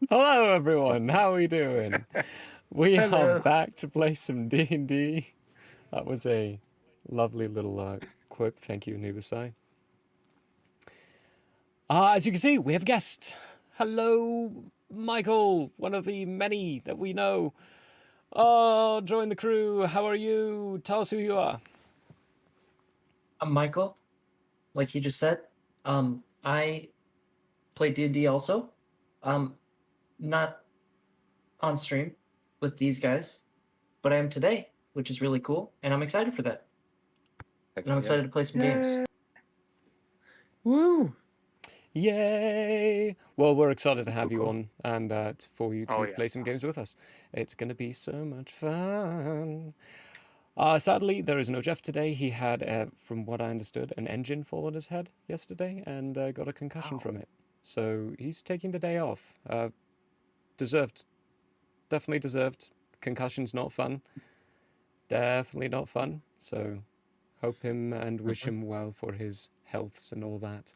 Hello everyone, how are we doing? We are Hello. back to play some D&D. That was a lovely little quip, thank you Nubisai. As you can see, we have a guest. Hello, Michael, one of the many that we know. Oh, join the crew, how are you? Tell us who you are. I'm Michael, like he just said. I play D&D also. Not on stream with these guys, but I am today, which is really cool, and I'm excited for that. And I'm excited to play some games. Woo! Yay! Well, we're excited to have you Cool. on and for you to Oh, yeah. play some games with us. It's going to be so much fun. Sadly, there is no Jeff today. He had, from what I understood, an engine fall on his head yesterday and got a concussion from it. So he's taking the day off. Deserved. Definitely deserved. Concussion's not fun. Definitely not fun. So hope him and wish him well for his healths and all that.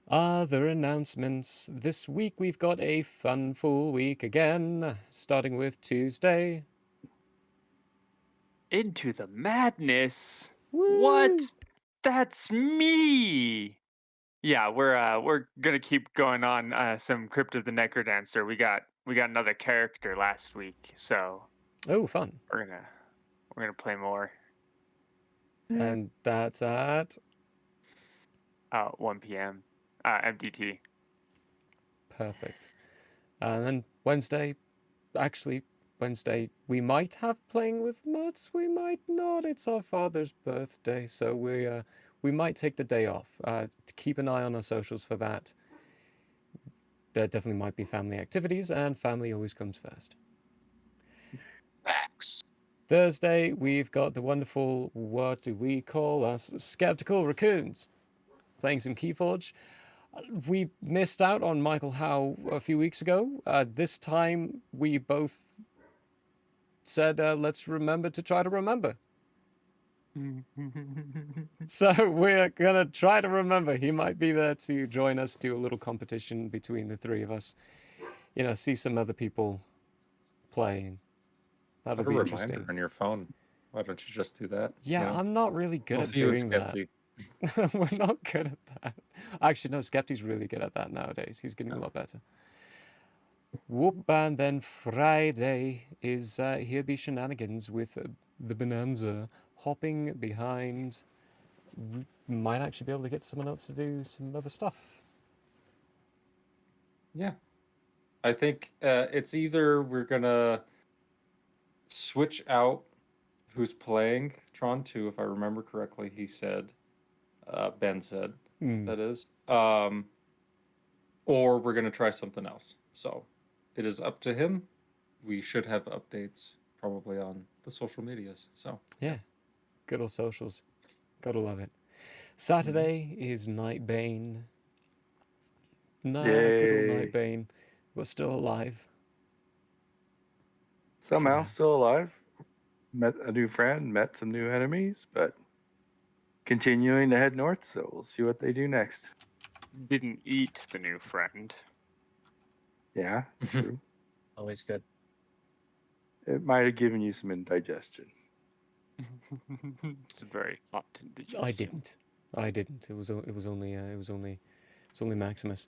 Other announcements. This week we've got a fun full week again, starting with Tuesday. Into the madness. Woo! What? That's me. Yeah, we're gonna keep going on some Crypt of the Necrodancer. We got another character last week, so Oh, fun. we're gonna play more. And that's at 1 p.m. MDT. perfect. And then Wednesday, we might have playing with mods, we might not. It's our father's birthday, so we might take the day off. To keep an eye on our socials for that. There definitely might be family activities, and family always comes first. Facts. Thursday, we've got the wonderful, what do we call us, Skeptical Raccoons, playing some Keyforge. We missed out on Michael Howe a few weeks ago. This time, we both said, let's remember to try to remember. So we're going to try to remember. He might be there to join us, do a little competition between the three of us. You know, see some other people playing. That'll Put a be reminder interesting. on your phone. Why don't you just do that? Yeah, you know? I'm not really good Both at you and doing that. Skepti. We're not good at that. Actually, no, Skepti's really good at that nowadays. He's getting a lot better. Whoop, and then Friday is Here Be Shenanigans with the Bonanza hopping behind. We might actually be able to get someone else to do some other stuff. Yeah. I think it's either we're going to switch out who's playing Tron 2, if I remember correctly, he said, Ben said, that is. Or we're going to try something else. So it is up to him. We should have updates probably on the social medias. So yeah, good old socials. Gotta love it. Saturday is Nightbane. Nah, good old Nightbane. We're still alive. Somehow now. still alive. Met a new friend, met some new enemies, but continuing to head north, so we'll see what they do next. Didn't eat the new friend. Yeah, true. Always good. It might have given you some indigestion. It's a very hot indigestion. I didn't. It was only Maximus.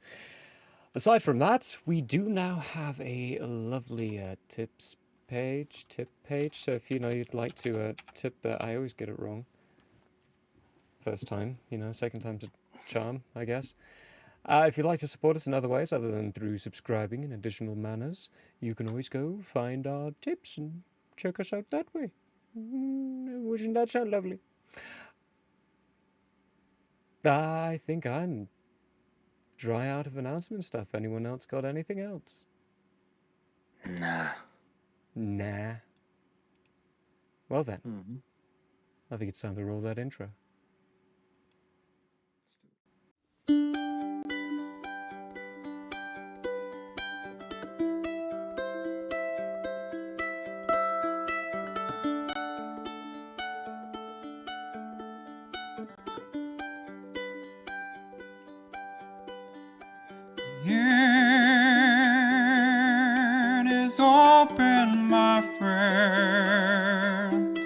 Aside from that, we do now have a lovely tip page. So if you'd like to tip that, I always get it wrong. First time, second time's a charm, I guess. If you'd like to support us in other ways other than through subscribing in additional manners, you can always go find our tips and check us out that way. Wouldn't that sound lovely? I think I'm dry out of announcement stuff. Anyone else got anything else? Nah. Well then, I think it's time to roll that intro. It is open, my friends.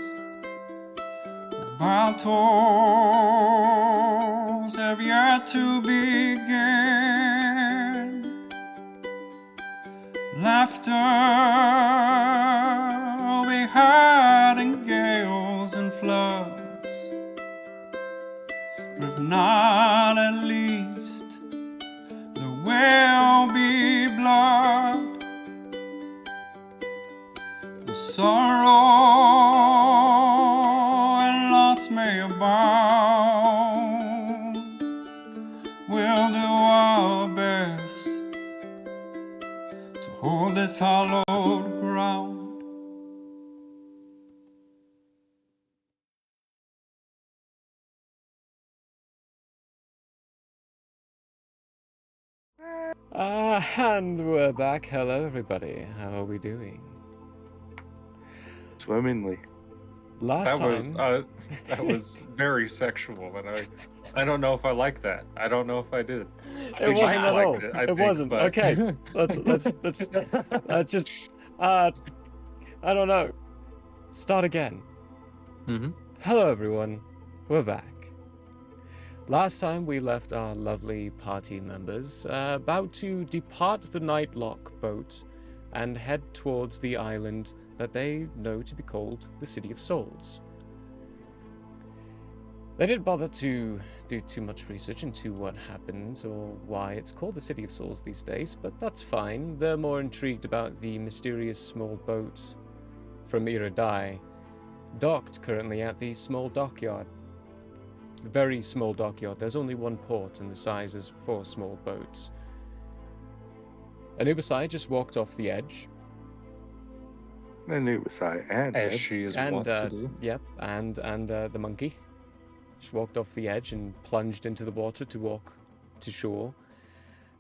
Battles have yet to begin. Laughter we had in gales and floods, but if not, at least there will be blood. The sorrow and loss may abound. We'll do our best to hold this hallowed ground. And we're back. Hello, everybody. How are we doing? Swimmingly. Last time... that was very sexual, and I don't know if I like that. I don't know if I did. It wasn't at all. It wasn't. But... Okay, let's just I don't know. Start again. Hello, everyone. We're back. Last time we left our lovely party members about to depart the Nightlock boat and head towards the island that they know to be called the City of Souls. They didn't bother to do too much research into what happened or why it's called the City of Souls these days, but that's fine. They're more intrigued about the mysterious small boat from Iridai, docked currently at the small dockyard. Very small dockyard. There's only one port and the size is 4 small boats. Anubisai just walked off the edge. Anubis and As Ned. she is And wont to do. yep, and the monkey just walked off the edge and plunged into the water to walk to shore.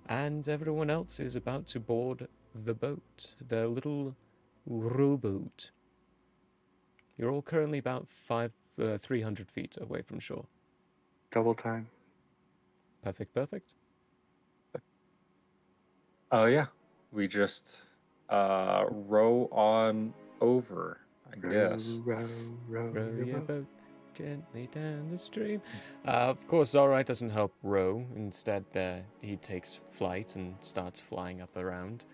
And everyone else is about to board the boat, the little rowboat. You're all currently about 300 feet away from shore. Double time. Perfect. Oh yeah, we just row on over, I guess. Row Row your your boat. boat gently down the stream. Of course, Zorite doesn't help row. Instead, he takes flight and starts flying up around,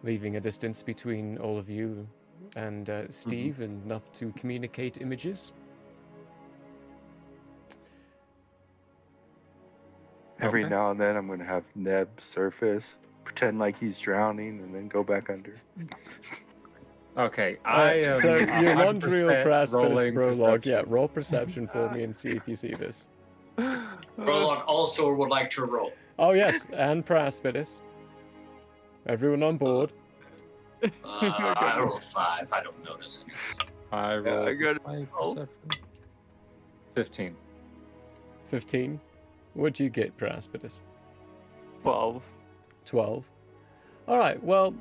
leaving a distance between all of you and Steve, enough to communicate images. Every Okay. now and then, I'm going to have Neb surface, pretend like he's drowning, and then go back under. Okay, I am. So your 100% Laundrial Praspidus rolling prologue, yeah, perception. roll perception for me and see if you see this. Prologue also would like to roll. Oh yes, and Praspidus. Everyone on board. I rolled 5. I don't notice it. I rolled I got my roll. perception. 15. 15. What'd you get, Praspidus? 12. 12. Alright, well,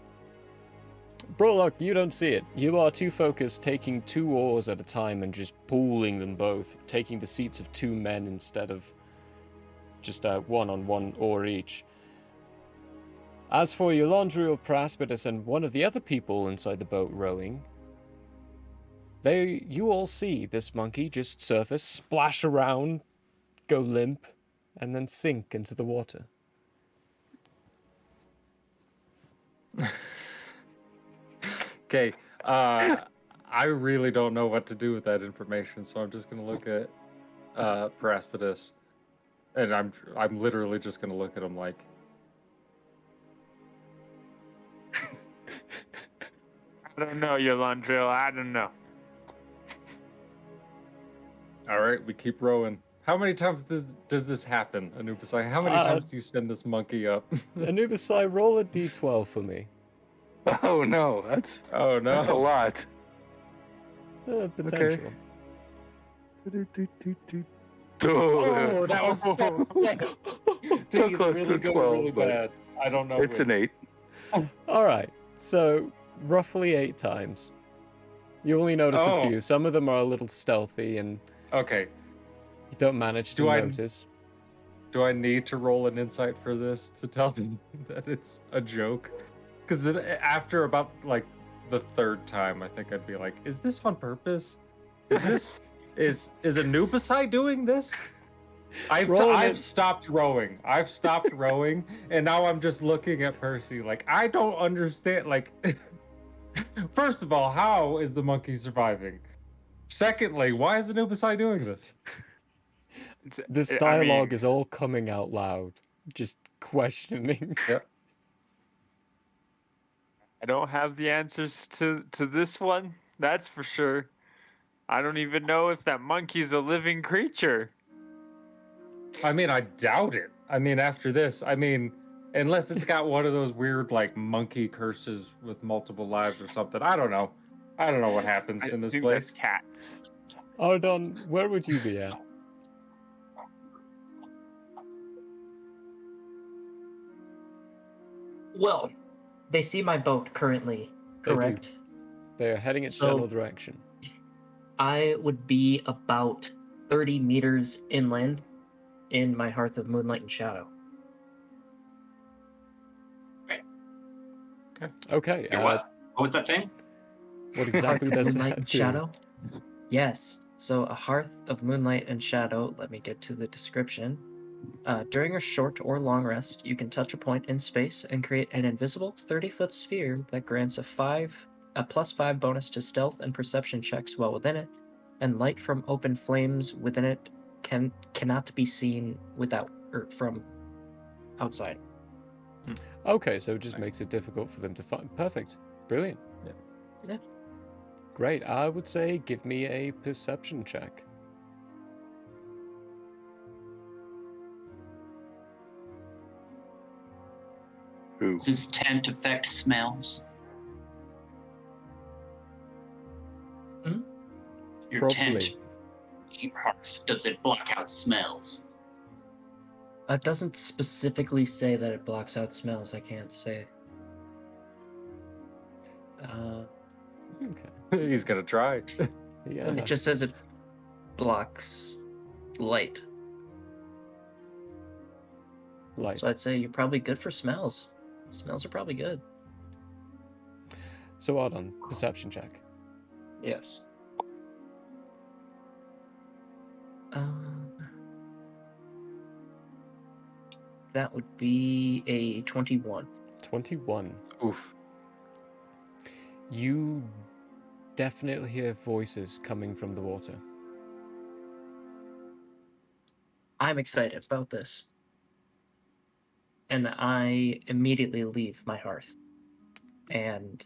Brolock, you don't see it. You are too focused taking 2 oars at a time and just pooling them both, taking the seats of 2 men instead of just one on one oar each. As for Eulondriel, Praspidus, and one of the other people inside the boat rowing, you all see this monkey just surface, splash around, go limp, and then sink into the water. Okay, I really don't know what to do with that information, so I'm just gonna look at Paraspidus, and I'm literally just gonna look at him like. I don't know, Yolandril. I don't know. All right, we keep rowing. How many times does this happen, Anubis? Like, how many times do you send this monkey up? Anubis, roll a d12 for me. Oh no, that's Oh no, that's a lot. Potential. Oh, that was so So close to 12, really but bad. I don't know. it's an 8. Alright, so roughly 8 times. You only notice a Oh. few. Some of them are a little stealthy and Okay. you don't manage to Do I- notice. Do I need to roll an insight for this to tell them that it's a joke? Because after about like the 3rd time, I think I'd be like, "Is this on purpose? Is this is Anubisai doing this?" I've stopped rowing. I've stopped rowing, and now I'm just looking at Percy like I don't understand. Like, first of all, how is the monkey surviving? Secondly, why is Anubisai doing this? This I dialogue mean, is all coming out loud. Just questioning. I don't have the answers to this one. That's for sure. I don't even know if that monkey's a living creature. I mean, I doubt it. I mean, after this, I mean, unless it's got one of those weird like monkey curses with multiple lives or something. I don't know. I don't know what happens in this think place. that's cats. Ardon, where would you be at? Well, they see my boat currently, They do. correct? They are heading its So- general direction. I would be about 30 meters inland in my Hearth of Moonlight and Shadow. Okay, Your what? What was that thing? what exactly Hearth of does Moonlight that and do? Shadow? Yes. So a Hearth of Moonlight and Shadow, let me get to the description. During a short or long rest, you can touch a point in space and create an invisible 30-foot sphere that grants a +5 bonus to stealth and perception checks while within it, and light from open flames within it cannot be seen from outside. Okay, so it just Nice. makes it difficult for them to find. Perfect. Brilliant. Yeah. Great. I would say give me a perception check. Ooh. Does tent affect smells? Your Probably. tent, your hearth, does it block out smells? It doesn't specifically say that it blocks out smells. I can't say. Okay. He's gonna try. Yeah. It just says it blocks light. Light. So I'd say you're probably good for smells. Smells are probably good. So Ardon, perception check. Yes. That would be a 21. 21. Oof. You definitely hear voices coming from the water. I'm excited about this. And I immediately leave my hearth. And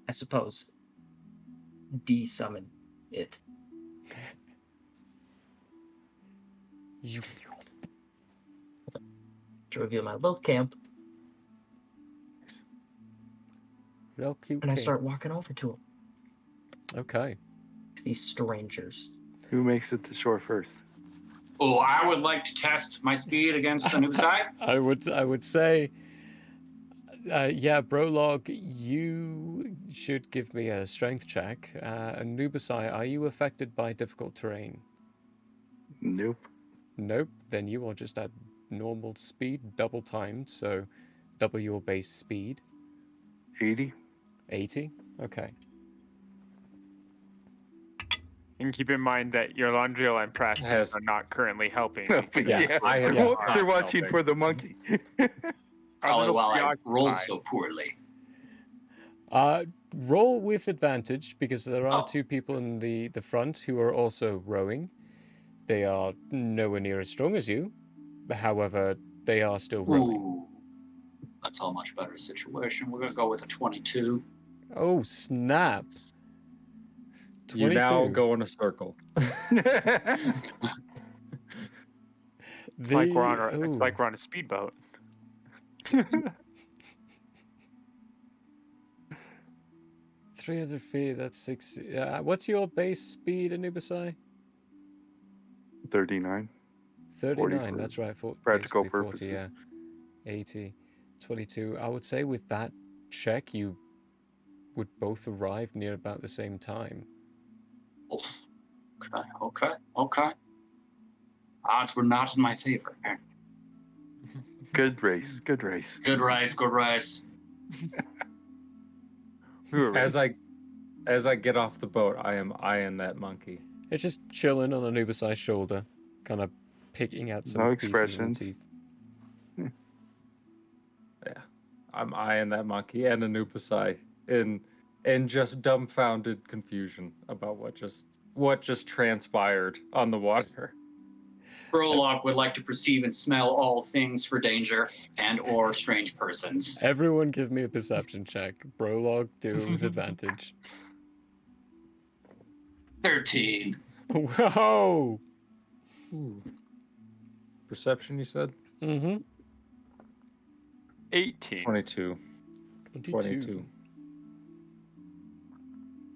I suppose de-summon it. You To reveal my little camp. real cute. And I king. start walking over to them. Okay. These strangers. Who makes it to shore first? Oh, I would like to test my speed against the new side. I would say, yeah, Brolog, you should give me a strength check. Anubisai, are you affected by difficult terrain? Nope. Nope. Then you are just at normal speed, double timed, so double your base speed. 80. 80? Okay. And keep in mind that your laundry line practice Has- are not currently helping. Yeah, I have Well, not they're watching helping. for the monkey. A Probably little while I rolled preoccupied. so poorly. Roll with advantage because there are Oh. two people in the front who are also rowing. They are nowhere near as strong as you, however, they are still rowing. Ooh, that's a much better situation. We're gonna go with a 22. Oh, snap. You now 22. go in a circle. It's like we're on ooh. it's like we're on a speedboat. 300 feet, that's 60. What's your base speed, Anubisai? 39. 39, for that's right. practical Basically 40, purposes. yeah. 80, 22. I would say with that check, you would both arrive near about the same time. Oh, okay. Odds were not in my favor. Good race. Good race. Good rice. We were As I get off the boat, I am eyeing that monkey. It's just chilling on Anubisai's shoulder, kind of picking out some No pieces of expressions. teeth. Yeah, I'm eyeing that monkey and Anubisai in just dumbfounded confusion about what just transpired on the water. Prologue would like to perceive and smell all things for danger and or strange persons. Everyone give me a perception check. Brolog, do it with advantage. 13. Whoa! Ooh. Perception, you said? Mm-hmm. 18. 22. 22.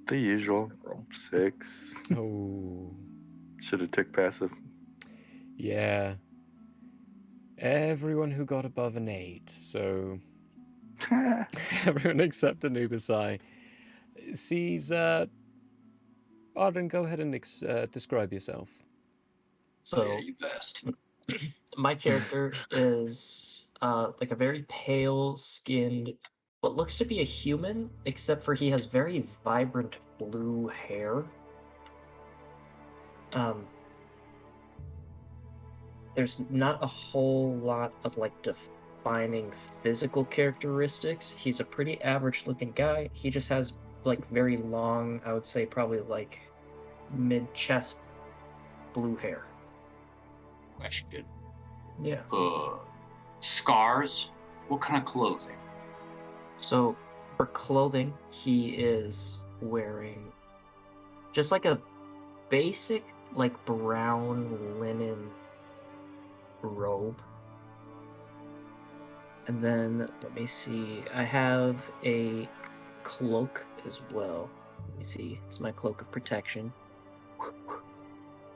The usual. 6. Oh. Should have took passive. Yeah. Everyone who got above an 8, so everyone except Anubisai sees Arden, go ahead and describe yourself. So Yeah, you best. my character is like a very pale skinned, what looks to be a human, except for he has very vibrant blue hair. There's not a whole lot of like defining physical characteristics. He's a pretty average looking guy. He just has like very long, I would say probably like mid chest blue hair. Question. Yeah. Scars? What kind of clothing? So for clothing, he is wearing just like a basic like brown linen robe. And then let me see. I have a cloak as well. Let me see. It's my cloak of protection.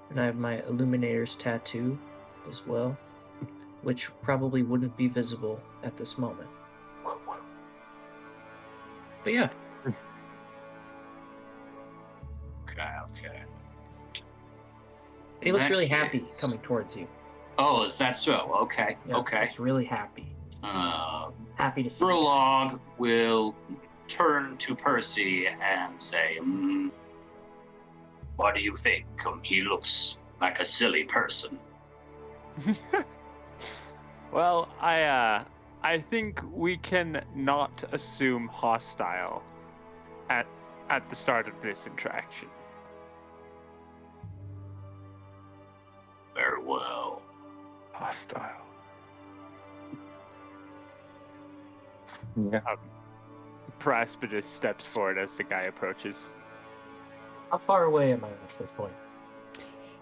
And I have my Illuminator's tattoo as well, which probably wouldn't be visible at this moment. But yeah. Okay. He looks That really happy is- coming towards you. Oh, is that so? Okay. Yeah, Okay. He's really happy. Uh, Happy to see you. Brolog will turn to Percy and say, "What do you think? He looks like a silly person." Well, I think we can not assume hostile at the start of this interaction. Very well. Hostile. Yeah. Praspidus steps forward as the guy approaches. How far away am I at this point?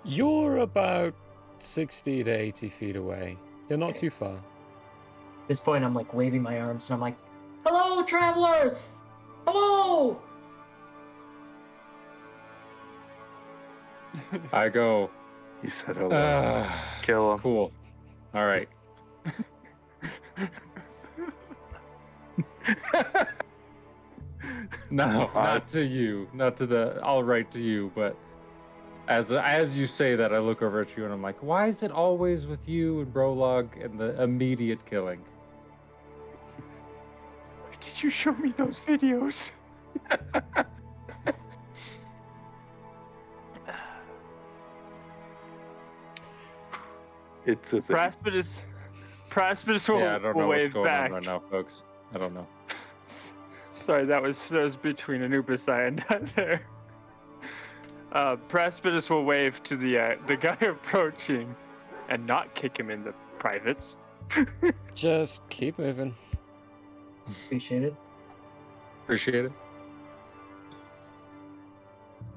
You're about 60 to 80 feet away. You're not too far. At this point, I'm like waving my arms and I'm like, "Hello, travelers! Hello!" I go. He said hello. Kill him. Cool. All right. No, not to you, not to the. I'll write to you, but as you say that, I look over at you and I'm like, why is it always with you and Brolog and the immediate killing? Why did you show me those videos? It's a thing. Praspidus will, Yeah, I don't will know what's wave going back. on right now, folks. I don't know. Sorry, that was between Anubisai and that there. Praspidus will wave to the guy approaching, and not kick him in the privates. Just keep moving. Appreciate it. Appreciate it.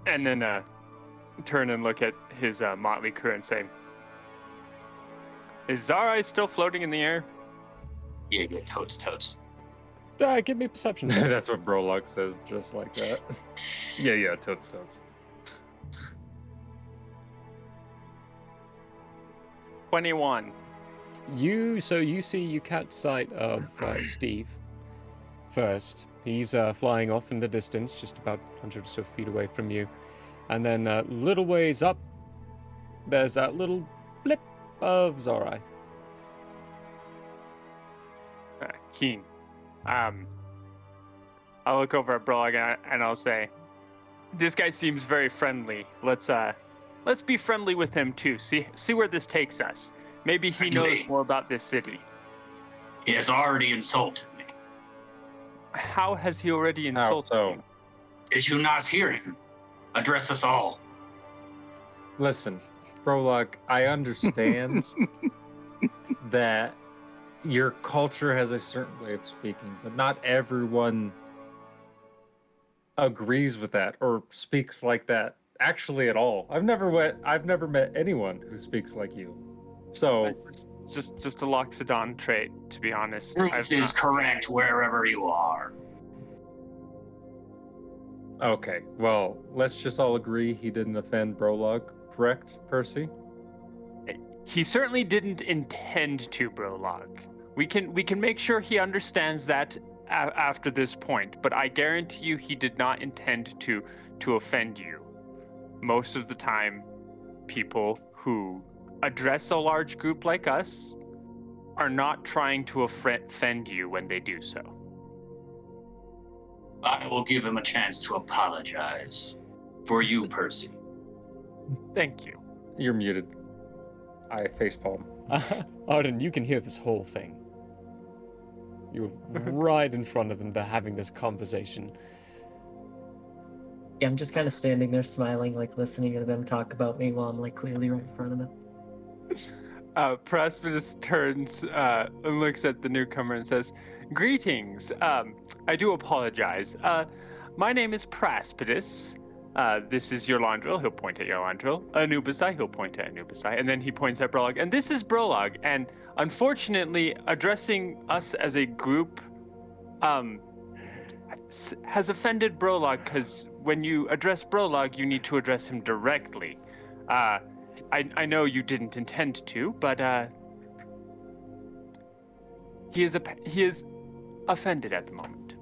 And then turn and look at his motley crew and say, "Is Zarai still floating in the air?" Yeah, totes. Give me a perception check. That's what Brolog says, just like that. Yeah, totes. 21. You catch sight of Steve first. He's flying off in the distance, just about 100 or so feet away from you. And then a little ways up, there's that little blip of Zorai. Keen. I'll look over at Brolog and I'll say, "This guy seems very friendly. Let's be friendly with him too. See where this takes us. Maybe he knows Friendly? more about this city." He has already insulted me. How has he already How insulted so? you? Did you not hear him? Address us all. Listen, Brolog, I understand that your culture has a certain way of speaking, but not everyone agrees with that or speaks like that actually at all. I've never met anyone who speaks like you. So It's just a Loxodon trait, to be honest. Truth is correct wherever you are. okay, well, let's just all agree he didn't offend Brolog, correct, Percy? He certainly didn't intend to, Brolog. We can make sure he understands that after this point, but I guarantee you he did not intend to offend you. Most of the time, people who address a large group like us are not trying to offend you when they do so. I will give him a chance to apologize. For you, Percy. Thank you. You're muted. I facepalm. Arden, you can hear this whole thing. You're right in front of them. They're having this conversation. Yeah, I'm just kind of standing there smiling, like listening to them talk about me while I'm like clearly right in front of them. Praspidus turns and looks at the newcomer and says, "Greetings. I do apologize. My name is Praspidus. This is Yolandril." He'll point at Yolandril. Anubisai. He'll point at Anubisai. And then he points at Brolog. And this is Brolog. And unfortunately, addressing us as a group has offended Brolog, because when you address Brolog, you need to address him directly. I know you didn't intend to, but he is offended at the moment.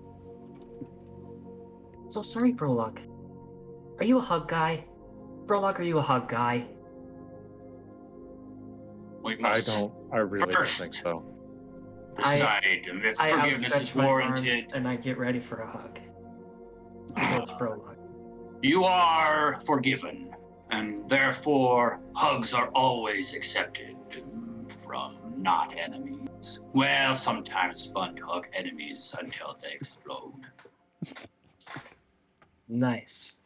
So sorry, Brolog. Are you a hug guy? Brolog, are you a hug guy? We must I really don't First. think so. decide if I forgiveness outstretch is my warranted. arms and I get ready for a hug. Towards Brolog. You are forgiven, and therefore hugs are always accepted from not enemies. Well, sometimes fun to hug enemies until they explode. Nice.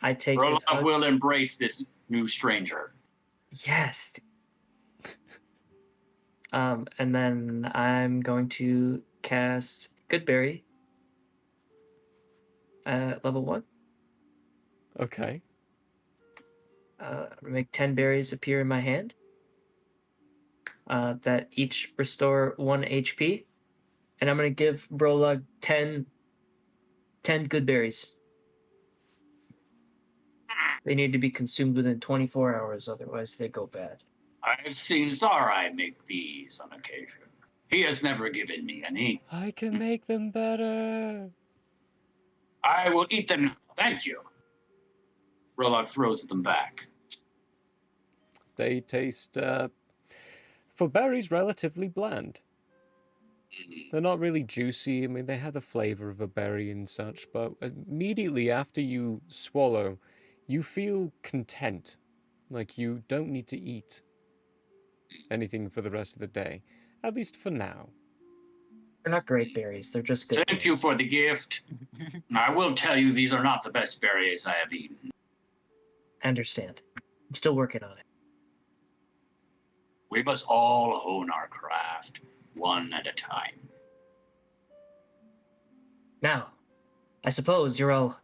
I take his Brolog hug. will embrace this new stranger. Yes. And then I'm going to cast Goodberry at level 1. Okay. Make 10 berries appear in my hand. That each restore 1 HP. And I'm going to give Brolog 10 good berries. They need to be consumed within 24 hours, otherwise they go bad. I've seen Zarai make these on occasion. He has never given me any. I can make them better. I will eat them now. Thank you. Brolog throws them back. They taste, for berries, relatively bland. They're not really juicy. I mean, they have the flavor of a berry and such, but immediately after you swallow, you feel content. Like you don't need to eat anything for the rest of the day, at least for now. They're not great berries, they're just good. Thank you for the gift. I will tell you these are not the best berries I have eaten. I understand. I'm still working on it. We must all hone our craft, one at a time. Now, I suppose you're all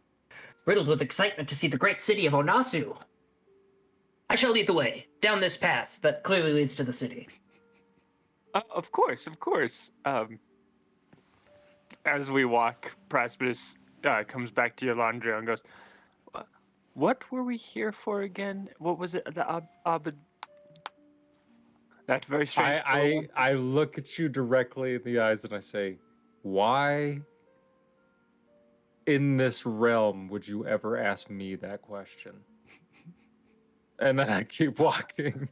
riddled with excitement to see the great city of Onasu. I shall lead the way down this path that clearly leads to the city. Of course. As we walk, Praspidus comes back to Yolandria and goes, "What were we here for again? What was it? The that very strange." I look at you directly in the eyes and I say, why in this realm would you ever ask me that question? And then I keep walking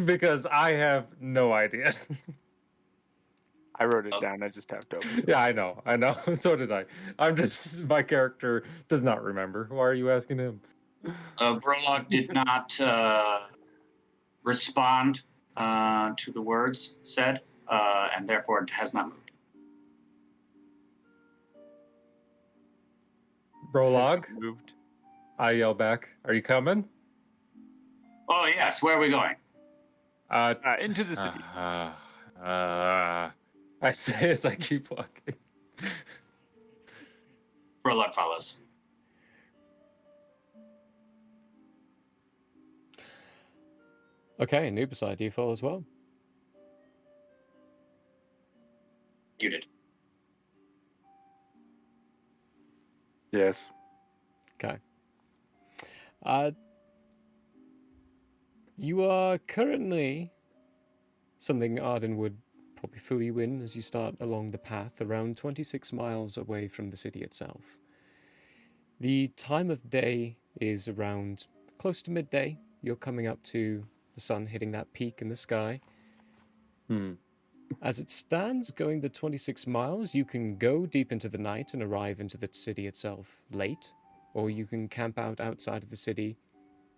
because I have no idea. I wrote it down. I just have to open it. Yeah, I know. So did I. My character does not remember. Why are you asking him? Brolog did not respond to the words said, and therefore it has not moved. Brolog, Moved. I yell back, are you coming? Oh, yes. Where are we going? Into the city. I say as I keep walking. Brolog follows. Okay, Nubicide, do you follow as well? You did. Yes. Okay. You are currently something Arden would probably fill you in as you start along the path, around 26 miles away from the city itself. The time of day is around close to midday. You're coming up to the sun hitting that peak in the sky. As it stands, going the 26 miles, you can go deep into the night and arrive into the city itself late, or you can camp out outside of the city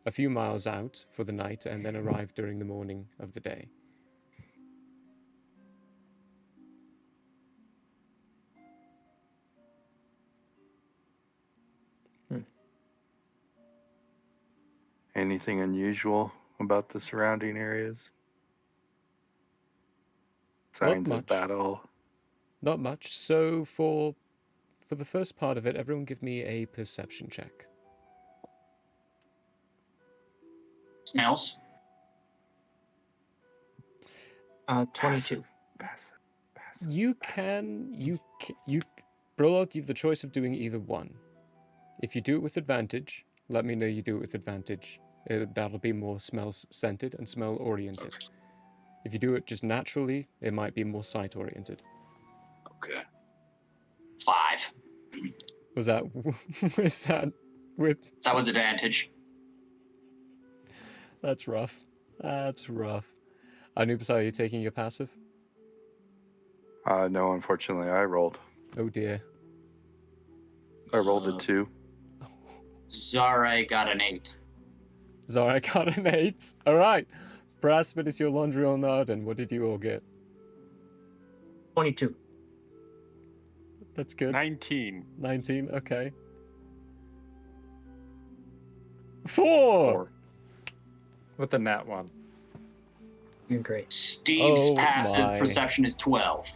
a few miles out for the night and then arrive during the morning of the day. Anything unusual about the surrounding areas? Signs of battle? Not much. So for the first part of it, everyone give me a perception check. Smells. 22. Passive. You can Brolog, you have the choice of doing either one. If you do it with advantage, let me know you do it with advantage. That'll be more smell-scented and smell-oriented. If you do it just naturally, it might be more sight-oriented. Okay. 5. Was that with... That was advantage. That's rough. That's rough. Anubis, are you taking your passive? No, unfortunately, I rolled. Oh dear. I rolled a 2. Zare got an 8. Zara got an 8. Alright. Praspidus, your laundry on Arden. What did you all get? 22. That's good. 19. 19, okay. 4! With the nat 1. You're great. Steve's Oh passive my. perception is 12.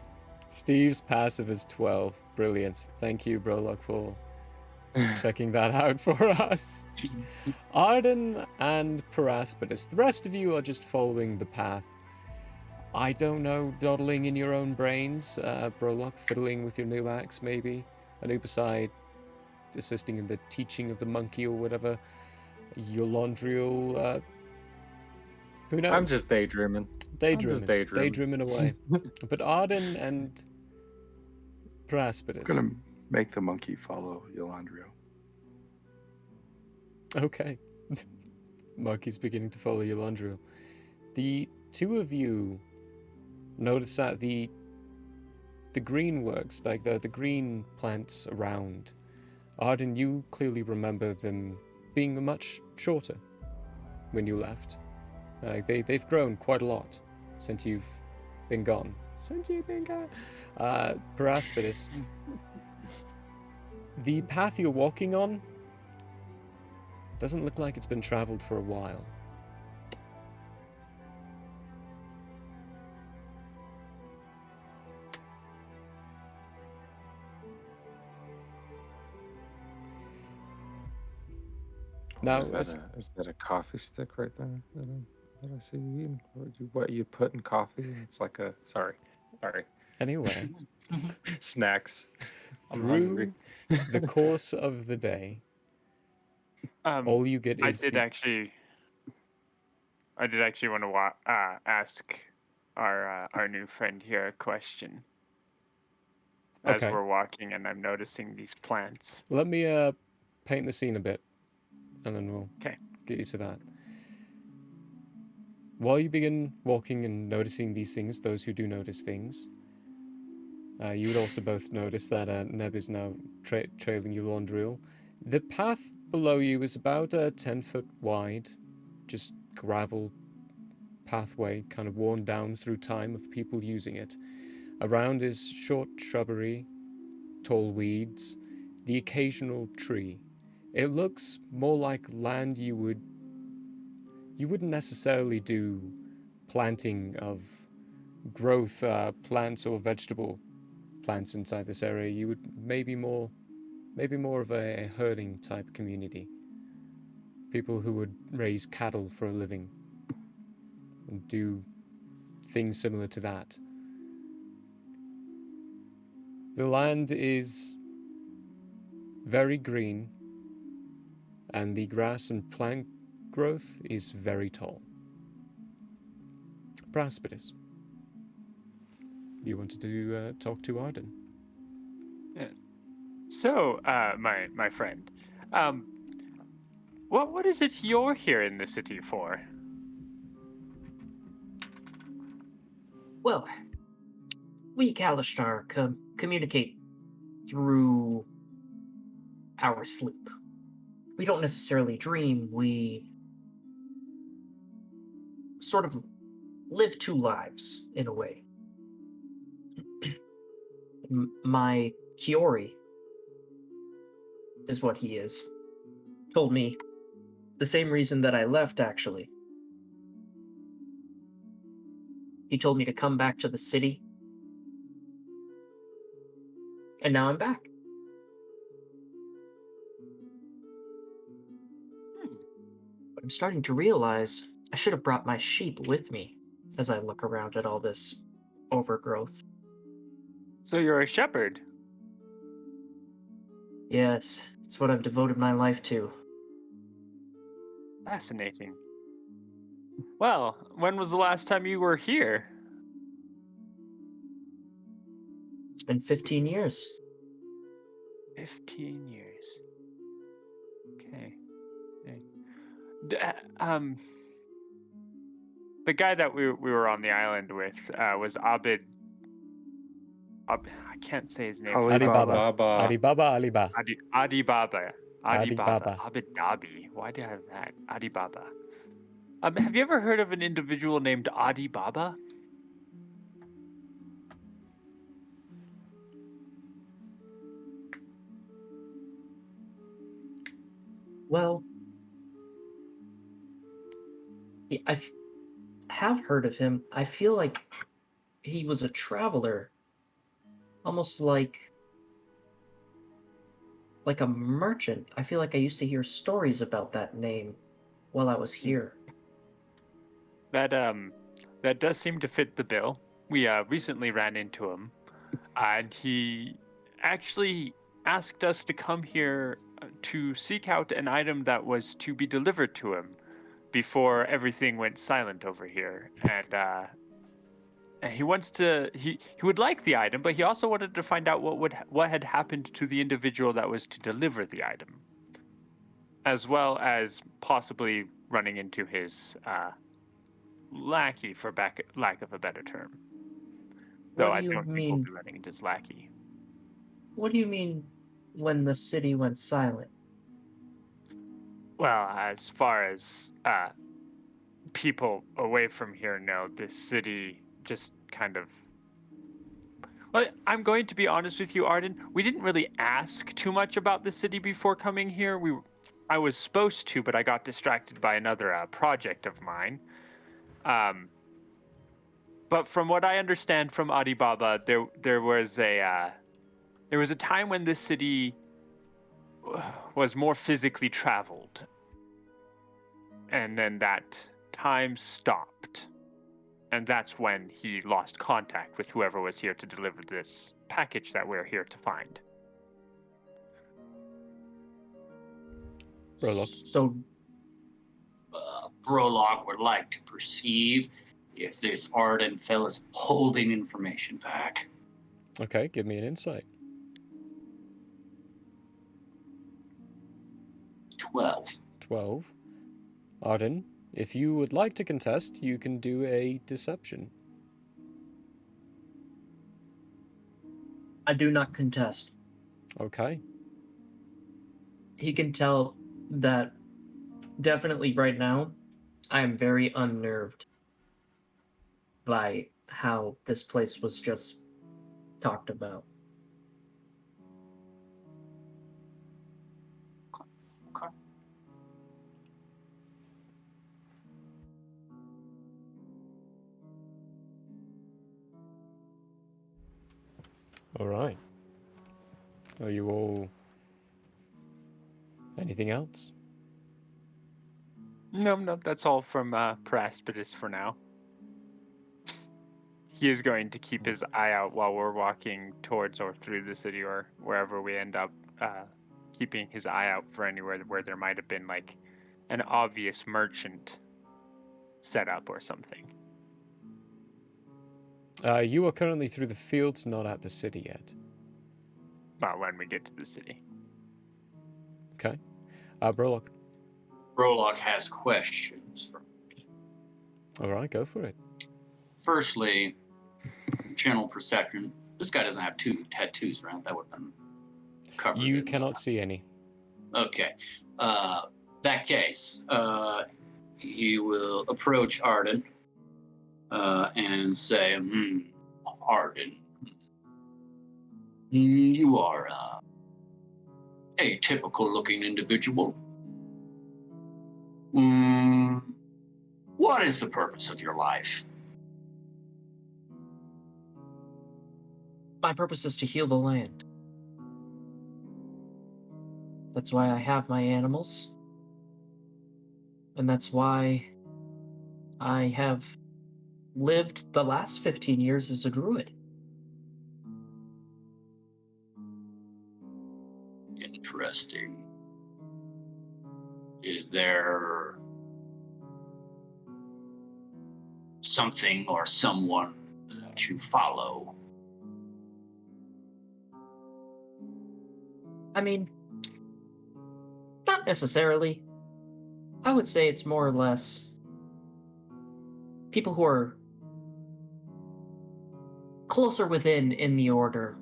Steve's passive is 12. Brilliant. Thank you, Brolog, for checking that out for us. Arden and Paraspidus. The rest of you are just following the path. I don't know, dawdling in your own brains. Brolog, fiddling with your new axe, maybe. Anubiside, assisting in the teaching of the monkey or whatever. Eulandriel, who knows? I'm just daydreaming. Daydreaming. daydreaming. Daydreaming away. But Arden and Praspidus. I'm gonna make the monkey follow Yolandrio. Okay. Monkey's beginning to follow Yolandriel. The two of you notice that the green works, like the green plants around. Arden, you clearly remember them being much shorter when you left. They've grown quite a lot since you've been gone. Paraspidus, the path you're walking on doesn't look like it's been traveled for a while. Now, is that a coffee stick right there that I see you eating? What you put in coffee? It's like a sorry. anyway, Snacks. I'm through hungry. the course of the day, all you get is I did actually want to ask our new friend here a question. As Okay. we're walking, and I'm noticing these plants. Let me paint the scene a bit, and then we'll get you to that. While you begin walking and noticing these things, those who do notice things, you would also both notice that Neb is now trailing Eulandriel. The path below you is about 10 foot wide, just gravel pathway, kind of worn down through time of people using it. Around is short shrubbery, tall weeds, the occasional tree. It looks more like land you wouldn't necessarily do planting of growth plants or vegetable plants inside this area. You would maybe more of a herding type community. People who would raise cattle for a living and do things similar to that. The land is very green, and the grass and plant growth is very tall. Praspidus, you wanted to talk to Arden? Yeah. So, my friend, what is it you're here in the city for? Well, we Kalishtar communicate through our sleep. We don't necessarily dream, we sort of live two lives, in a way. My Kiori is what he is. Told me the same reason that I left, actually. He told me to come back to the city. And now I'm back. But I'm starting to realize I should have brought my sheep with me as I look around at all this overgrowth. So you're a shepherd? Yes, it's what I've devoted my life to. Fascinating. Well, when was the last time you were here? It's been 15 years. 15 years. Okay. Okay. The guy that we were on the island with was Abid. I can't say his name. Alibaba. Alibaba. Baba. Alibaba. Adibaba. Adibaba. Abid Dhabi. Why do I have that? Adibaba. Have you ever heard of an individual named Adibaba? Well, I have heard of him. I feel like he was a traveler, almost like a merchant. I feel like I used to hear stories about that name while I was here. That does seem to fit the bill. We recently ran into him, and he actually asked us to come here to seek out an item that was to be delivered to him before everything went silent over here. And he wants to he would like the item, but he also wanted to find out what had happened to the individual that was to deliver the item, as well as possibly running into his lackey, for lack of a better term. Though I don't think we'll be running into his lackey. What do you mean when the city went silent? Well, as far as people away from here know, this city just kind of... Well, I'm going to be honest with you, Arden. We didn't really ask too much about the city before coming here. I was supposed to, but I got distracted by another project of mine. But from what I understand from Alibaba, there was a time when this city was more physically traveled, and then that time stopped, and that's when he lost contact with whoever was here to deliver this package that we're here to find. Prologue. So, Prologue would like to perceive if this Arden fella's holding information back. Okay, give me an insight. 12. 12. Arden, if you would like to contest, you can do a deception. I do not contest. Okay. He can tell that definitely right now I am very unnerved by how this place was just talked about. Okay. All right. Are you all... Anything else? No, that's all from Praspidus for now. He is going to keep his eye out while we're walking towards or through the city or wherever we end up, keeping his eye out for anywhere where there might have been like an obvious merchant set up or something. You are currently through the fields, not at the city yet. Well, when we get to the city. Okay. Prologue. Prologue has questions for me. All right, go for it. Firstly, channel perception. This guy doesn't have two tattoos, right? That would have been covered. You cannot see any. Okay. That case, he will approach Arden and say, Arden, you are a typical looking individual. What is the purpose of your life? My purpose is to heal the land. That's why I have my animals. And that's why I have lived the last 15 years as a druid. Interesting. Is there something or someone that you follow? I mean, not necessarily. I would say it's more or less people who are closer within in the order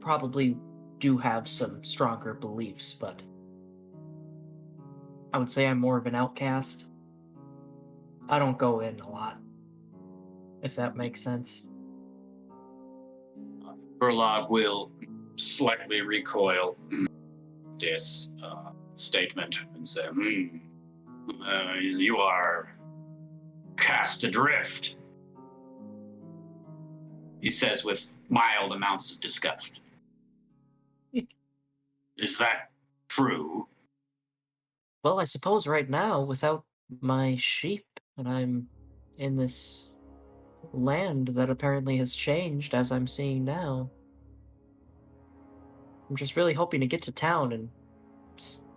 probably do have some stronger beliefs, but I would say I'm more of an outcast. I don't go in a lot, if that makes sense. Verlog will slightly recoil this statement and say, you are cast adrift, he says with mild amounts of disgust. Is that true? Well, I suppose right now, without my sheep, and I'm in this land that apparently has changed as I'm seeing now, I'm just really hoping to get to town and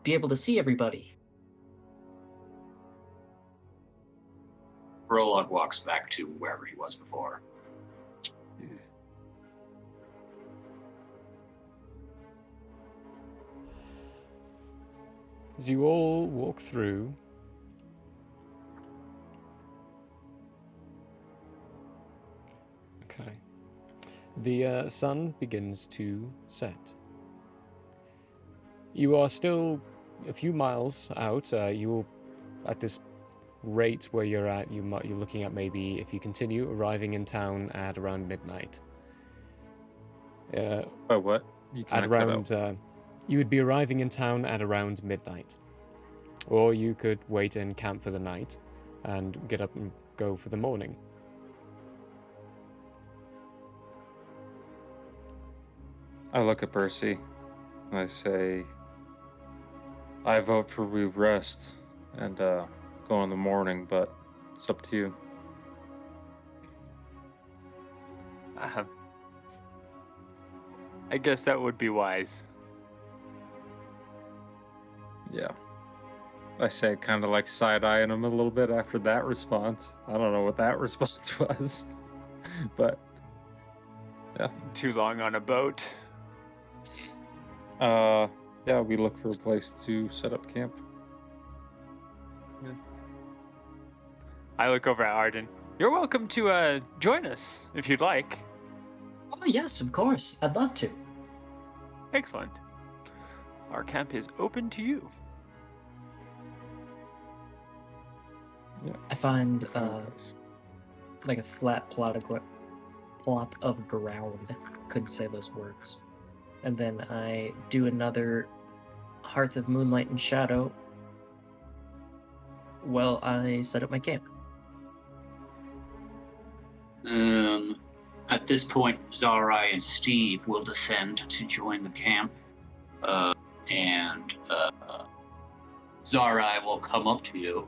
be able to see everybody. Verlog walks back to wherever he was before. As you all walk through, okay, the sun begins to set. You are still a few miles out. You're at this rate where you're at. You're looking at maybe, if you continue, arriving in town at around midnight. By what? You At kinda cut around, out. you would be arriving in town at around midnight. Or you could wait and camp for the night and get up and go for the morning. I look at Percy and I say, I vote for we rest and go in the morning, but it's up to you. I guess that would be wise. Yeah. I say, kind of like side-eyeing him a little bit after that response. I don't know what that response was, but yeah. Too long on a boat. Yeah, we look for a place to set up camp. Yeah. I look over at Arden. You're welcome to join us if you'd like. Oh, yes, of course. I'd love to. Excellent. Our camp is open to you. Yeah. I find Nice. like a flat plot of ground. Couldn't say those words. And then I do another Hearth of Moonlight and Shadow while I set up my camp. At this point, Zarai and Steve will descend to join the camp. And Zarai will come up to you,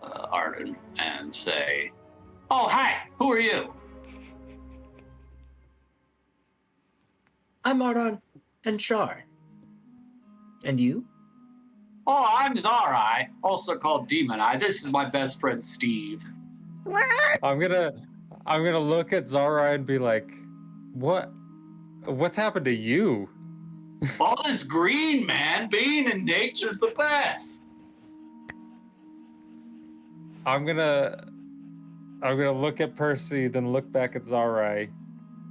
Arden, and say, "Oh, hi, who are you?" I'm Ardon and Shar. And you? "Oh, I'm Zarai, also called Demon Eye. This is my best friend, Steve." I'm gonna look at Zara and be like, what's happened to you? All this green, man. Being in nature's the best. I'm gonna look at Percy, then look back at Zarai,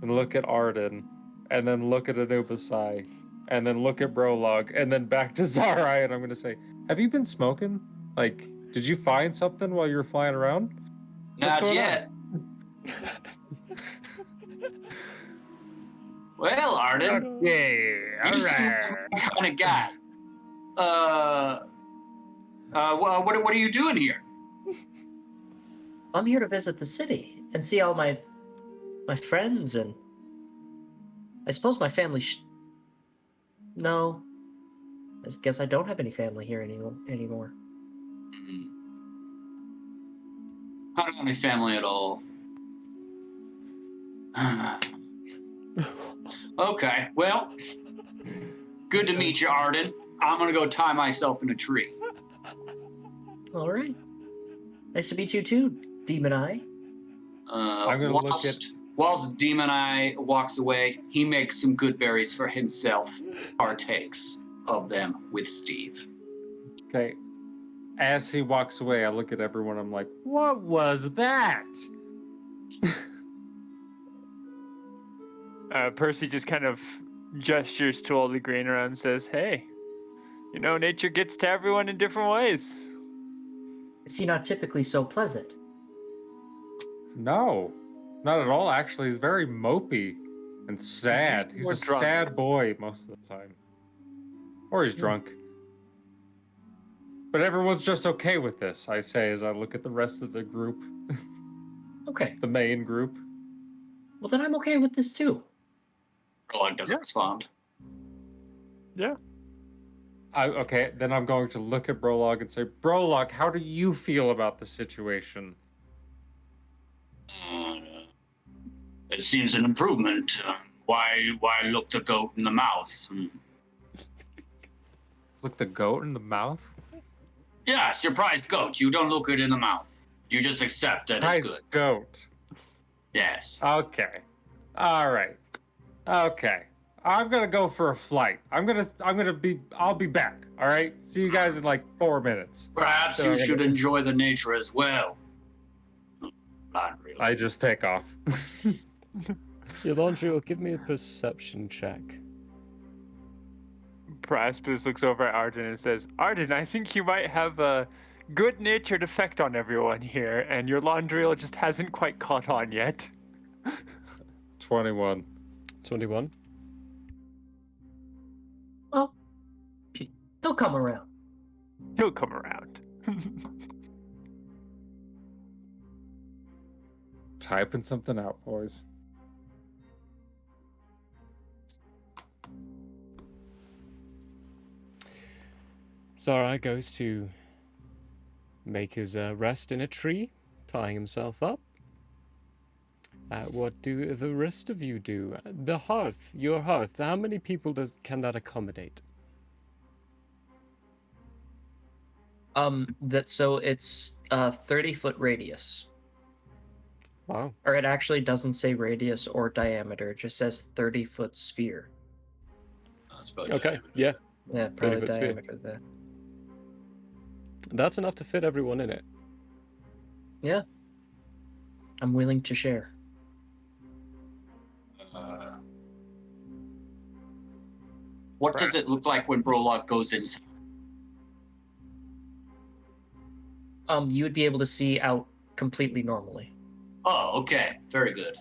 then look at Arden, and then look at Anubisai, and then look at Brolog, and then back to Zarai, and I'm gonna say, have you been smoking? Like, did you find something while you were flying around? What's Not going yet. Well, Arden, Yeah, you seem like my kind of guy. What are you doing here? I'm here to visit the city and see all my friends, and I suppose my family. No, I guess I don't have any family here anymore. I don't have any family at all. Okay, well, Good to meet you, Arden. I'm gonna go tie myself in a tree. All right. Nice to meet you too, Demon Eye. I'm gonna look at. Whilst Demon Eye walks away, he makes some good berries for himself, partakes of them with Steve. Okay. As he walks away, I look at everyone. I'm like, "What was that?" Percy just kind of gestures to all the grain around and says, "Hey, you know, nature gets to everyone in different ways." Is he not typically so pleasant? No, not at all. Actually, he's very mopey and sad. He's more a drunk. sad boy most of the time, or he's drunk. But everyone's just okay with this, I say, as I look at the rest of the group, Okay. the main group. Well, then I'm okay with this too. Prologue doesn't respond. Yeah. Okay, then I'm going to look at Brolog and say, Brolog, how do you feel about the situation? It seems an improvement. Why look the goat in the mouth? Look the goat in the mouth? Yes, your prized goat. You don't look it in the mouth. You just accept that Nice it's good. goat. Yes. Okay. All right. Okay. I'm gonna go for a flight. I'll be back. All right. See you guys in like 4 minutes. Perhaps So you should enjoy the nature as well. Not really. I just take off. Yolandriel, give me a perception check. Praspis looks over at Arden and says, "Arden, I think you might have a good-natured effect on everyone here, and your Yolandriel just hasn't quite caught on yet." 21. 21. Well, he'll come around. He'll come around. Typing something out, boys. Sarai goes to make his rest in a tree, tying himself up. What do the rest of you do? The hearth, your hearth, how many people can that accommodate? So it's a 30-foot radius. Wow. Or it actually doesn't say radius or diameter, it just says 30-foot sphere. That's about Okay, it. yeah. Yeah, probably 30-foot sphere. diameter there. That's enough to fit everyone in it. Yeah. I'm willing to share. What does it look like when Brolog goes inside? You would be able to see out completely normally. Oh, okay. Very good.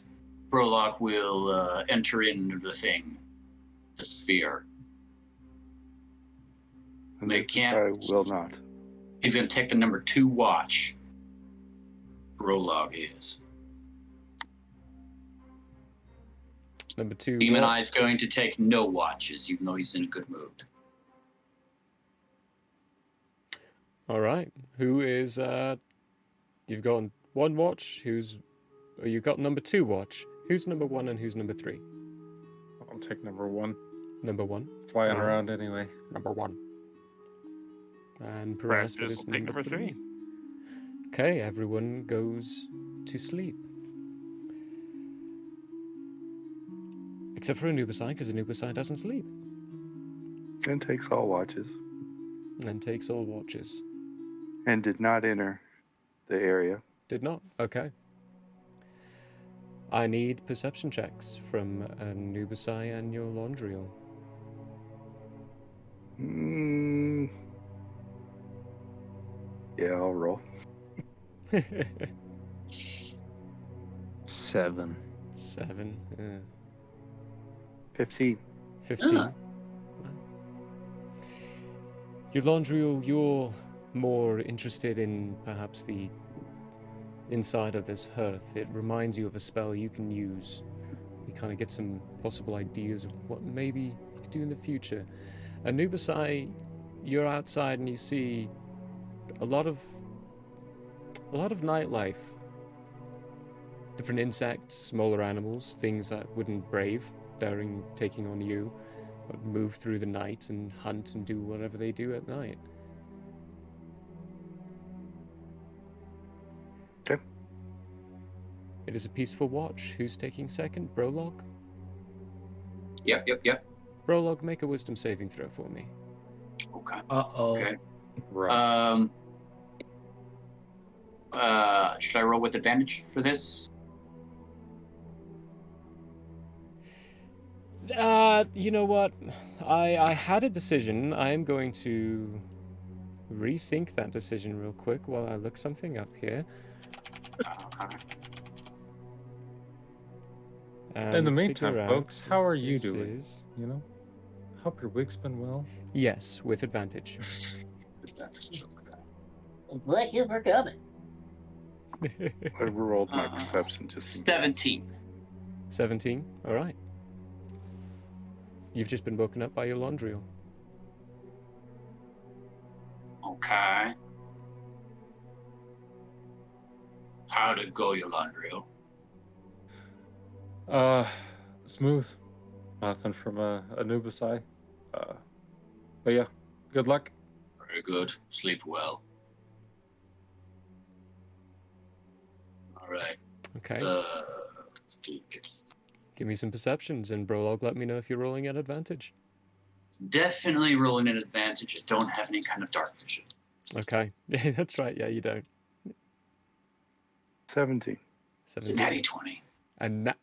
Brolog will enter into the thing. The sphere. And They I can't. will not. He's going to take the number 2 watch. Brolog is. Number 2. Demon what? Eye's going to take no watches, even though he's in a good mood. All right. Who is? You've got 1 watch. You've got number 2 watch. Who's number 1 and who's number 3? I'll take number 1. Number 1. Flying Alright. around anyway. Number 1. And Praspis Paraspis is will take number number 3. 3. Okay, everyone goes to sleep. Except for Anubisai, because Anubisai doesn't sleep. And takes all watches. And takes all watches. And did not enter the area. Did not? Okay. I need perception checks from Anubisai and your Yolandriel. Yeah, I'll roll. 7. 7. 15. 15. Ah. Yolandriel, you're more interested in perhaps the inside of this hearth. It reminds you of a spell you can use. You kind of get some possible ideas of what maybe you could do in the future. Anubisai, you're outside and you see a lot of nightlife. Different insects, smaller animals, things that wouldn't brave, daring taking on you. move through the night and hunt and do whatever they do at night. Okay. It is a peaceful watch. Who's taking second? Brolog? Yep. Brolog, make a wisdom saving throw for me. Okay. Uh-oh. Okay. Right. Should I roll with advantage for this? You know what? I had a decision. I am going to rethink that decision real quick while I look something up here. Okay. In the meantime, figure folks, out how are if you this doing? is- You know, hope your week's been well. Yes, with advantage. Thank you for coming. I rolled my perception just in case. 17. 17? Alright. You've just been woken up by your laundry. Okay. How'd it go, Yolandrio? Smooth. Nothing from Anubis eye. But yeah, good luck. Very good. Sleep well. All right. Okay. Let's do it. Give me some perceptions, and Brolog, let me know if you're rolling at advantage. Definitely rolling an advantage. I don't have any kind of dark vision. Okay. Yeah, that's right. Yeah, you don't. 17. 17. Natty 20. And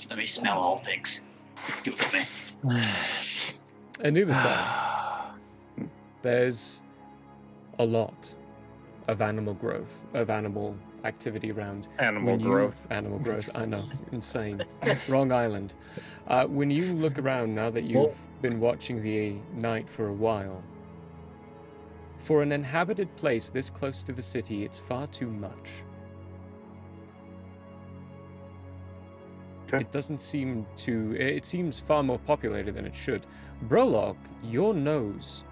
Let me smell all things. Give it to me. Anubis eye. There's a lot of animal growth, of animal activity around. Animal growth. Animal growth, I know. Insane. Wrong island. When you look around now that you've been watching the night for a while, for an inhabited place this close to the city, it's far too much. Okay. It doesn't seem to... It seems far more populated than it should. Brolog, your nose,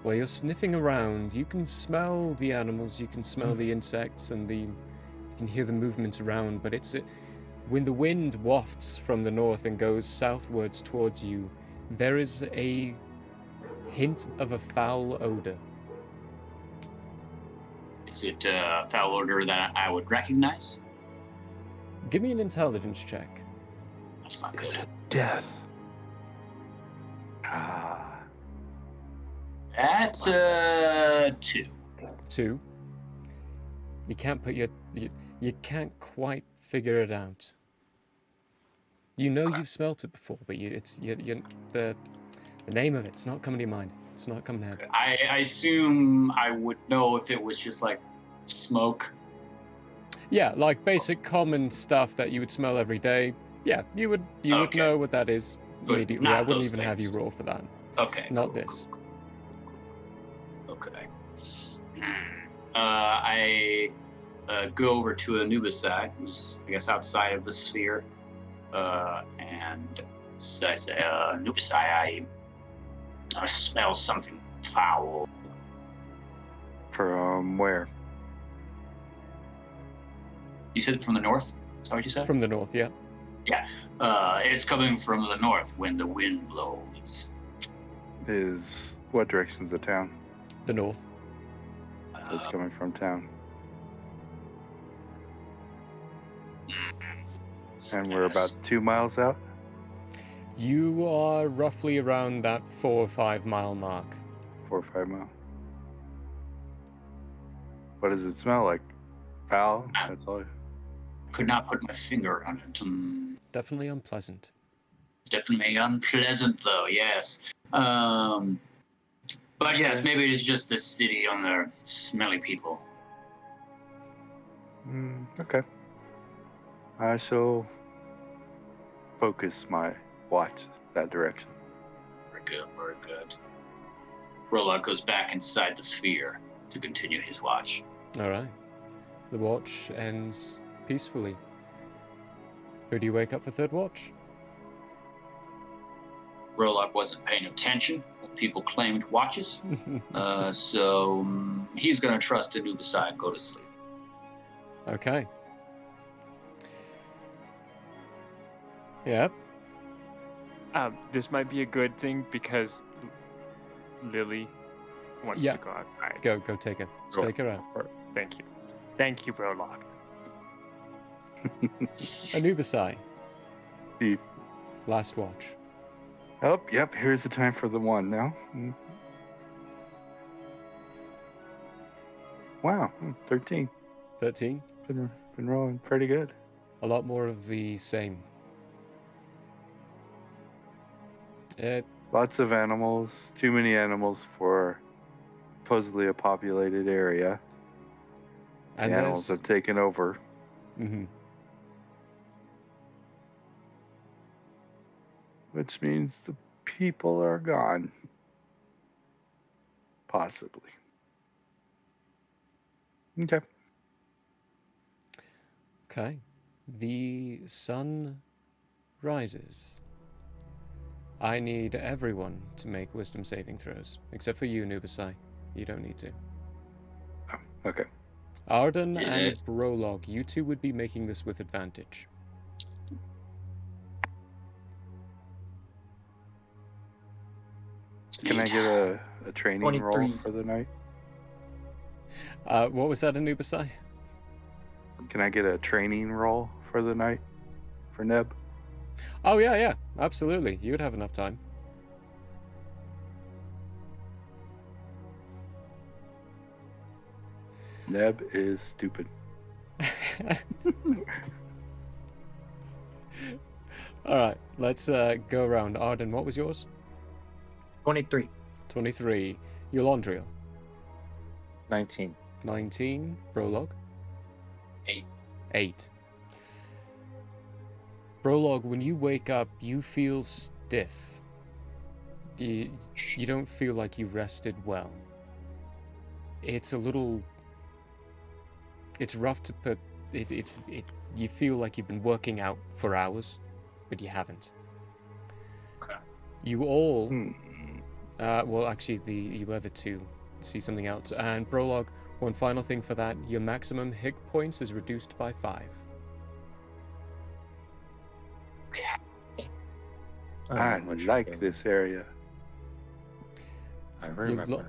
while you're sniffing around, you can smell the animals, you can smell the insects, and you can hear the movements around, but it's... when the wind wafts from the north and goes southwards towards you, there is a hint of a foul odor. Is it a foul odor that I would recognize? Give me an intelligence check. That's not Is good. it death? Ah. That's 2. 2. You can't put you can't quite figure it out. You know you've smelt it before, but the name of it's not coming to your mind. It's not coming out. I assume I would know if it was just like smoke. Yeah, like basic common stuff that you would smell every day. Yeah, you would Okay. know what that is But immediately. not I wouldn't those even have you things. roll for that. Okay. Not this. Okay. I go over to Anubis side, who's I guess outside of the sphere, and so I say, Anubis, I smell something foul. From where? You said from the north? Is that what you said? From the north, yeah. It's coming from the north when the wind blows. Is what direction's the town? The north. So it's coming from town. And we're about 2 miles out. You are roughly around that 4 or 5 mile mark. 4 or 5 miles. What does it smell like? Foul? That's all. Could not put my finger on it. Definitely unpleasant. Definitely unpleasant, though. Yes. But yes, maybe it is just the city on their smelly people. Okay. I shall focus my watch that direction. Very good, very good. Rollout goes back inside the sphere to continue his watch. All right. The watch ends peacefully. Who do you wake up for third watch? Rollout wasn't paying attention when people claimed watches, so he's going to trust Anubis and go to sleep. Okay. Yep. This might be a good thing because Lily wants Yeah. to go outside. Go take her. Go. Take her out. Thank you, Brolock. Anubisai, Deep. last watch. Oh, yep. Here's the time for the one now. Wow, 13. 13. Been rolling pretty good. A lot more of the same. Lots of animals. Too many animals for supposedly a populated area. And the animals there's... have taken over. Mm-hmm. Which means the people are gone. Possibly. Okay. Okay. The sun rises. I need everyone to make wisdom saving throws, except for you, Nubisai. You don't need to. Oh, okay. Arden Yeah. and Brolog, you two would be making this with advantage. Can I get a training roll 23. for the night? What was that, Anubisai? Can I get a training roll for the night for Neb? Oh, yeah, absolutely. You would have enough time. Neb is stupid. All right, let's go around. Arden, what was yours? 23. 23. Yolandriel. 19. 19. Brolog. 8. 8. Brolog, when you wake up, you feel stiff. You don't feel like you rested well. It's a little... It's rough to put... You feel like you've been working out for hours, but you haven't. Okay. You all... Hmm. Well, actually, you other two see something else. And Brolog, one final thing for that. Your maximum hit points is reduced by 5. I what you're like doing. this area. I remember.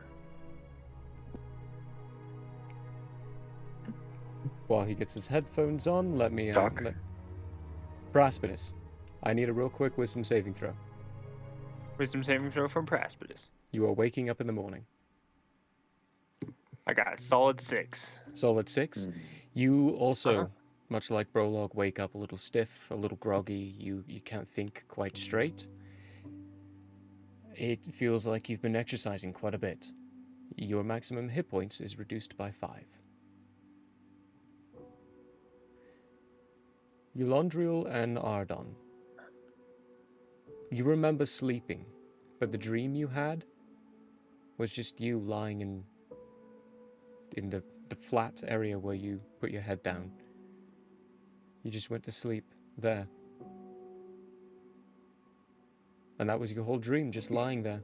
While he gets his headphones on, let me... Doc? Praspidus, I need a real quick wisdom saving throw. Wisdom saving throw from Praspidus. You are waking up in the morning. I got a solid 6. Solid 6. You also, much like Brolog, wake up a little stiff, a little groggy. You can't think quite straight. It feels like you've been exercising quite a bit. Your maximum hit points is reduced by 5. Eulandriel and Ardon. You remember sleeping, but the dream you had was just you lying in the flat area where you put your head down. You just went to sleep there. And that was your whole dream, just lying there.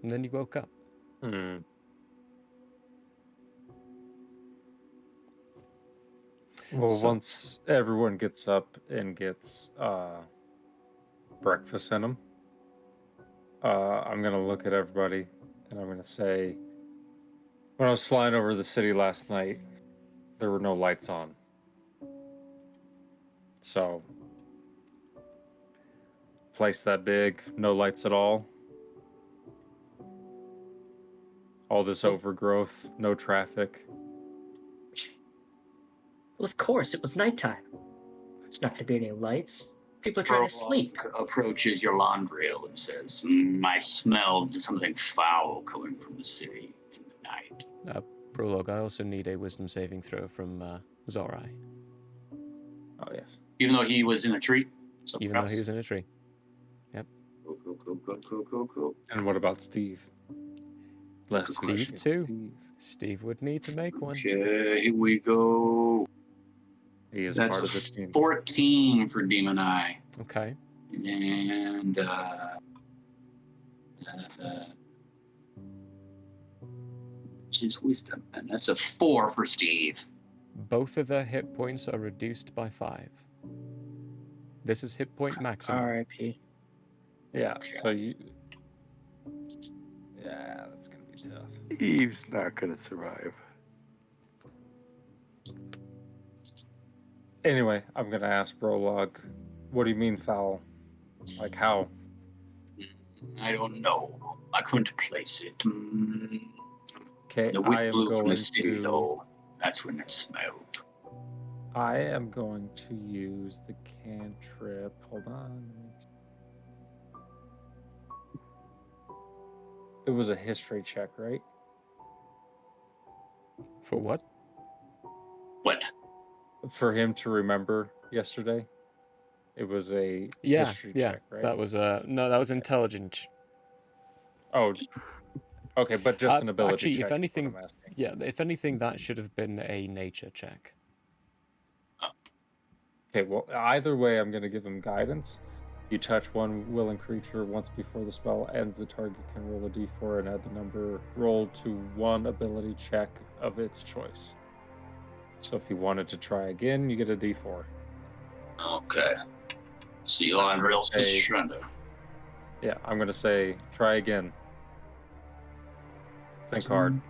And then you woke up. Well, So- once everyone gets up and gets breakfast in them, I'm going to look at everybody and I'm going to say, when I was flying over the city last night, there were no lights on. So, place that big, no lights at all. All this overgrowth, no traffic. Well, of course, it was nighttime. There's not going to be any lights. People are trying to sleep. Approaches your laundril and says, I smelled something foul coming from the city in the night. Prologue, I also need a wisdom saving throw from Zorai. Oh, yes. Even though he was in a tree? Even though he was in a tree. Yep. Cool. And what about Steve? Less Steve, questions, too. Steve. Steve would need to make one. Okay, here we go. He is That's part a of the team. 14 for Demon Eye. Okay. And his wisdom, and that's a 4 for Steve. Both of their hit points are reduced by 5. This is hit point maximum. R.I.P. Yeah, so you. Yeah, that's gonna be tough. Eve's not going to survive. Anyway, I'm gonna ask Brolog, what do you mean foul? Like how? I don't know. I couldn't place it. Okay, The I wind am blew from the going city, to. though. That's when it smelled. I am going to use the cantrip. Hold on. It was a history check, right? For what? What? For him to remember yesterday. It was a history check, right? That was no, that was intelligence. Oh, okay, but just an ability actually, check. if anything, is what I'm asking. yeah, if anything, that should have been a nature check. Okay, well, either way, I'm going to give him guidance. You touch one willing creature once before the spell ends. The target can roll a d4 and add the number rolled to one ability check of its choice. So if you wanted to try again, you get a d4. Okay. So you'll have real say- surrender. Yeah, I'm going to say try again. Think hard.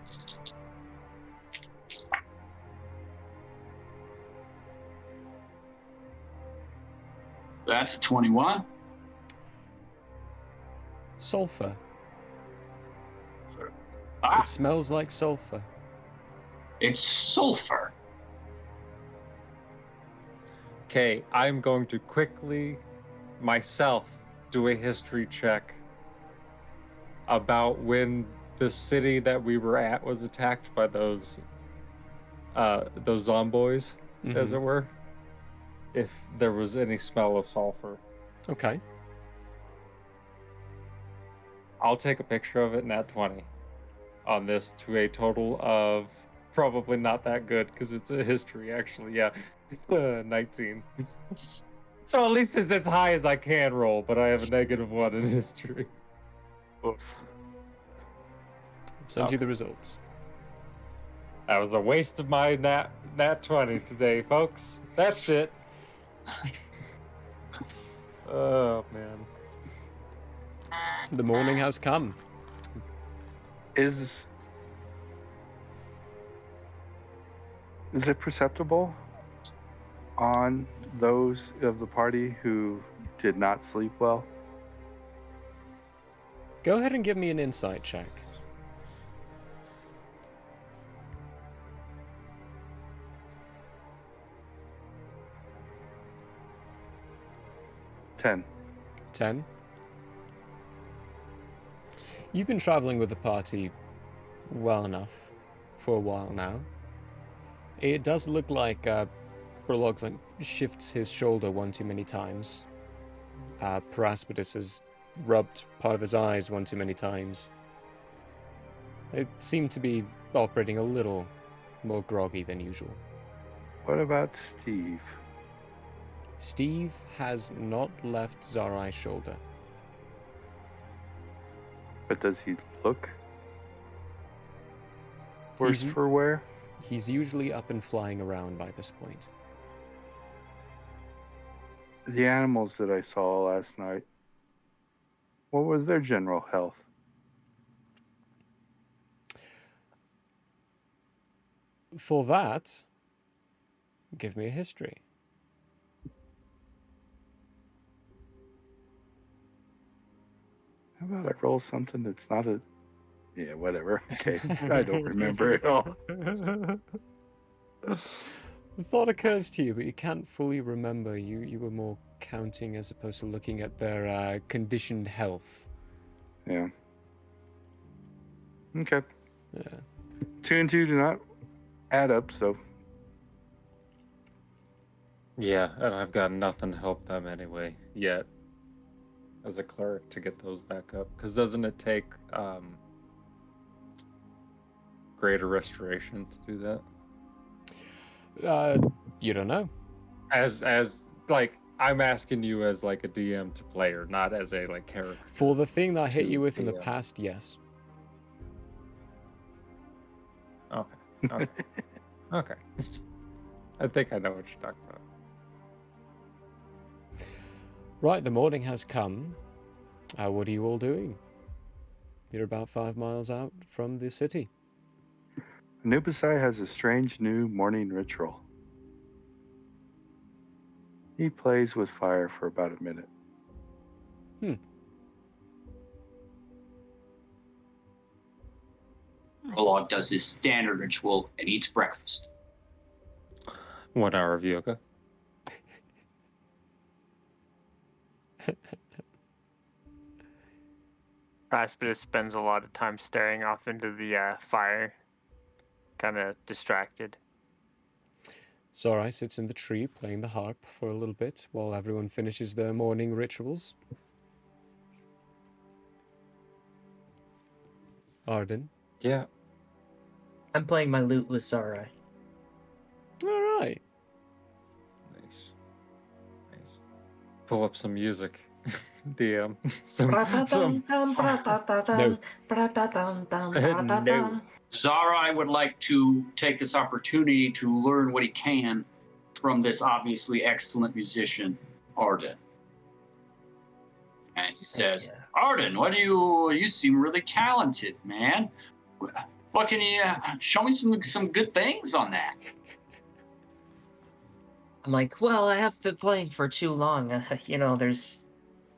That's a 21. Sulfur. Ah, It smells like sulfur. it's sulfur. Okay, I'm going to quickly, myself, do a history check about when the city that we were at was attacked by those zomboys, as it were. If there was any smell of sulfur. Okay. I'll take a picture of it in that 20 on this to a total of probably not that good because it's a history, actually. Yeah, 19. So at least it's as high as I can roll, but I have a -1 in history. Send you the results. That was a waste of my nat 20 today, folks. That's it. Oh, man. The morning has come. Is it perceptible on those of the party who did not sleep well? Go ahead and give me an insight check. Ten. 10. You've been traveling with the party well enough for a while now. It does look like Prologues like shifts his shoulder one too many times. Paraspidus has rubbed part of his eyes one too many times. It seemed to be operating a little more groggy than usual. What about Steve? Steve has not left Zarai's shoulder. But does he look worse He's- for wear? He's usually up and flying around by this point. The animals that I saw last night, what was their general health? For that, give me a history. How about I roll something that's not a... Yeah, whatever. Okay, I don't remember it all. The thought occurs to you, but you can't fully remember. You were more counting as opposed to looking at their conditioned health. Yeah. Okay. Yeah. 2 and 2 do not add up, so... Yeah, and I've got nothing to help them anyway, yet, as a cleric, to get those back up. Because doesn't it take greater restoration to do that? You don't know. As like, I'm asking you as like a DM to player, not as a like character. For the thing that I hit to you with in the DM. past, yes. Okay. Okay. I think I know what you're talking about. Right, the morning has come. What are you all doing? You're about 5 miles out from the city. Anubisai has a strange new morning ritual. He plays with fire for about a minute. Prologue does his standard ritual and eats breakfast. 1 hour of yoga. Rasputin spends a lot of time staring off into the fire, kind of distracted. Zorai sits in the tree playing the harp for a little bit while everyone finishes their morning rituals. Arden. Yeah. I'm playing my lute with Sarai. All right. Nice. Pull up some music. DM. No. Zarai would like to take this opportunity to learn what he can from this obviously excellent musician, Arden. And he says, yeah. Arden, you seem really talented, man. What can you show me some good things on that? I'm like, well, I have been playing for too long. There's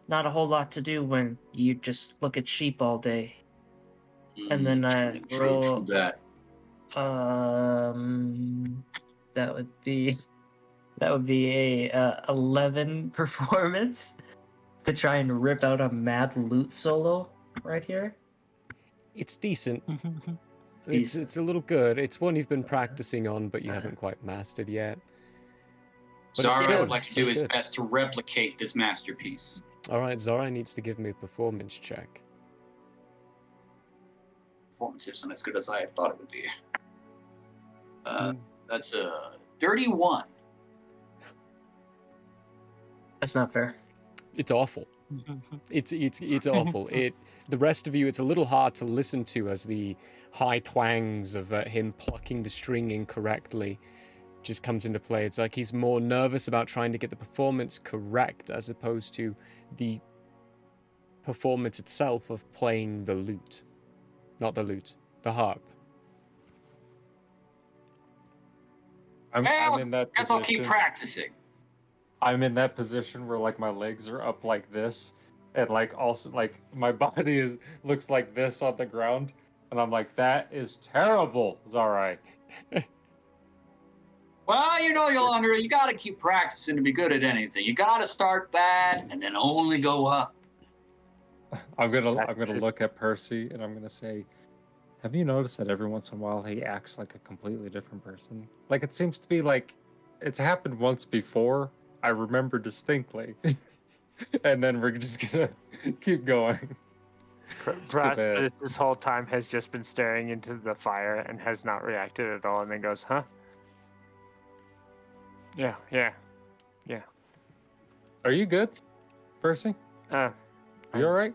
not a whole lot to do when you just look at sheep all day. And then roll. True that. That would be a 11 performance to try and rip out a mad lute solo right here. It's decent. It's a little good. It's one you've been practicing on, but you haven't quite mastered yet. But it's Zarai still would like to do his good. best to replicate this masterpiece. All right, Zorai needs to give me a performance check. Performance isn't as good as I thought it would be. That's a 31. That's not fair. It's awful. It's awful. The rest of you, it's a little hard to listen to as the high twangs of him plucking the string incorrectly just comes into play. It's like he's more nervous about trying to get the performance correct as opposed to the performance itself of playing the lute. Not the lute, the harp. I'm in that guess position. I'll keep practicing. I'm in that position where like my legs are up like this, and like also like my body looks like this on the ground, and I'm like, that is terrible. It's all right. Well, Yolanda, you got to keep practicing to be good at anything. You got to start bad and then only go up. I'm gonna look at Percy and I'm gonna say, have you noticed that every once in a while he acts like a completely different person? Like it seems to be like it's happened once before. I remember distinctly, and then we're just gonna keep going. Brad, this whole time has just been staring into the fire and has not reacted at all, and then goes, "Huh? Yeah. Are you good, Percy? Are you all right?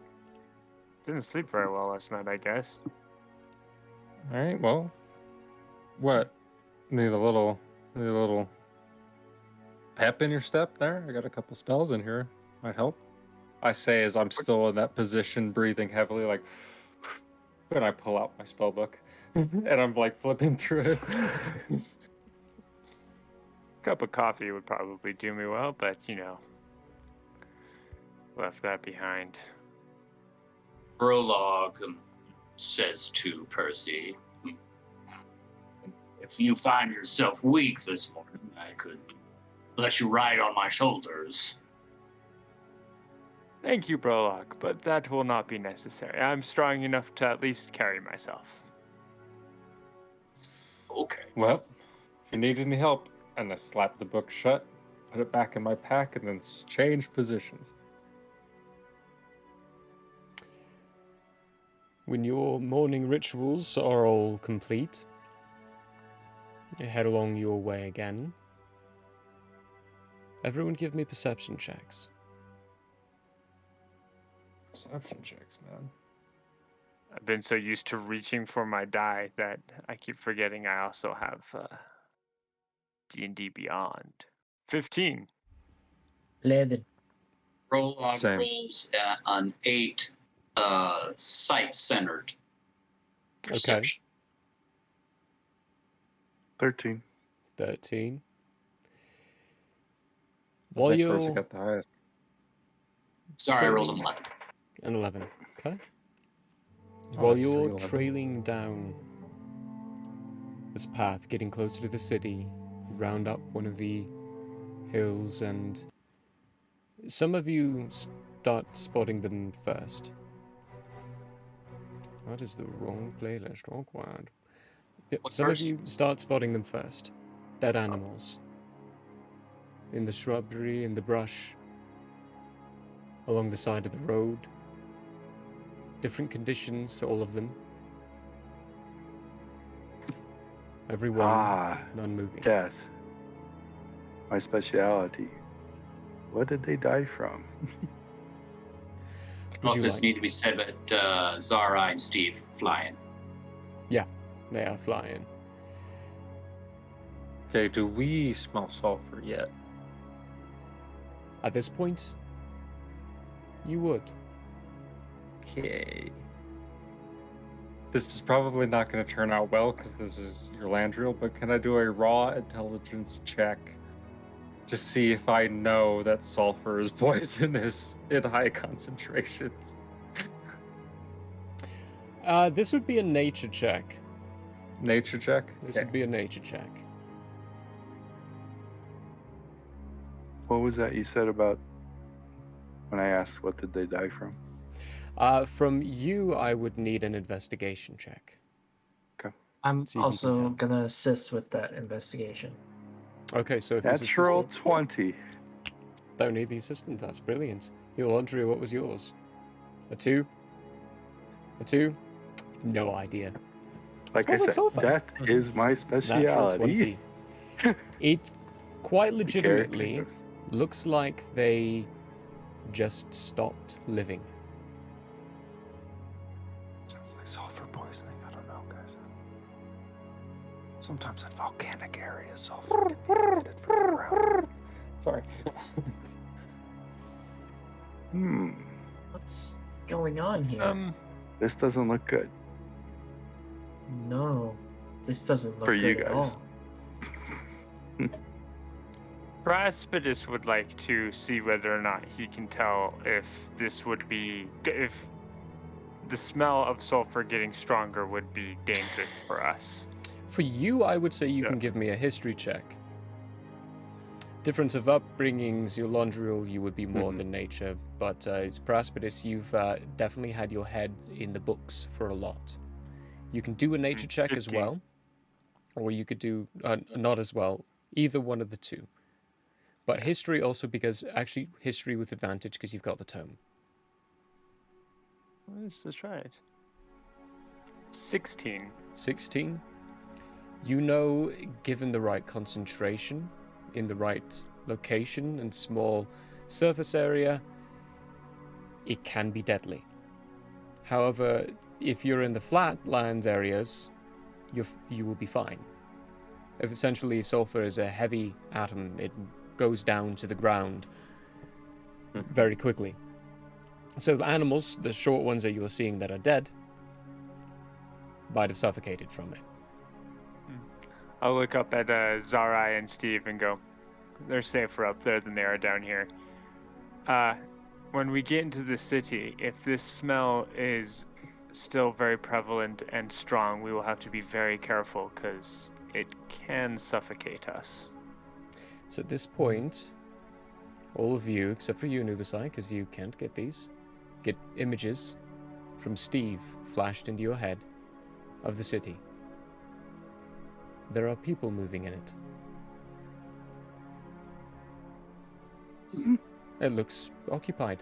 Didn't sleep very well last night, I guess." All right. Well, what? Need a little pep in your step there. I got a couple spells in here. Might help. I say as I'm still in that position, breathing heavily, like, and I pull out my spell book, and I'm like flipping through it. Cup of coffee would probably do me well, but left that behind. Prologue says to Percy, if you find yourself weak this morning, I could let you ride on my shoulders. Thank you, Prologue, but that will not be necessary. I'm strong enough to at least carry myself. Okay. Well, if you need any help, and I slap the book shut, put it back in my pack, and then change positions. When your morning rituals are all complete, you head along your way again. Everyone give me perception checks. Perception checks, man. I've been so used to reaching for my die that I keep forgetting I also have D&D Beyond. 15. 11. Prologue Same. rolls an 8 sight-centered perception. 13. 13. I While think Percy you're got the highest. Sorry, I rolled an trailing 11. an 11. Okay. Oh, While that's you're 311. trailing down this path, getting closer to the city, round up one of the hills, and some of you start spotting them first. That is the wrong playlist. Awkward. Yep, What some first? of you start spotting them first. Dead animals. In the shrubbery, in the brush, along the side of the road. Different conditions, all of them. Everyone non-moving. Death. My speciality. What did they die from? I don't know Would if you this like? need to be said, but Zara and Steve flying. They are flying. Okay, do we smell sulfur yet? At this point, you would. Okay. This is probably not going to turn out well because this is your Landriel, but can I do a raw intelligence check to see if I know that sulfur is poisonous in high concentrations? This would be a nature check. Nature check? This Okay. would be a nature check. What was that you said about when I asked what did they die from? From you, I would need an investigation check. I'm See if you can also tell. gonna assist with that investigation. Okay, so if it's Natural assistant, 20. don't need the assistant. That's brilliant. Your Andrea, what was yours? A 2? A 2? No idea. Like I Smells like said, sulfur. death is my Natural speciality. 20. It quite The legitimately characters. looks like they just stopped living. Sounds like sulfur poisoning. I don't know, guys. Sometimes in volcanic areas, sulfur can be emitted from the ground. Sorry. What's going on here? This doesn't look good. No, this doesn't look For you good at guys. all. Praspidus would like to see whether or not he can tell if this would be, if the smell of sulfur getting stronger would be dangerous for us. For you, I would say you Yeah. can give me a history check. Difference of upbringings, your Londriel, you would be more than nature, but Praspidus, you've definitely had your head in the books for a lot. You can do a nature check as 15. well, or you could do not as well, either one of the two. But history also, because actually history with advantage because you've got the tome. Let's try it. 16. 16. You know, given the right concentration, in the right location and small surface area, it can be deadly. However, if you're in the flatlands areas, you will be fine. If essentially sulfur is a heavy atom, it goes down to the ground very quickly. So the animals, the short ones that you are seeing that are dead, might have suffocated from it. I'll look up at Zarai and Steve and go, they're safer up there than they are down here. When we get into the city, if this smell is still very prevalent and strong, we will have to be very careful because it can suffocate us. So at this point, all of you, except for you, Nubasai, because you can't get these, get images from Steve flashed into your head of the city. There are people moving in it. It looks occupied.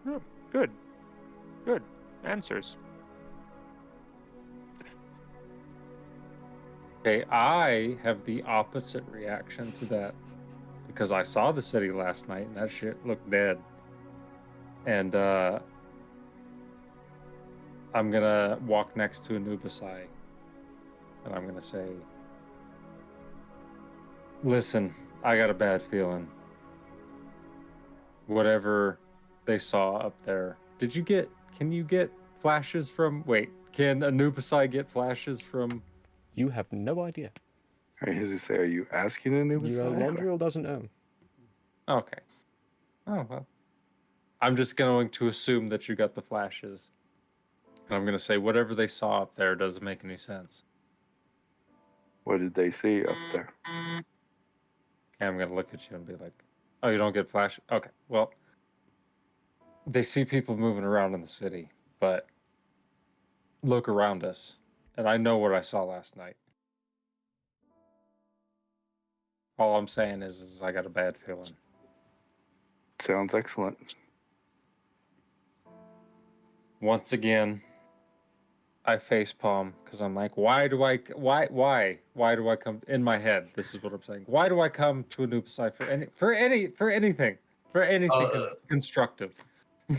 Oh, good. Good. Answers. Okay, I have the opposite reaction to that because I saw the city last night and that shit looked dead. And I'm gonna walk next to Anubisai and I'm gonna say, listen, I got a bad feeling. whatever they saw up there. Can you get flashes from, can Anubisai get flashes from? You have no idea. Right, as you say, are you asking Anubis? Londriel doesn't know. Okay. Oh, well. I'm just going to assume that you got the flashes. And I'm going to say whatever they saw up there doesn't make any sense. What did they see up there? And I'm going to look at you and be like, oh, you don't get flash? Okay, well, they see people moving around in the city, but look around us. And I know what I saw last night. All I'm saying is I got a bad feeling. Sounds excellent. Once again, I facepalm because I'm like, why do I come in my head? This is what I'm saying. Why do I come to Anubisai for anything constructive?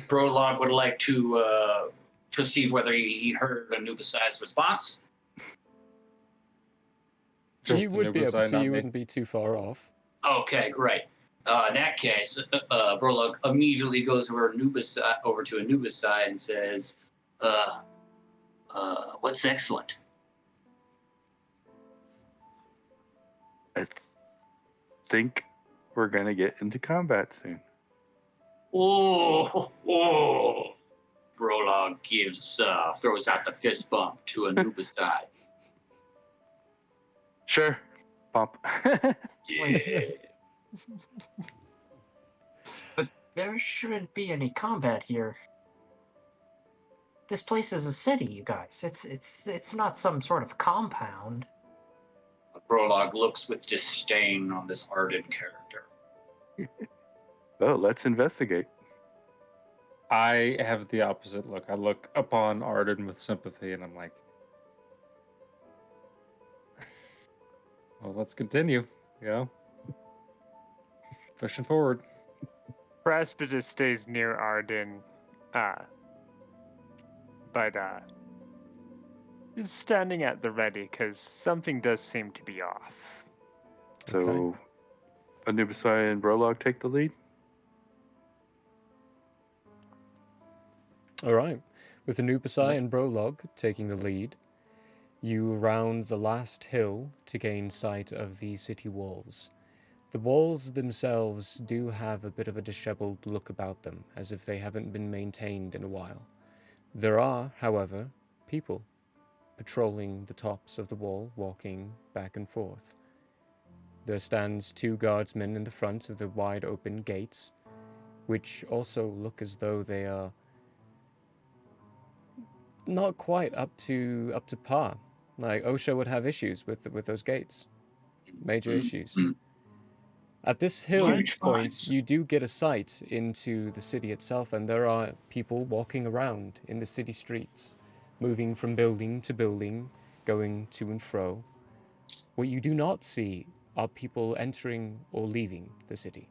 Prologue would like to see whether he heard Anubisai's response. You would be able Anubisai, to. not You me. wouldn't be too far off. Okay, great. In that case, Prologue immediately goes over to Anubisai and says, what's excellent? I think we're gonna get into combat soon. Oh. Prologue throws out the fist bump to Anubisai. Sure. Bump. Yeah. But there shouldn't be any combat here. This place is a city, you guys. It's not some sort of compound. Prologue looks with disdain on this Arden character. Oh, let's investigate. I have the opposite look. I look upon Arden with sympathy, and I'm like, well, let's continue. Pushing forward. Praspidus stays near Arden, but is standing at the ready because something does seem to be off. So, Anubisai and Brolog take the lead? All right. With Anubisai and Brolog taking the lead, you round the last hill to gain sight of the city walls. The walls themselves do have a bit of a disheveled look about them, as if they haven't been maintained in a while. There are, however, people patrolling the tops of the wall, walking back and forth. There stands 2 guardsmen in the front of the wide open gates, which also look as though they are not quite up to par. Like OSHA would have issues with those gates, major issues. At this hill Huge point, fines. you do get a sight into the city itself, and there are people walking around in the city streets, moving from building to building, going to and fro. What you do not see are people entering or leaving the city.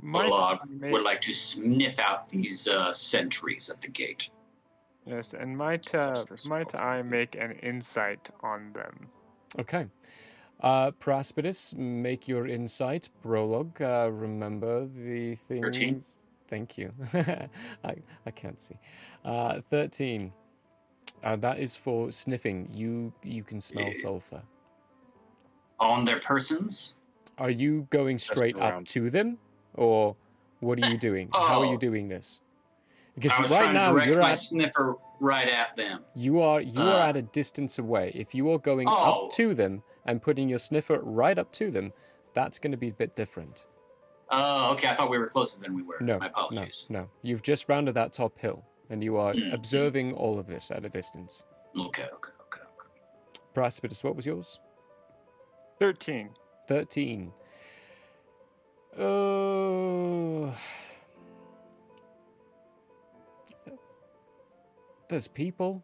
Prologue would like to sniff out these sentries at the gate. Yes, and might I make an insight on them? Okay. Praspidus, make your insight. Prologue, remember the things. 13. Thank you. I can't see. 13. That is for sniffing. You can smell sulfur. On their persons? Are you going straight up to them, or what are you doing? How are you doing this? Because I was right trying now to direct you're my at sniffer right at them. you are at a distance away. If you are going up to them and putting your sniffer right up to them, that's going to be a bit different. Oh, okay. I thought we were closer than we were. No, My apologies. no. You've just rounded that top hill, and you are observing all of this at a distance. Okay. Praspidus, what was yours? 13. 13. There's people.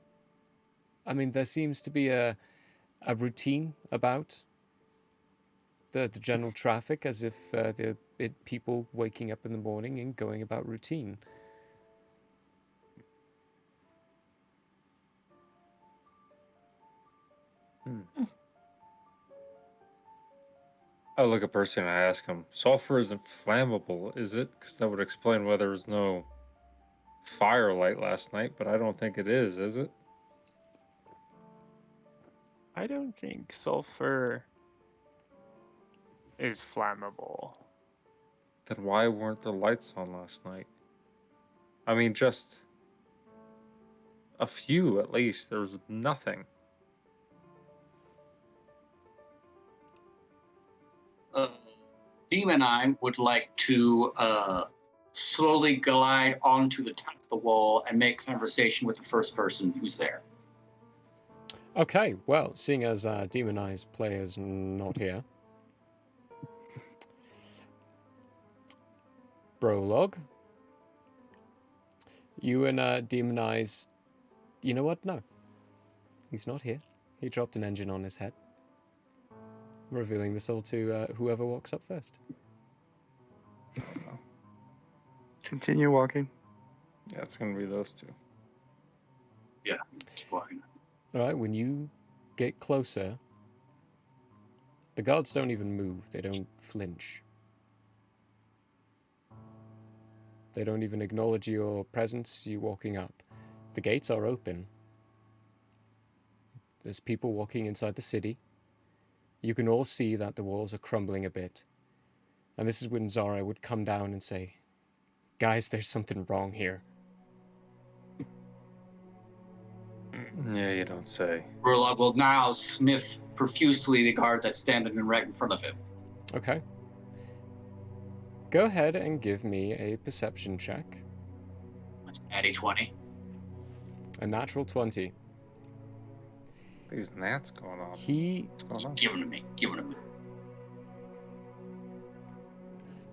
I mean, there seems to be a routine about the general traffic, as if the people waking up in the morning and going about routine. I look at Percy and I ask him, sulfur isn't flammable, is it? Because that would explain why there was no firelight last night, but I don't think it is it? I don't think sulfur is flammable. Then why weren't the lights on last night? I mean, just a few at least. There was nothing. Demon Eye would like to slowly glide onto the top of the wall and make conversation with the first person who's there. Okay, well, seeing as Demonized player's not here. Brolog. You and Demonized... You know what? No. He's not here. He dropped an engine on his head. Revealing this all to whoever walks up first. Continue walking. Yeah, it's going to be those two. Yeah, keep walking. Alright, when you get closer, the guards don't even move. They don't flinch. They don't even acknowledge your presence, you walking up. The gates are open. There's people walking inside the city. You can all see that the walls are crumbling a bit. And this is when Zara would come down and say, guys, there's something wrong here. Yeah, you don't say. Burlog will now sniff profusely the guard that's standing right in front of him. Okay. Go ahead and give me a perception check. Natty 20. A natural 20. These gnats going on. What's going on? Give him to me. Give him to me.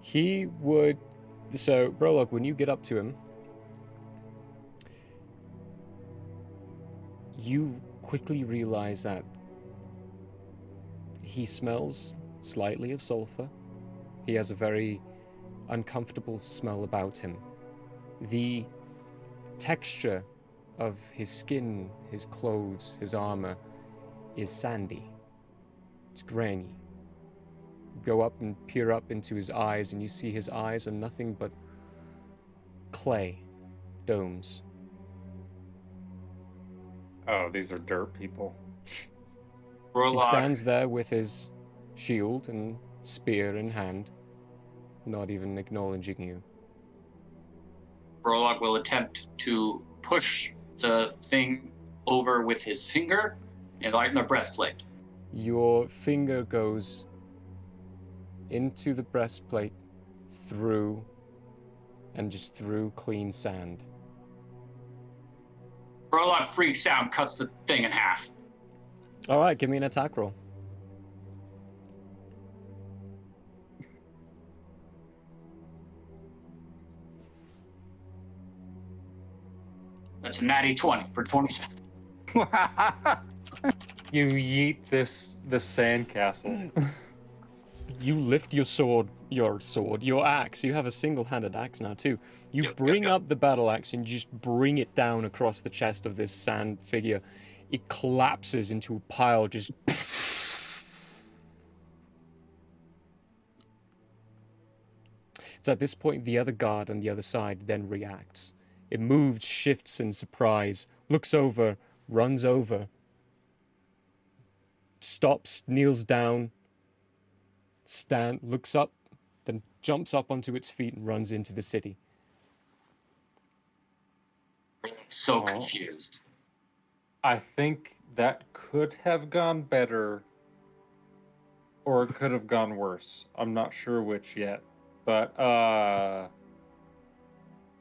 He would... So, Brolog, when you get up to him, you quickly realize that he smells slightly of sulfur. He has a very uncomfortable smell about him. The texture of his skin, his clothes, his armor is sandy. It's grainy. Go up and peer up into his eyes, and you see his eyes are nothing but clay domes. Oh, these are dirt people. Burlog, He stands there with his shield and spear in hand, not even acknowledging you. Burlog will attempt to push the thing over with his finger and lighten the breastplate. Your finger goes into the breastplate, through, and just through clean sand. Burlog freaks out and cuts the thing in half. Alright, give me an attack roll. That's a natty 20 for 27. You yeet this sandcastle. You lift your axe. You have a single-handed axe now too. You bring up the battle axe and just bring it down across the chest of this sand figure. It collapses into a pile, just... It's at this point the other guard on the other side then reacts. It moves, shifts in surprise, looks over, runs over, stops, kneels down, looks up, then jumps up onto its feet and runs into the city. So confused. I think that could have gone better, or it could have gone worse. I'm not sure which yet. But,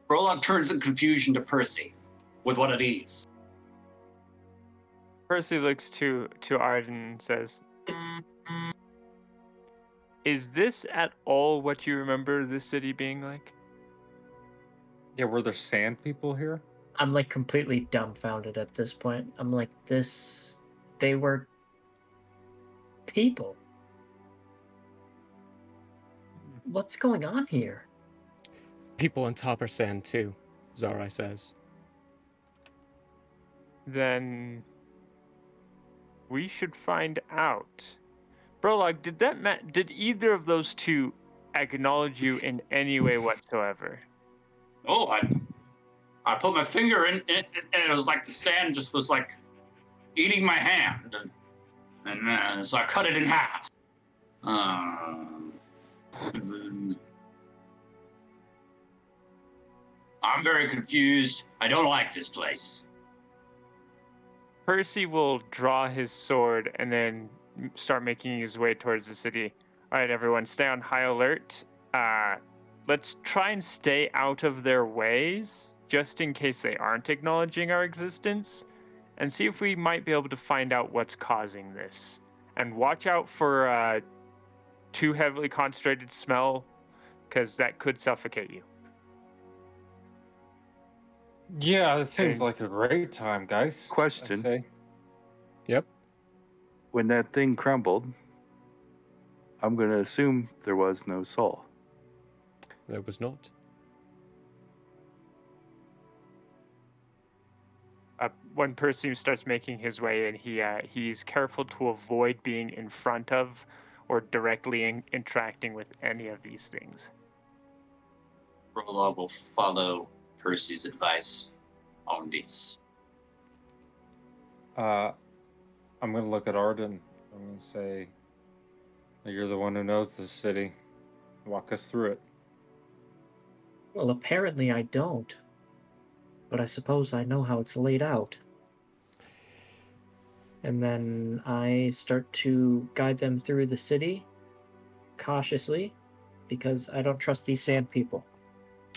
Burlog turns in confusion to Percy with what it is. Percy looks to Arden and says, is this at all what you remember this city being like? yeah, were there sand people here? I'm like completely dumbfounded at this point. I'm like, they were people. What's going on here? People on top are sand too, Zarai says. Then we should find out. Brolog, did either of those two acknowledge you in any way whatsoever? Oh, I put my finger in it, and it was like the sand just was like eating my hand, and so I cut it in half. I'm very confused. I don't like this place. Percy will draw his sword and then start making his way towards the city. All right, everyone, stay on high alert. Let's try and stay out of their ways, just in case they aren't acknowledging our existence, and see if we might be able to find out what's causing this. And watch out for too heavily concentrated smell, because that could suffocate you. Yeah, it seems Okay. like a great time, guys. I Question. say. Yep. When that thing crumbled, I'm going to assume there was no soul. There was not. When Percy starts making his way in, he's careful to avoid being in front of or directly interacting with any of these things. Prologue will follow Percy's advice on this. I'm going to look at Arden. I'm going to say, you're the one who knows this city. Walk us through it. Well, apparently I don't. But I suppose I know how it's laid out. And then I start to guide them through the city cautiously because I don't trust these sand people.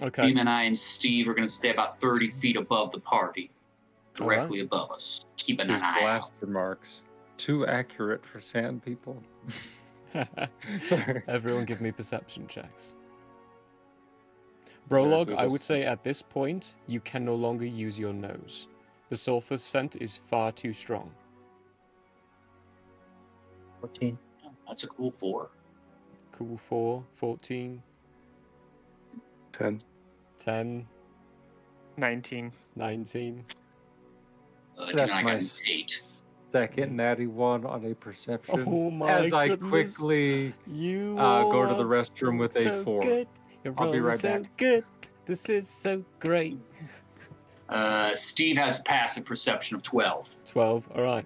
Okay. Beam and I and Steve are going to stay about 30 feet above the party, directly above us, keeping These an eye out. blaster marks. Too accurate for sand people. Sorry. Everyone give me perception checks. Brolog, I would say at this point, you can no longer use your nose. The sulfur scent is far too strong. 14. That's a cool 4. Cool 4, 14, 10. 10, 19. 19. That's I my got an 8. second natty one on a perception. Oh my As I goodness. quickly You go to the are restroom with so a 4. Good. You're I'll be rolling right so back. good. This is so great. Steve has a passive perception of 12. 12. All right.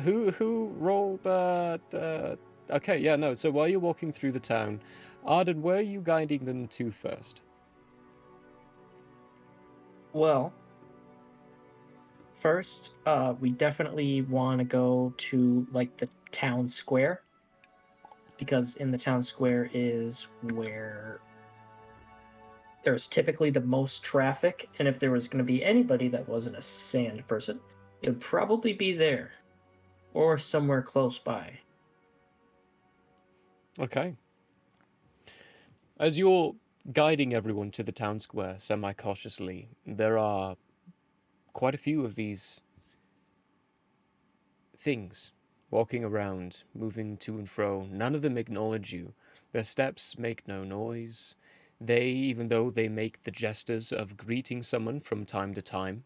Who rolled? Okay, yeah, no. So while you're walking through the town, Arden, where are you guiding them to first? Well, first, we definitely want to go to like the town square, because in the town square is where there's typically the most traffic, and if there was going to be anybody that wasn't a sand person, it would probably be there or somewhere close by. Okay. As you're guiding everyone to the town square semi-cautiously, there are quite a few of these things walking around, moving to and fro. None of them acknowledge you. Their steps make no noise. They, even though they make the gestures of greeting someone from time to time,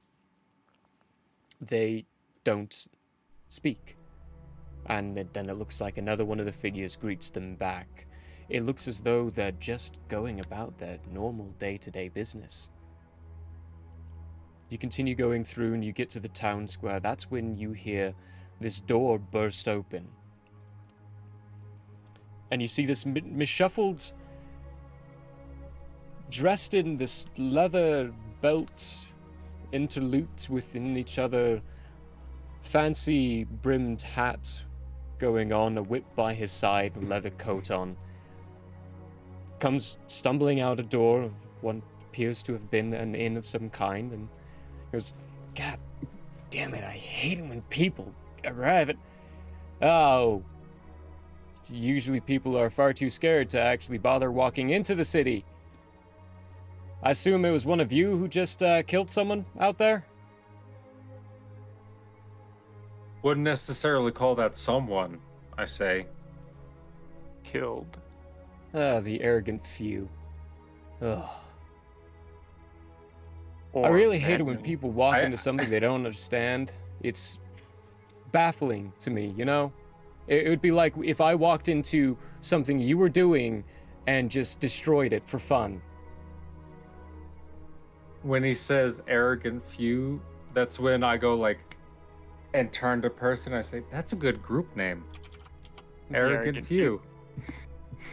they don't speak. And then it looks like another one of the figures greets them back. It looks as though they're just going about their normal day-to-day business. You continue going through and you get to the town square. That's when you hear this door burst open. And you see this misshuffled, dressed in this leather belt, interlooped within each other, fancy brimmed hat going on, a whip by his side, a leather coat on. Comes stumbling out a door of what appears to have been an inn of some kind, and goes, "God damn it, I hate it when people arrive at... Oh. Usually people are far too scared to actually bother walking into the city. I assume it was one of you who just killed someone out there?" Wouldn't necessarily call that someone, I say. Killed. Ah, the arrogant few. Ugh. I Or really hate it when many. people walk I- into something they don't understand. It's baffling to me, you know? It would be like if I walked into something you were doing and just destroyed it for fun. When he says arrogant few, that's when I go like, and turn to person. I say, that's a good group name. The Arrogant few.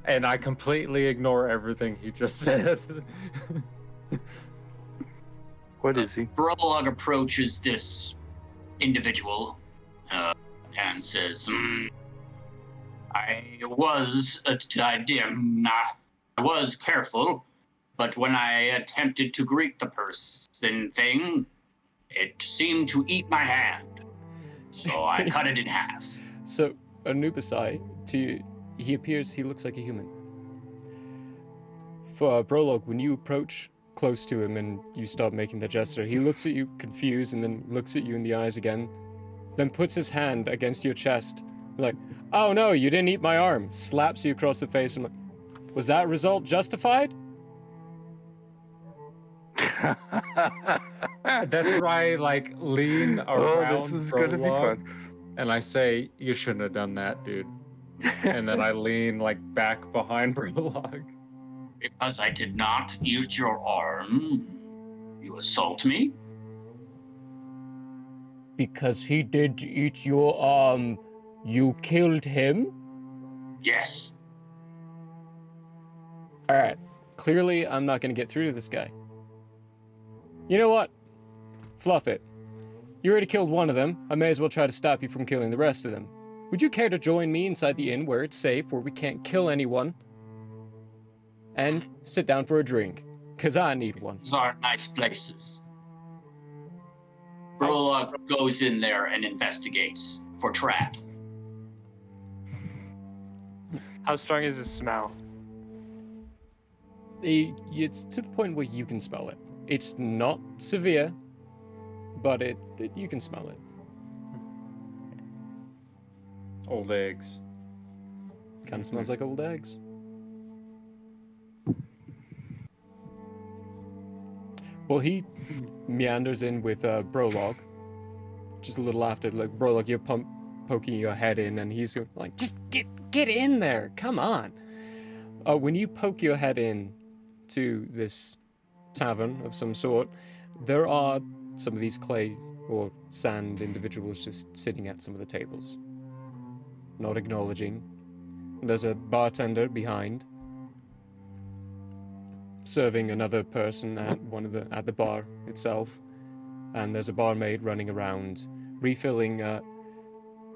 And I completely ignore everything he just said. What is he? Brolog approaches this individual and says, I was careful, but when I attempted to greet the person thing, it seemed to eat my hand. So I cut it in half. So, Anubisai, he looks like a human. For Brolog, when you approach close to him and you start making the gesture, he looks at you confused and then looks at you in the eyes again, then puts his hand against your chest, like, oh no, you didn't eat my arm, slaps you across the face and like, was that result justified? That's why I like lean around. Oh, this is going to be Prologue, fun. And I say, you shouldn't have done that, dude. And then I lean like back behind Prologue. Because I did not eat your arm, you assault me? Because he did eat your arm, you killed him? Yes. Alright, clearly I'm not going to get through to this guy. You know what? Fluff it. You already killed one of them, I may as well try to stop you from killing the rest of them. Would you care to join me inside the inn where it's safe, where we can't kill anyone? And sit down for a drink, because I need one. These are nice places. Brolog goes in there and investigates for traps. How strong is the smell? It's to the point where you can smell it. It's not severe, but you can smell it. Old eggs. Kind of smells like old eggs. Well, he meanders in with Brolog. Just a little after, like, Brolog, you're poking your head in, and he's going, like, just get in there, come on. When you poke your head in to this tavern of some sort, there are some of these clay or sand individuals just sitting at some of the tables. Not acknowledging. There's a bartender behind, serving another person at the bar itself, and there's a barmaid running around refilling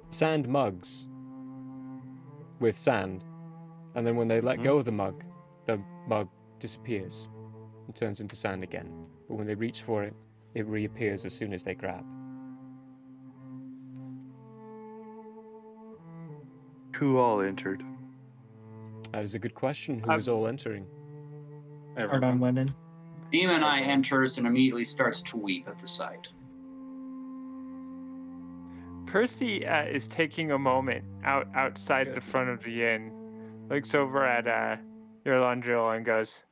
sand mugs with sand, and then when they let go of the mug disappears and turns into sand again. But when they reach for it, it reappears as soon as they grab. Who all entered? That is a good question. Who is all entering? Ardon went in. Demon Eye enters and immediately starts to weep at the sight. Percy is taking a moment outside the front of the inn, looks over at Eurlandril and goes,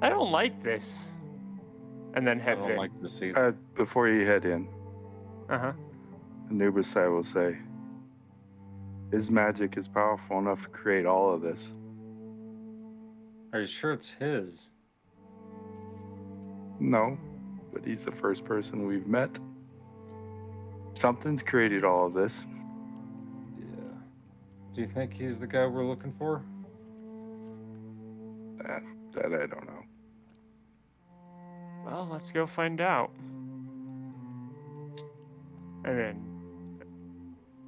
I don't like this. And then I heads don't in. like to see that. Before you head in, Uh-huh. Anubis, I will say, his magic is powerful enough to create all of this. Are you sure it's his? No, but he's the first person we've met. Something's created all of this. Yeah. Do you think he's the guy we're looking for? That I don't know. Well, let's go find out. And then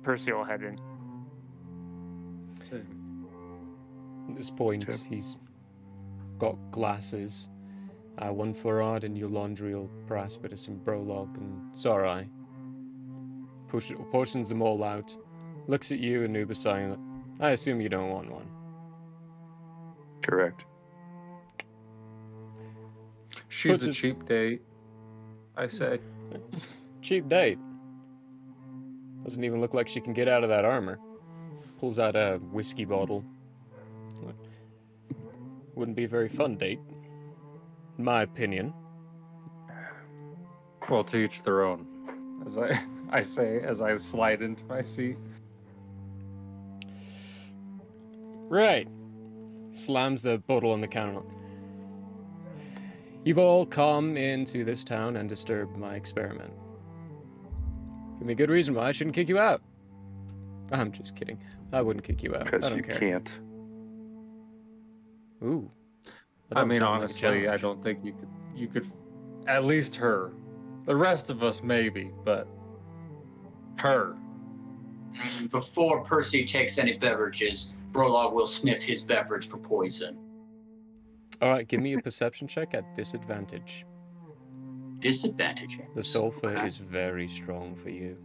Percy will head in. At this point, he's got glasses. One for Arden, Eurlandril, Paraspidus, and Brolog, and Zorai. Portions them all out. Looks at you, Anubis, saying, I assume you don't want one. Correct. She's Puts a his- cheap date, I say. Cheap date. Doesn't even look like she can get out of that armor. Pulls out a whiskey bottle. Wouldn't be a very fun date. In my opinion. Well, to each their own. As I say, as I slide into my seat. Right. Slams the bottle on the counter. You've all come into this town and disturbed my experiment. Give me a good reason why I shouldn't kick you out. I'm just kidding. I wouldn't kick you out. I Because don't you care. can't. Ooh. That I don't mean, sound like a honestly, I challenge. don't think you could. At least her. The rest of us maybe, but her. Before Percy takes any beverages, Brolog will sniff his beverage for poison. Alright, give me a perception check at disadvantage. Disadvantage. The sulfur Okay. is very strong for you.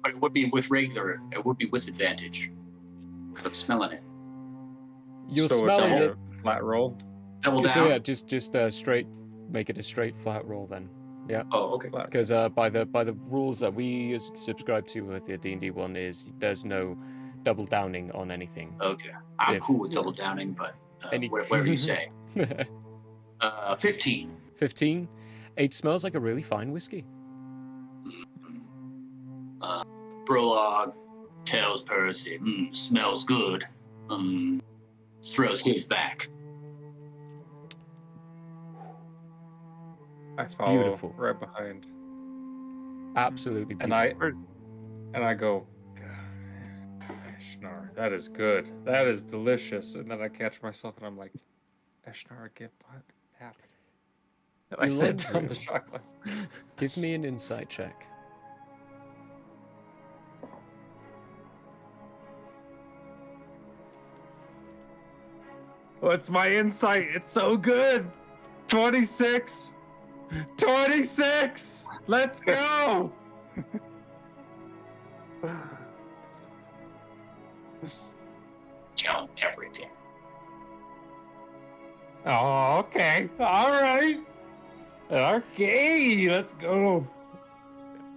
But it would be with regular. It would be with advantage. Because I'm smelling it. You're So smelling it's it. a flat roll. Double down. So yeah, just straight, make it a straight flat roll then. Yeah. Oh, okay. Because by the rules that we subscribe to with the D&D one is there's no double downing on anything. Okay. I'm If- cool with double downing, but Any- whatever you say. 15. 15. It smells like a really fine whiskey. Brolog tells Percy, smells good. Throws his back. I follow beautiful. right behind. Absolutely And beautiful. I go, God, Eshnar, that is good. That is delicious. And then I catch myself and I'm like, Eshnar, get what happened? And I set down the shot glass. Give me an insight check. What's my insight? It's so good. 26. 26. Let's go. Tell him everything. Oh, okay. All right. Okay, let's go.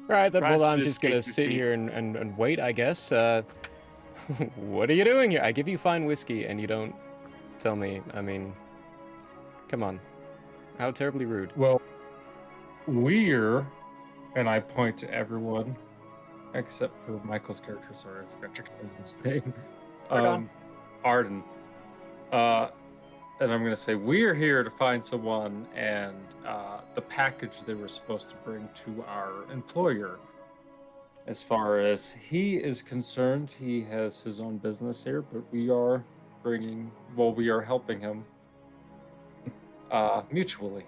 Right, then, well, I'm Rasmus just gonna takes a sit seat. here and wait, I guess. What are you doing here? I give you fine whiskey and you don't tell me. I mean, come on. How terribly rude. Well, we're, and I point to everyone, except for Michael's character. Sorry, I forgot your character's name. Arden. And I'm going to say, we're here to find someone, and the package they were supposed to bring to our employer. As far as he is concerned, he has his own business here, but we are we are helping him mutually.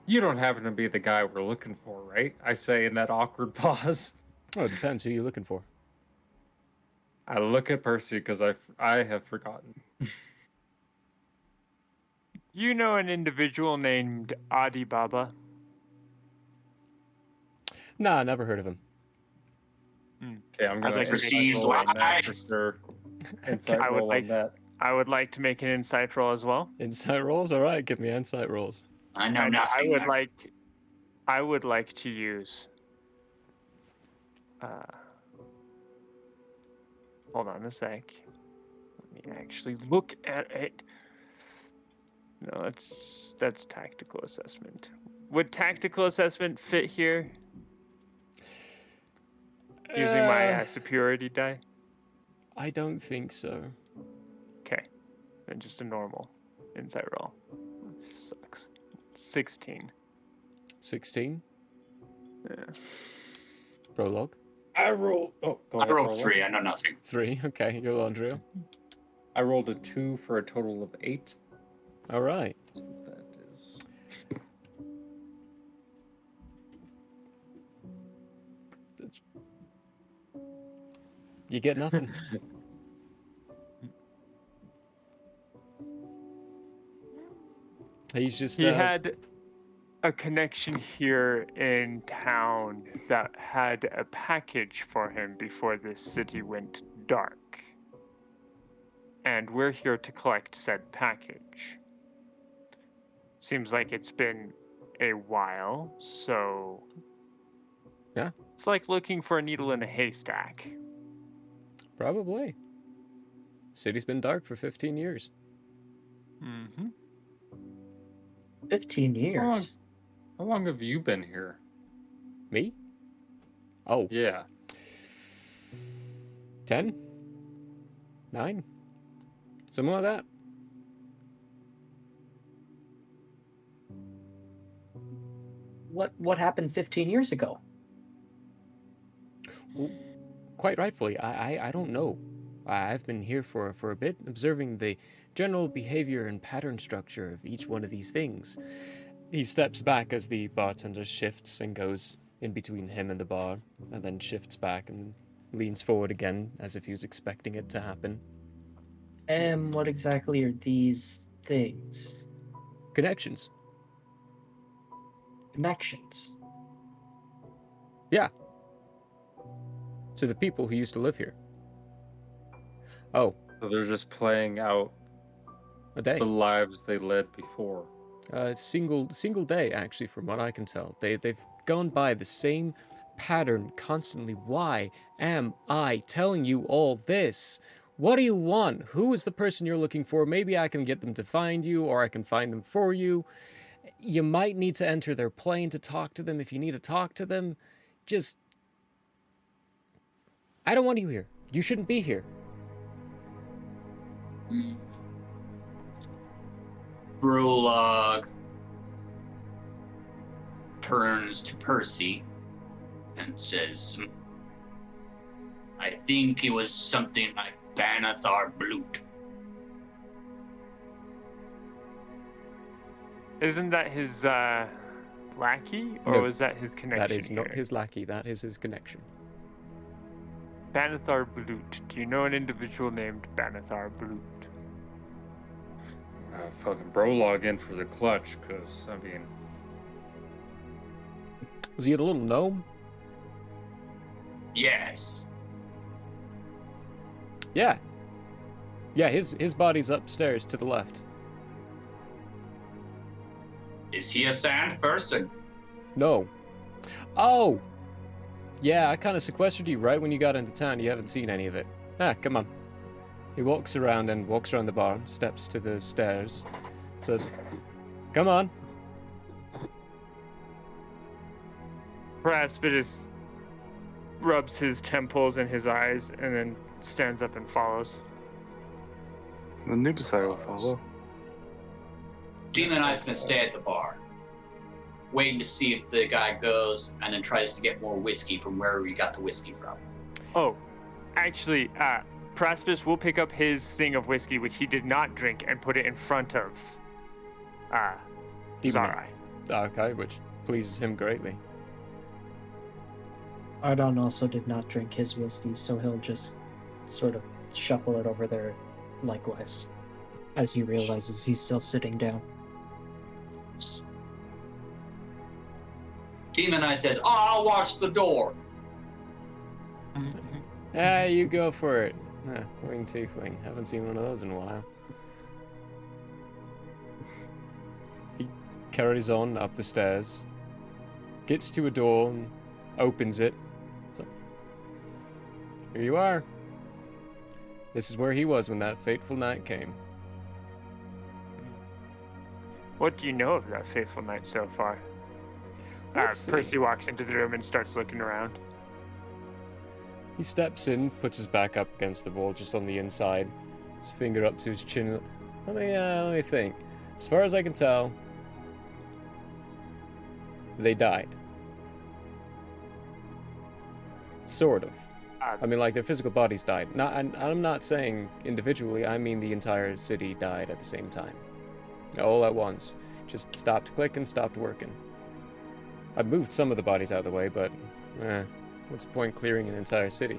You don't happen to be the guy we're looking for, right? I say in that awkward pause. Oh, it depends who you're looking for. I look at Percy because I have forgotten. You know an individual named Adi Baba? Nah, never heard of him. Okay, I'm gonna like to insight make- roll on that for Lies. sure. Insight I would roll like- on that. I would like to make an insight roll as well. Insight rolls? Alright, give me insight rolls. I know And nothing. I would like to use. Hold on a sec. Let me actually look at it. No, that's tactical assessment. Would tactical assessment fit here? Using my superiority die? I don't think so. Okay. Then just a normal insight roll. Sucks. 16. 16? Yeah. Prologue? I rolled. Oh, go I ahead, rolled roll 3. I know nothing. 3. Okay, you're Andrea. I rolled a 2 for a total of 8. Alright. So that is. You get nothing. He's just He had a connection here in town that had a package for him before this city went dark. And we're here to collect said package. Seems like it's been a while, so. Yeah. It's like looking for a needle in a haystack. Probably. City's been dark for 15 years. Mm-hmm. 15 years. How long have you been here? Me? Oh, Yeah. 10? 9? Something like that. What happened 15 years ago? Well, quite rightfully, I don't know. I've been here for a bit, observing the general behavior and pattern structure of each one of these things. He steps back as the bartender shifts and goes in between him and the bar, and then shifts back and leans forward again as if he was expecting it to happen. And what exactly are these things? Connections. Connections. Yeah. To the people who used to live here. Oh, So they're just playing out a day. the lives they led before. Single day, actually, from what I can tell. They've gone by the same pattern constantly. Why am I telling you all this? What do you want? Who is the person you're looking for? Maybe I can get them to find you, or I can find them for you. You might need to enter their plane to talk to them if you need to talk to them. Just... I don't want you here. You shouldn't be here. Brolog turns to Percy and says, I think it was something like Banathar Blut. Isn't that his lackey, or No, was that his connection? That is not here? his lackey. That is his connection. Banathar Blut. Do you know an individual named Banathar Blut? Fucking Brolog in for the clutch, because, I mean... Was he a little gnome? Yes. Yeah. Yeah, his body's upstairs to the left. Is he a sand person? No. Oh! Yeah, I kind of sequestered you right when you got into town. You haven't seen any of it. Ah, come on. He walks around the bar, steps to the stairs, says, come on. Praspidus rubs his temples and his eyes, and then stands up and follows. The Nubicide will follow. Demon Eye's gonna stay at the bar, waiting to see if the guy goes, and then tries to get more whiskey from wherever he got the whiskey from. Oh, actually, Praspidus will pick up his thing of whiskey, which he did not drink, and put it in front of Demon Zarai. Okay, which pleases him greatly. Ardon also did not drink his whiskey, so he'll just sort of shuffle it over there likewise, as he realizes he's still sitting down. Demon Eye says, I'll watch the door. Ah, you go for it. Winged tiefling. Haven't seen one of those in a while. He carries on up the stairs, gets to a door and opens it. So, here you are. This is where he was when that fateful night came. What do you know of that fateful night so far? Let's see. Percy walks into the room and starts looking around. He steps in, puts his back up against the wall just on the inside, his finger up to his chin. Let me think. As far as I can tell, they died. Sort of. I mean, like, their physical bodies died. I'm not saying individually, I mean the entire city died at the same time. All at once. Just stopped clicking, stopped working. I've moved some of the bodies out of the way, but, what's the point clearing an entire city?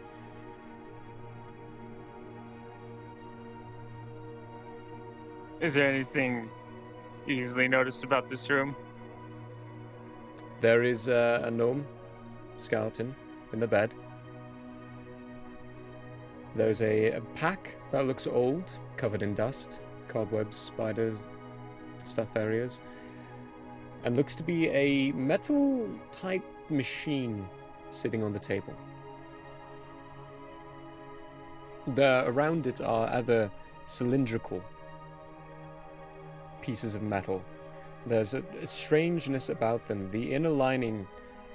Is there anything easily noticed about this room? There is a gnome skeleton in the bed. There's a pack that looks old, covered in dust, cobwebs, spiders, stuff areas, and looks to be a metal-type machine sitting on the table. Around it are other cylindrical pieces of metal There's a strangeness about them. The inner lining,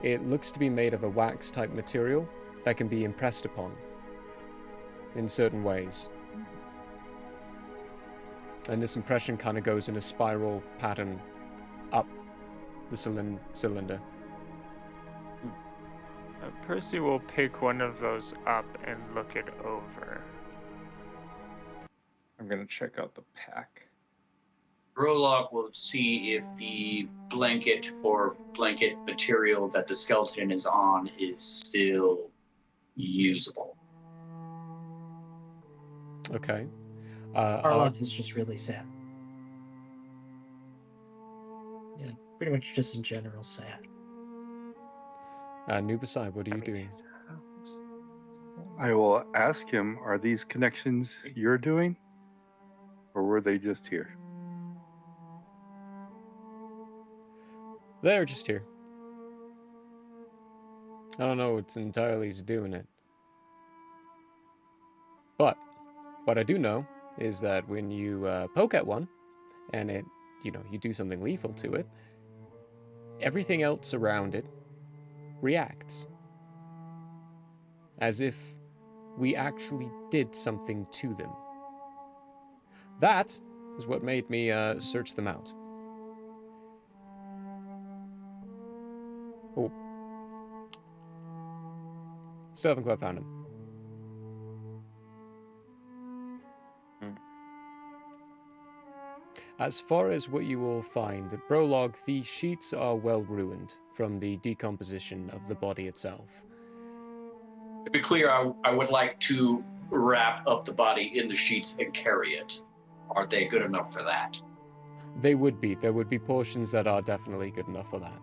it looks to be made of a wax-type material that can be impressed upon in certain ways. And this impression kind of goes in a spiral pattern up the cylinder. Percy will pick one of those up and look it over. I'm gonna check out the pack. Brolog will see if the blanket or blanket material that the skeleton is on is still usable. Okay. Arlock is just really sad. Yeah, pretty much just in general sad. Nubasai, what are you doing? I will ask him, are these connections you're doing? Or were they just here? They're just here. I don't know what's entirely is doing it. But what I do know is that when you poke at one, and it, you do something lethal to it, everything else around it reacts. As if we actually did something to them. That is what made me search them out. Oh. Still haven't quite found him. As far as what you will find, at Brolog, the sheets are well ruined from the decomposition of the body itself. To be clear, I would like to wrap up the body in the sheets and carry it. Are they good enough for that? They would be. There would be portions that are definitely good enough for that.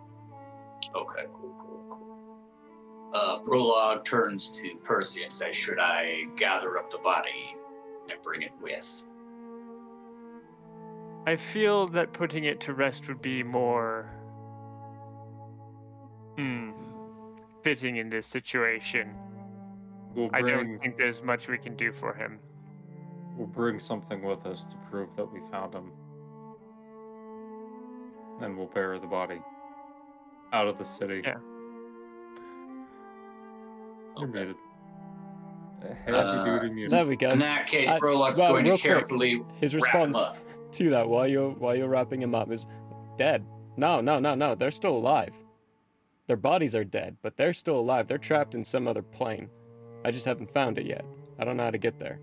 Okay, cool. Brolog turns to Percy and says, should I gather up the body and bring it with? I feel that putting it to rest would be more fitting in this situation. I don't think there's much we can do for him. We'll bring something with us to prove that we found him. And we'll bury the body out of the city. Yeah. You're muted. Heavy duty muted. There we go. In that case, Brolog's going to carefully his wrap him response up. to that while you're wrapping him up is dead. No, they're still alive. Their bodies are dead, but they're still alive. They're trapped in some other plane. I just haven't found it yet. I don't know how to get there.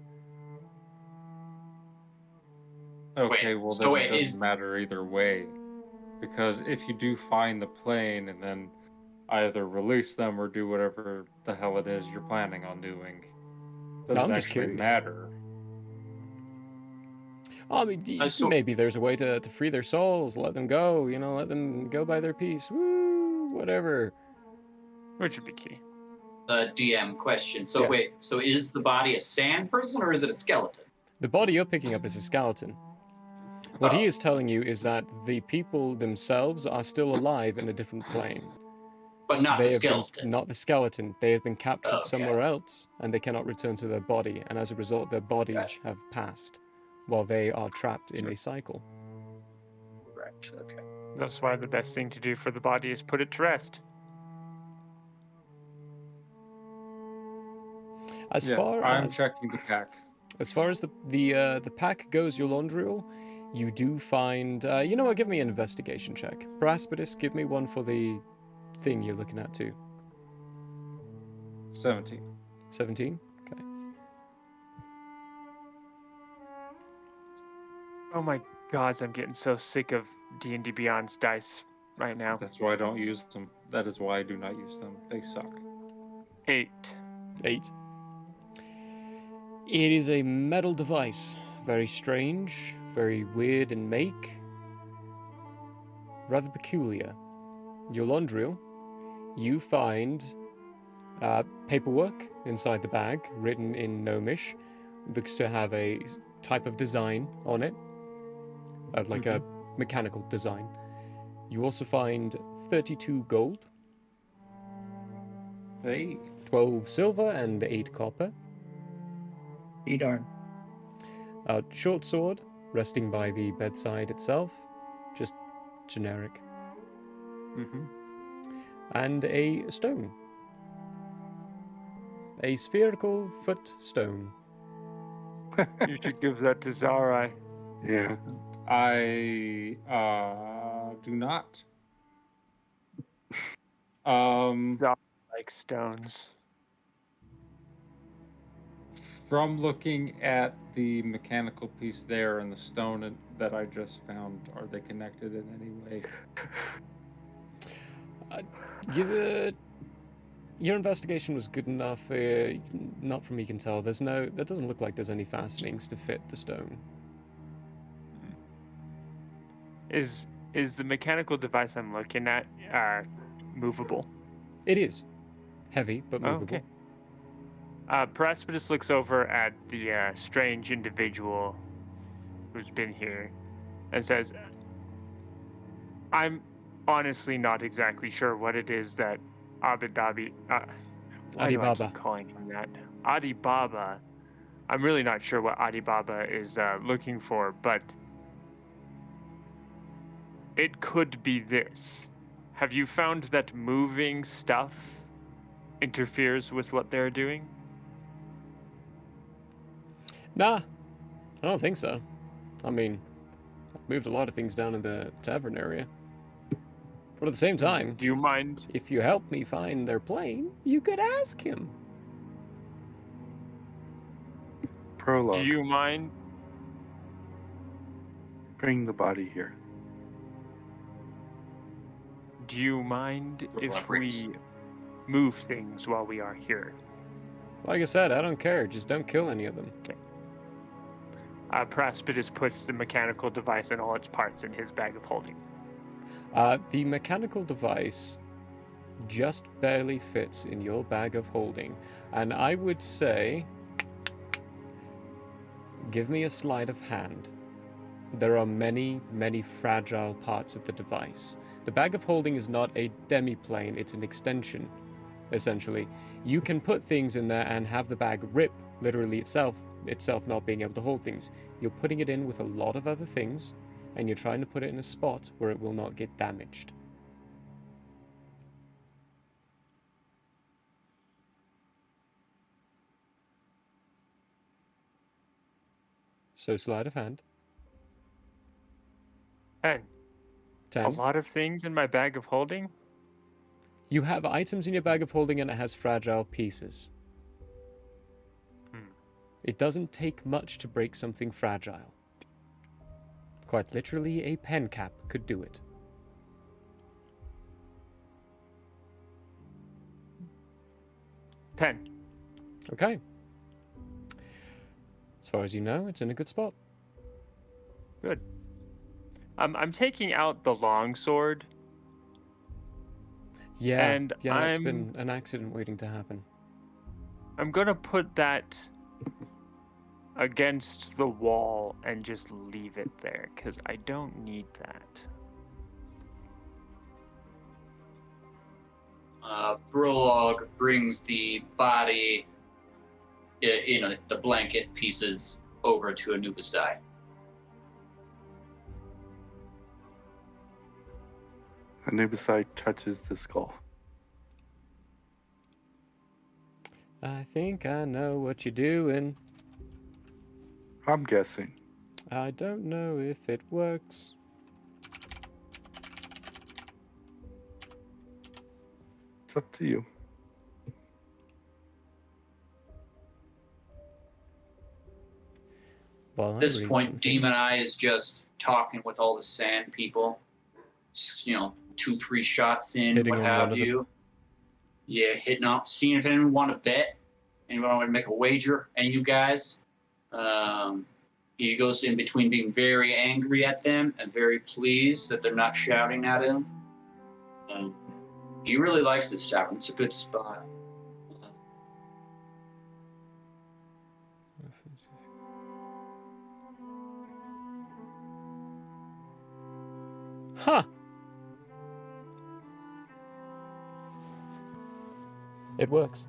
Okay, well then it doesn't matter either way. Because if you do find the plane and then either release them or do whatever the hell it is you're planning on doing, doesn't actually matter. I mean, maybe there's a way to free their souls, let them go, let them go by their peace. Woo, whatever. Which would be key. DM question. So wait, so is the body a sand person or is it a skeleton? The body you're picking up is a skeleton. What he is telling you is that the people themselves are still alive in a different plane. But not the skeleton. Not the skeleton. They have been captured somewhere else, and they cannot return to their body, and as a result, their bodies have passed, while they are trapped in a cycle. Right, okay. That's why the best thing to do for the body is put it to rest. I'm checking the pack. As far as the pack goes, your laundry, you do find... you know what? Give me an investigation check. Praspidus, give me one for the thing you're looking at too. 17. 17? Okay. Oh my gods, I'm getting so sick of D&D Beyond's dice right now. That's why I don't use them. That is why I do not use them. They suck. 8. It is a metal device. Very strange, very weird in make. Rather peculiar. Your laundry, you find paperwork inside the bag, written in Gnomish. Looks to have a type of design on it, like a mechanical design. You also find 32 gold, 12 silver, and 8 copper. Be darn. A short sword resting by the bedside itself, just generic. Mm-hmm. And a stone. A spherical foot stone. You should give that to Zarai. Yeah. I do not. Zarai likes stones. From looking at the mechanical piece there and the stone that I just found, are they connected in any way? Give it. Your investigation was good enough. Not from you can tell. That doesn't look like there's any fastenings to fit the stone. Is the mechanical device I'm looking at movable? It is heavy but Oh, movable. okay. Precipice looks over at the strange individual who's been here and says, I'm honestly not exactly sure what it is that why do I Alibaba. keep calling him that? Alibaba. I'm really not sure what Alibaba is looking for, but it could be this. Have you found that moving stuff interferes with what they're doing? Nah, I don't think so. I mean, I've moved a lot of things down in the tavern area. But at the same time, Do you mind? if you help me find their plane, you could ask him. Prologue. Do you mind? Bring the body here. Do you mind if Leverage. we move things while we are here? Like I said, I don't care. Just don't kill any of them. Precipice puts the mechanical device and all its parts in his bag of holding. The mechanical device just barely fits in your bag of holding. And I would say, give me a sleight of hand. There are many, many fragile parts of the device. The bag of holding is not a demi-plane, it's an extension, essentially. You can put things in there and have the bag rip, literally itself not being able to hold things. You're putting it in with a lot of other things, and you're trying to put it in a spot where it will not get damaged. So sleight of hand. 10. 10. A lot of things in my bag of holding? You have items in your bag of holding and it has fragile pieces. It doesn't take much to break something fragile. Quite literally, a pen cap could do it. Ten. Okay. As far as you know, it's in a good spot. Good. I'm taking out the longsword. Yeah, And it's I'm- been an accident waiting to happen. I'm gonna put that against the wall and just leave it there, because I don't need that. Prologue brings the body, the blanket pieces over to Anubisai. Anubisai touches the skull. I think I know what you're doing. I'm guessing. I don't know if it works. It's up to you. While At this I read point, something. Demon Eye is just talking with all the sand people. 2-3 shots in, Hitting what on one have of them. you. Yeah, hitting up, seeing if anyone want to bet. Anyone want to make a wager? And you guys? He goes in between being very angry at them and very pleased that they're not shouting at him. He really likes this tavern. It's a good spot. Huh! It works.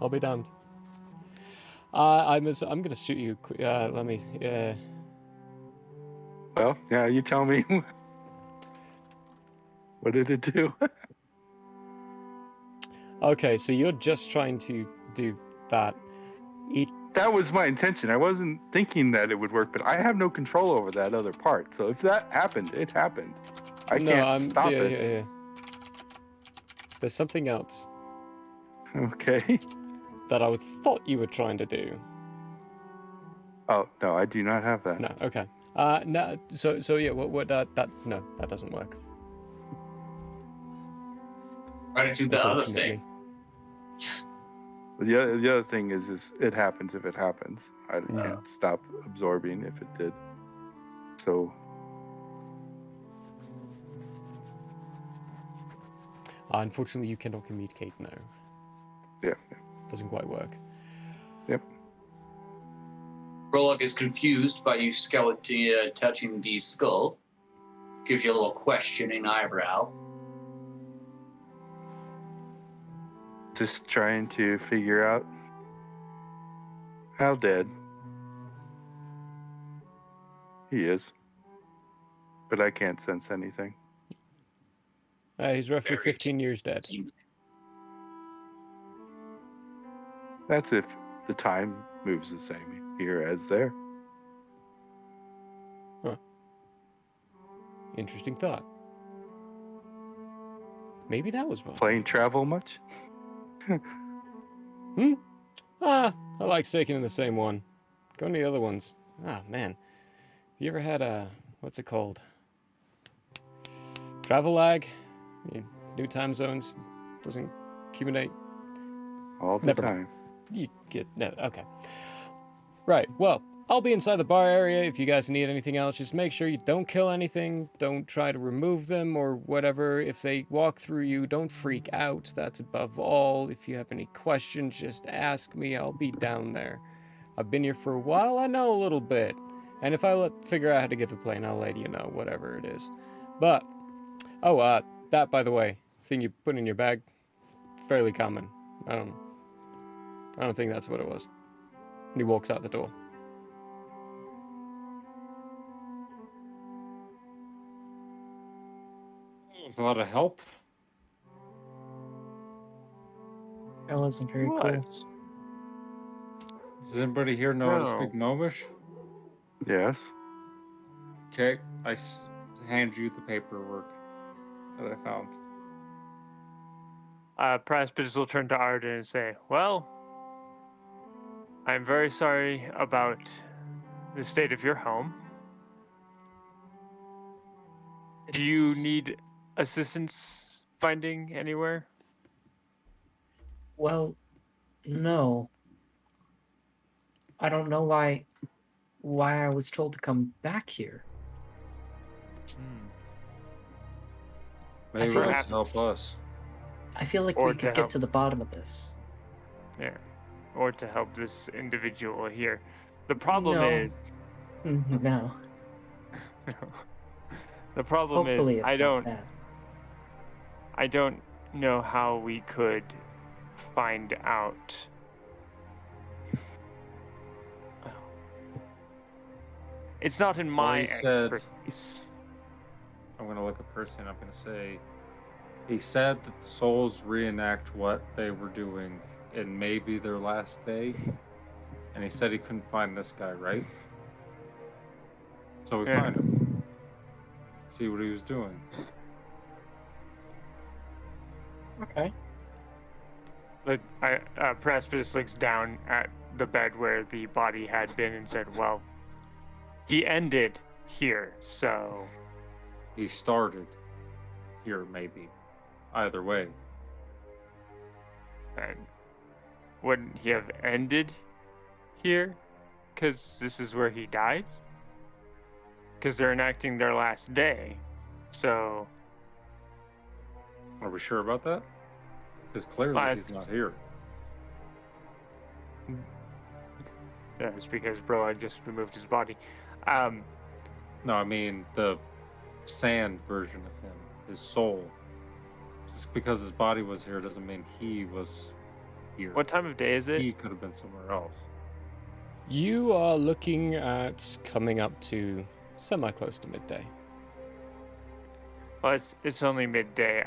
I'll be damned. I'm gonna shoot you. Let me. Well, yeah, you tell me. What did it do? Okay, so you're just trying to do that. That was my intention. I wasn't thinking that it would work, but I have no control over that other part. So if that happened, it happened. I can't stop it. Yeah. There's something else Okay. that I thought you were trying to do. Oh no, I do not have that. No, okay. No. So yeah. What that no, that doesn't work. Try to do the other Unfortunately. thing. The other thing is it happens if it happens. I can't stop absorbing if it did. So Unfortunately, you cannot communicate now. yeah. Doesn't quite work. Yep. Brolog is confused by you skeleton touching the skull. Gives you a little questioning eyebrow. Just trying to figure out how dead he is. But I can't sense anything. He's roughly Very 15 years dead. That's if the time moves the same here as there. Interesting thought. Maybe that was wrong. Plane travel much? I like sticking in the same one. Going to the other ones. Man. You ever had what's it called? Travel lag? New time zones doesn't accumulate. All the Never time. You get no. Okay. Right. Well, I'll be inside the bar area. If you guys need anything else, just make sure you don't kill anything. Don't try to remove them or whatever. If they walk through you, don't freak out. That's above all. If you have any questions, just ask me. I'll be down there. I've been here for a while. I know a little bit. And if I figure out how to get the plane, I'll let you know, whatever it is. But, that, by the way, thing you put in your bag, fairly common. I don't think that's what it was. And he walks out the door. There's a lot of help. That wasn't very cool. Does anybody here know how to speak Gnomish? Yes. Okay, I hand you the paperwork that I found. Praspis will turn to Arden and say, well, I'm very sorry about the state of your home. Do you need assistance finding anywhere? Well, no. I don't know why I was told to come back here. Maybe feel it'll like- help us. I feel like Or we to could help. get to the bottom of this. Yeah. Or to help this individual here. The problem No. is... No. The problem Hopefully is it's I not bad. don't know how we could find out. It's not in my he said- expertise. I'm going to look at Percy and I'm going to say, he said that the souls reenact what they were doing in maybe their last day. And he said he couldn't find this guy, right? So we Yeah. find him. See what he was doing. Okay. But Praspis looks down at the bed where the body had been and said, well, he ended here, so... He started here, maybe. Either way. And wouldn't he have ended here? Because this is where he died? Because they're enacting their last day. So... Are we sure about that? Because clearly he's not here. Yeah, it's because Bro had just removed his body. No, I mean the sand version of him, his soul. Just because his body was here doesn't mean he was here. What time of day is it? He could have been somewhere else. You are looking at coming up to semi-close to midday. Well, it's only midday.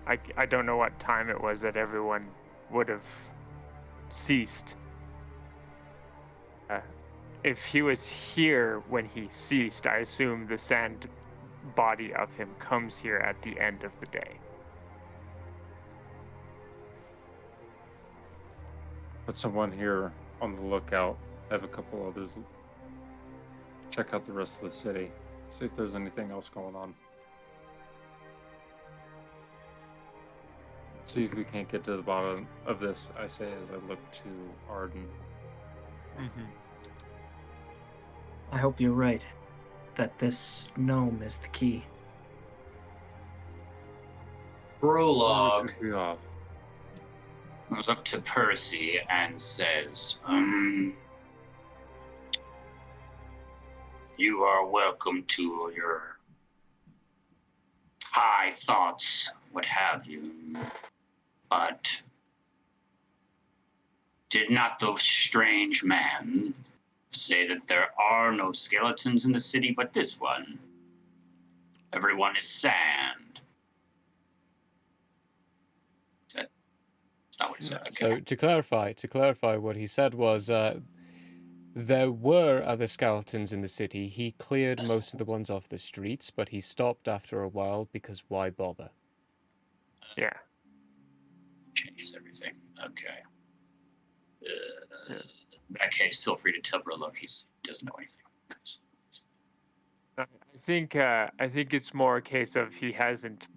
I don't know what time it was that everyone would have ceased. If he was here when he ceased, I assume the sand body of him comes here at the end of the day. Put someone here on the lookout. Have a couple others check out the rest of the city. See if there's anything else going on. See if we can't get to the bottom of this, I say as I look to Arden. Mm-hmm. I hope you're right, that this gnome is the key. Prologue Yeah. goes up to Percy and says, you are welcome to your high thoughts, what have you. But did not the strange man say that there are no skeletons in the city but this one? Everyone is sand. That's not what he said. Okay. So to clarify, what he said was there were other skeletons in the city. He cleared most of the ones off the streets, but he stopped after a while because why bother? Yeah. Changes everything. Okay. In that case, feel free to tell Brolook he doesn't know anything. I think it's more a case of he hasn't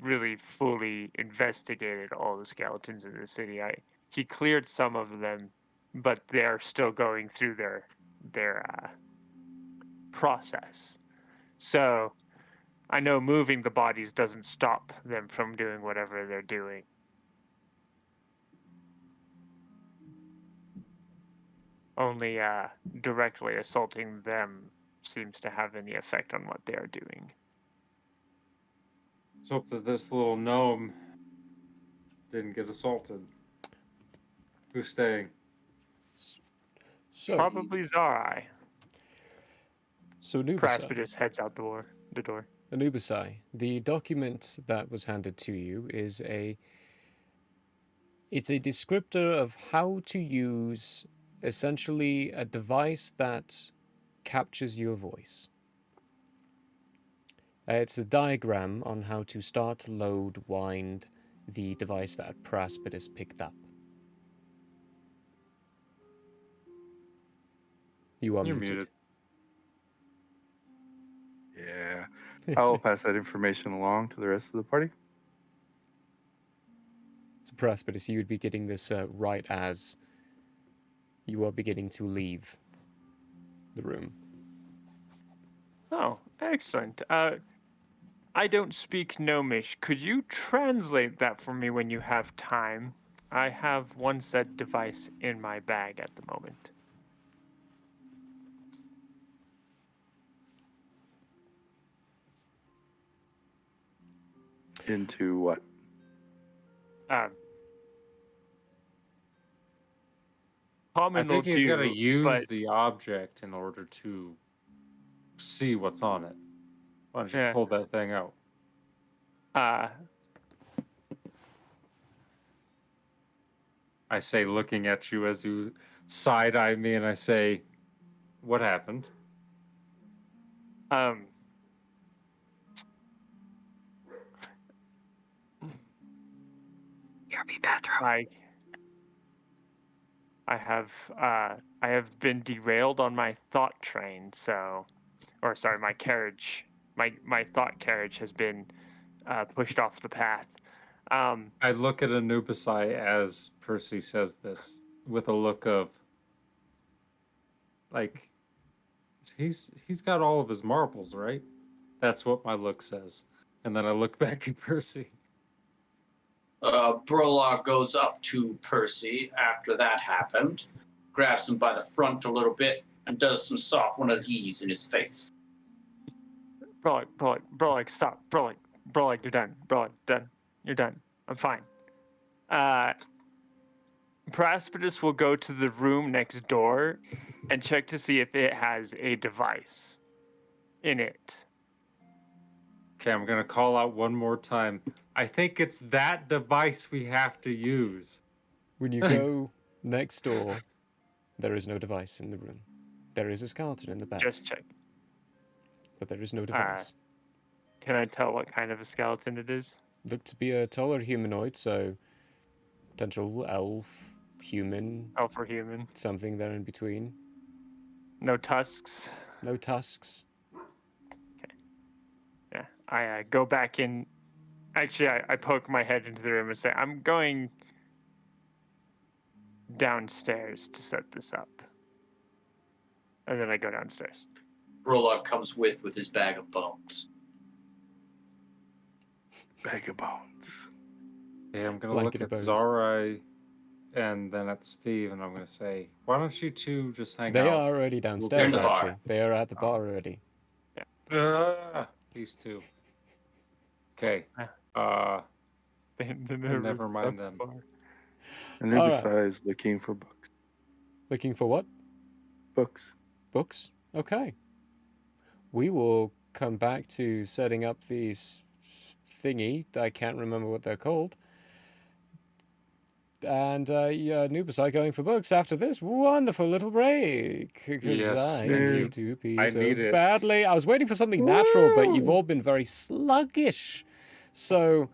really fully investigated all the skeletons in the city. He cleared some of them, but they're still going through their process. So I know moving the bodies doesn't stop them from doing whatever they're doing. Only directly assaulting them seems to have any effect on what they're doing. Let's hope that this little gnome didn't get assaulted. Who's staying? So Probably Zarai. So Anubisai. Praspidus heads out the door. Anubisai, the document that was handed to you is it's a descriptor of how to use essentially a device that captures your voice. It's a diagram on how to start, load, wind the device that Praspidus picked up. You are You're muted. Yeah. I'll pass that information along to the rest of the party. So Praspidus, you would be getting this right as you are beginning to leave the room. Oh, excellent. I don't speak Gnomish. Could you translate that for me when you have time? I have one said device in my bag at the moment. Into what? I think he's got to use but, the object in order to see what's on it. Why don't you pull that thing out? I say, looking at you as you side-eye me, and I say, what happened? Your bathroom. I have been derailed on my thought train, my carriage. My thought carriage has been pushed off the path. I look at Anubisai as Percy says this with a look of like he's got all of his marbles, right? That's what my look says. And then I look back at Percy. Brolock goes up to Percy after that happened, grabs him by the front a little bit, and does some soft one of these in his face. Brolic, stop. Brolic, you're done. Brolic, done. You're done. I'm fine. Praspidus will go to the room next door and check to see if it has a device in it. Okay, I'm gonna call out one more time. I think it's that device we have to use. When you go next door, there is no device in the room. There is a skeleton in the bed, Just check. but there is no device. Can I tell what kind of a skeleton it is? Looked to be a taller humanoid, so potential elf, human, Elf or human? something there in between. No tusks. No tusks. Yeah, I go back in. Actually, I poke my head into the room and say, I'm going downstairs to set this up. And then I go downstairs. Brolog comes with his bag of bones. Bag of bones. Yeah, I'm gonna Blanket look of at bones. Zarai and then at Steve, and I'm gonna say, why don't you two just hang They out? are already downstairs, the bar. actually. They are at the bar already. These two. Okay. Never mind then. And they're All the right. size looking for books. Looking for what? Books. Books? Okay. We will come back to setting up these thingy. I can't remember what they're called. And Nubis are going for books after this wonderful little break. Because Yes, I thank need you. to pee I so need it. badly. I was waiting for something natural, but you've all been very sluggish. So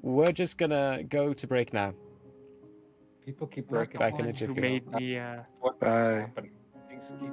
we're just going to go to break now. People keep breaking. Back in a lines. jiffy. Who made me What's Bye. happening? Things keep.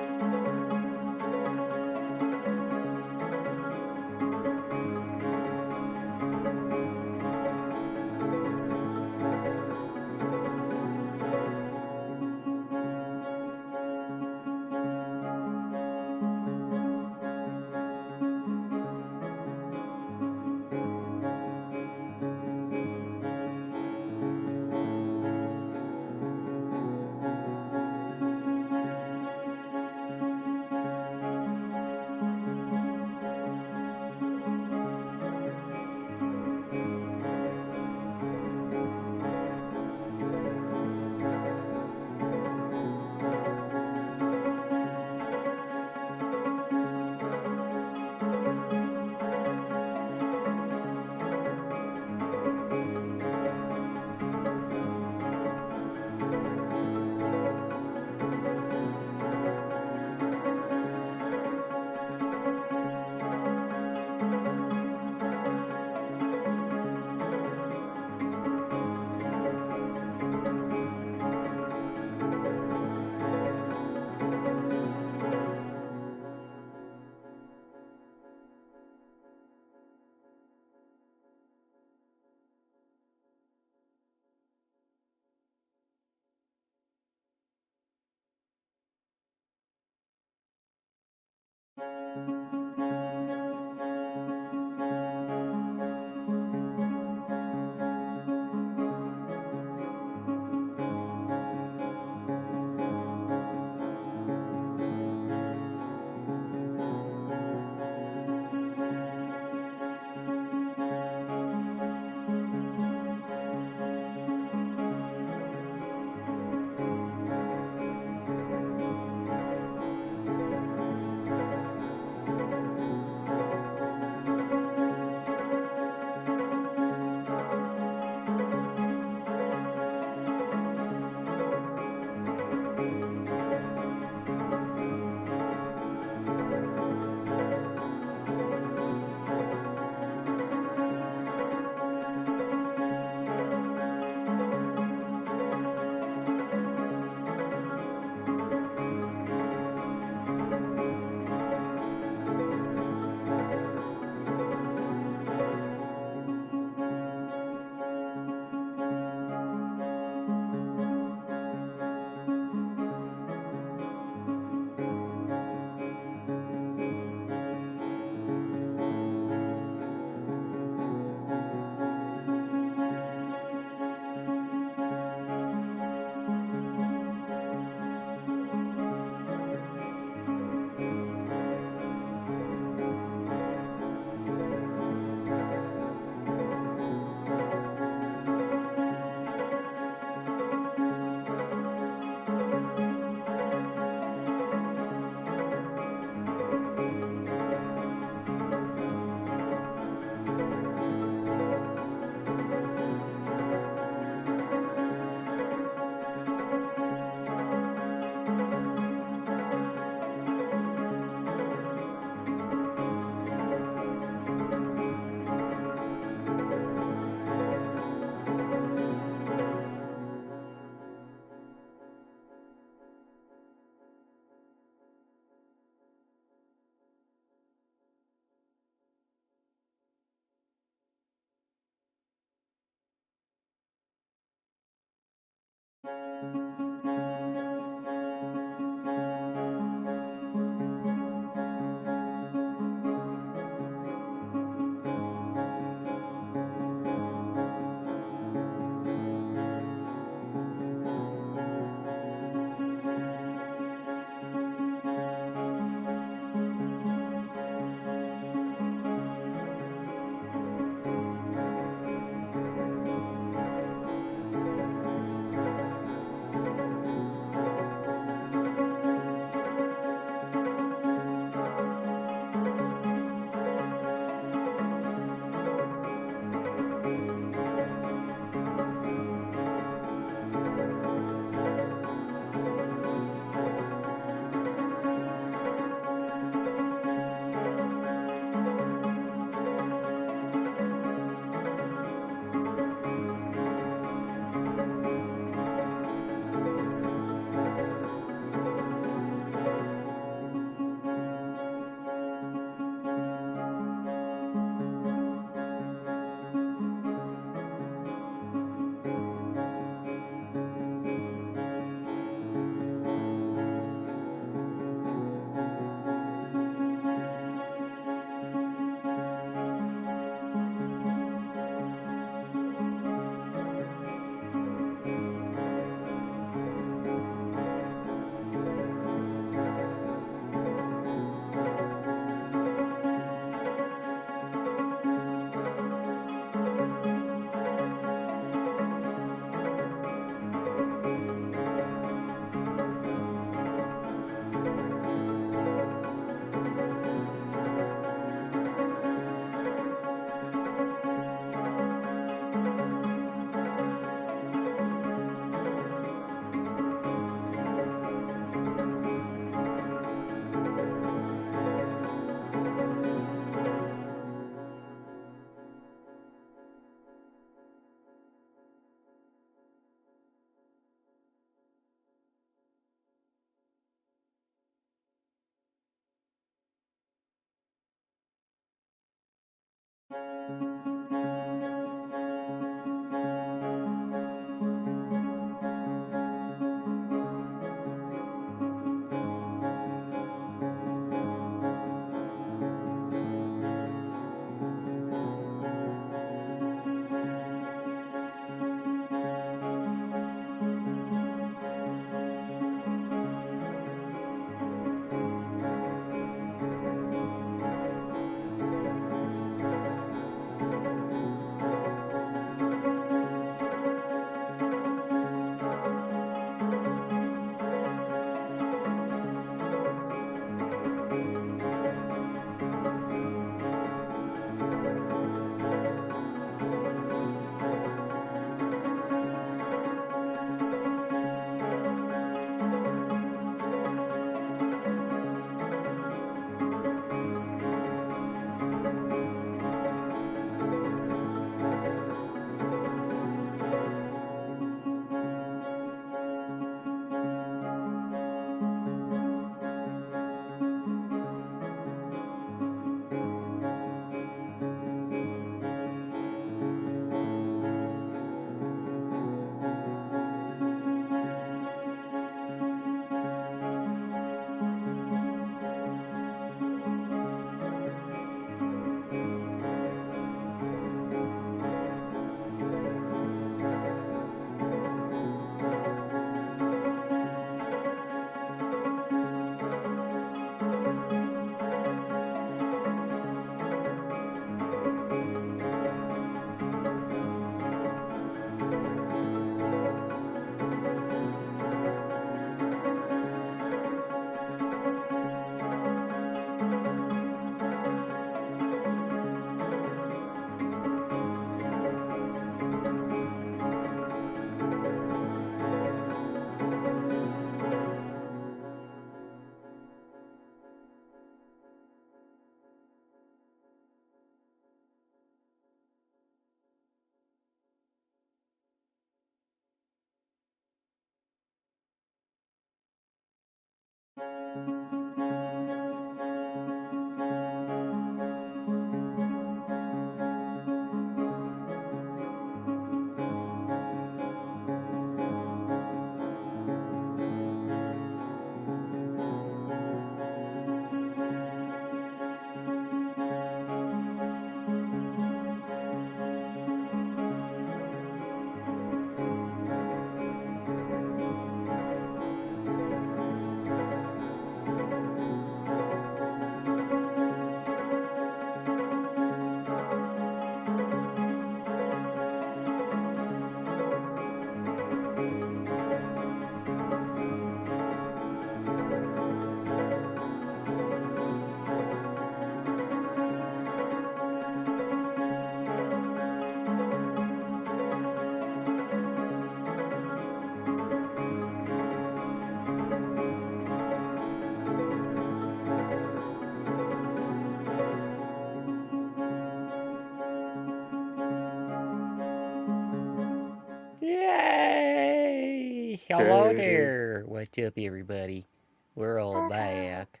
hello Okay. there. What's up, everybody? We're all back.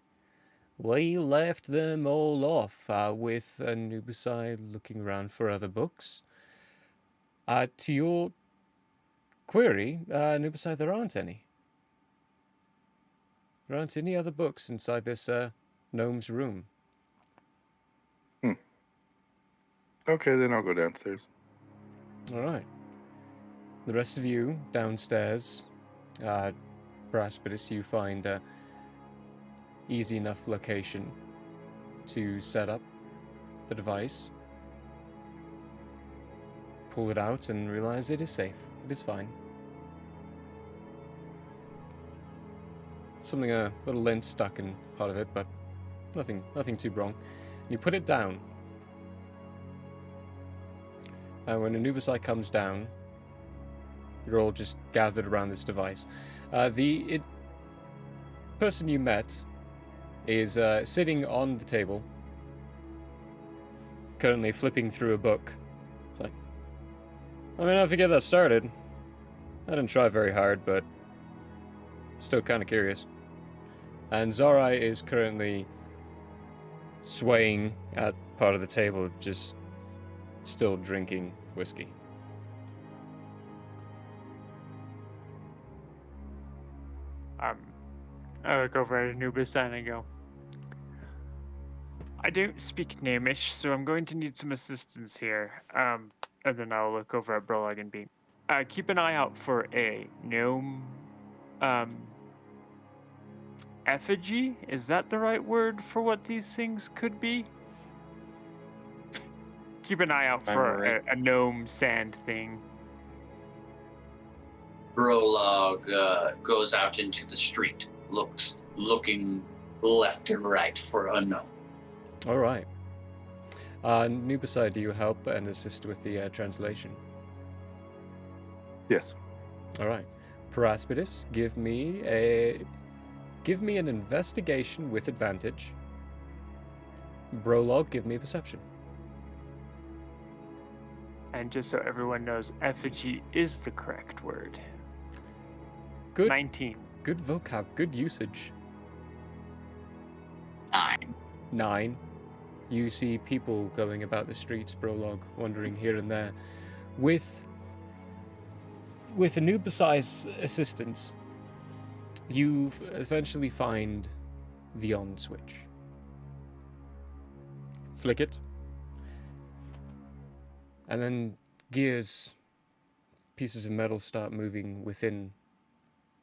We left them all off with Nubicide looking around for other books. To your query, Nubicide, there aren't any. There aren't any other books inside this gnome's room. Okay, then I'll go downstairs. All right. The rest of you downstairs, Braspidus, you find a easy enough location to set up the device. Pull it out and realize it is safe. It is fine. Something a little lint stuck in part of it, but nothing too wrong. You put it down. And when Anubisai comes down, you're all just gathered around this device. The person you met is sitting on the table, currently flipping through a book. It's like, I mean, if we get that started, I didn't try very hard, but still kind of curious. And Zorai is currently swaying at part of the table, just still drinking whiskey. I look over at Anubis and I go, I don't speak Namish, so I'm going to need some assistance here. And then I'll look over at Brolag and Beam. Keep an eye out for a gnome effigy. Is that the right word for what these things could be? Keep an eye out for a gnome sand thing. Brolog goes out into the street, looking left and right for a gnome. All right. Nubisai, do you help and assist with the translation? Yes. All right. Paraspidus, give me an investigation with advantage. Brolog, give me a perception. And just so everyone knows, effigy is the correct word. Good. 19. Good vocab. Good usage. 9. You see people going about the streets, Brolog, wandering here and there. With Anubisai's assistance, you eventually find the on switch. Flick it. And then gears, pieces of metal start moving within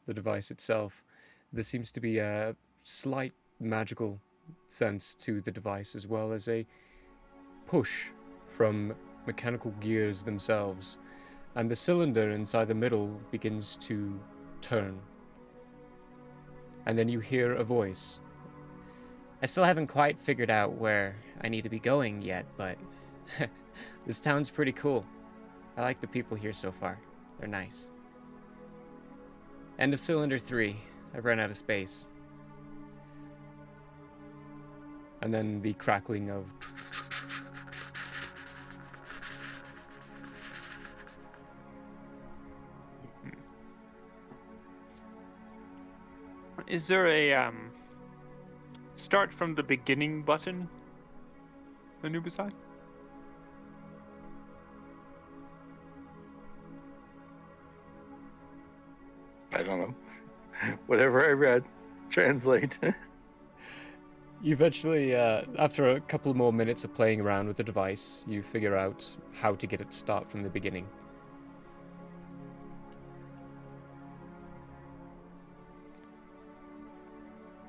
the device itself. There seems to be a slight magical sense to the device, as well as a push from mechanical gears themselves. And the cylinder inside the middle begins to turn. And then you hear a voice. I still haven't quite figured out where I need to be going yet, but this town's pretty cool. I like the people here so far. They're nice. End of cylinder 3. I've run out of space. And then the crackling of... Is there a start from the beginning button, Anubisai? I don't know. Whatever I read, translate. You eventually, after a couple more minutes of playing around with the device, you figure out how to get it to start from the beginning.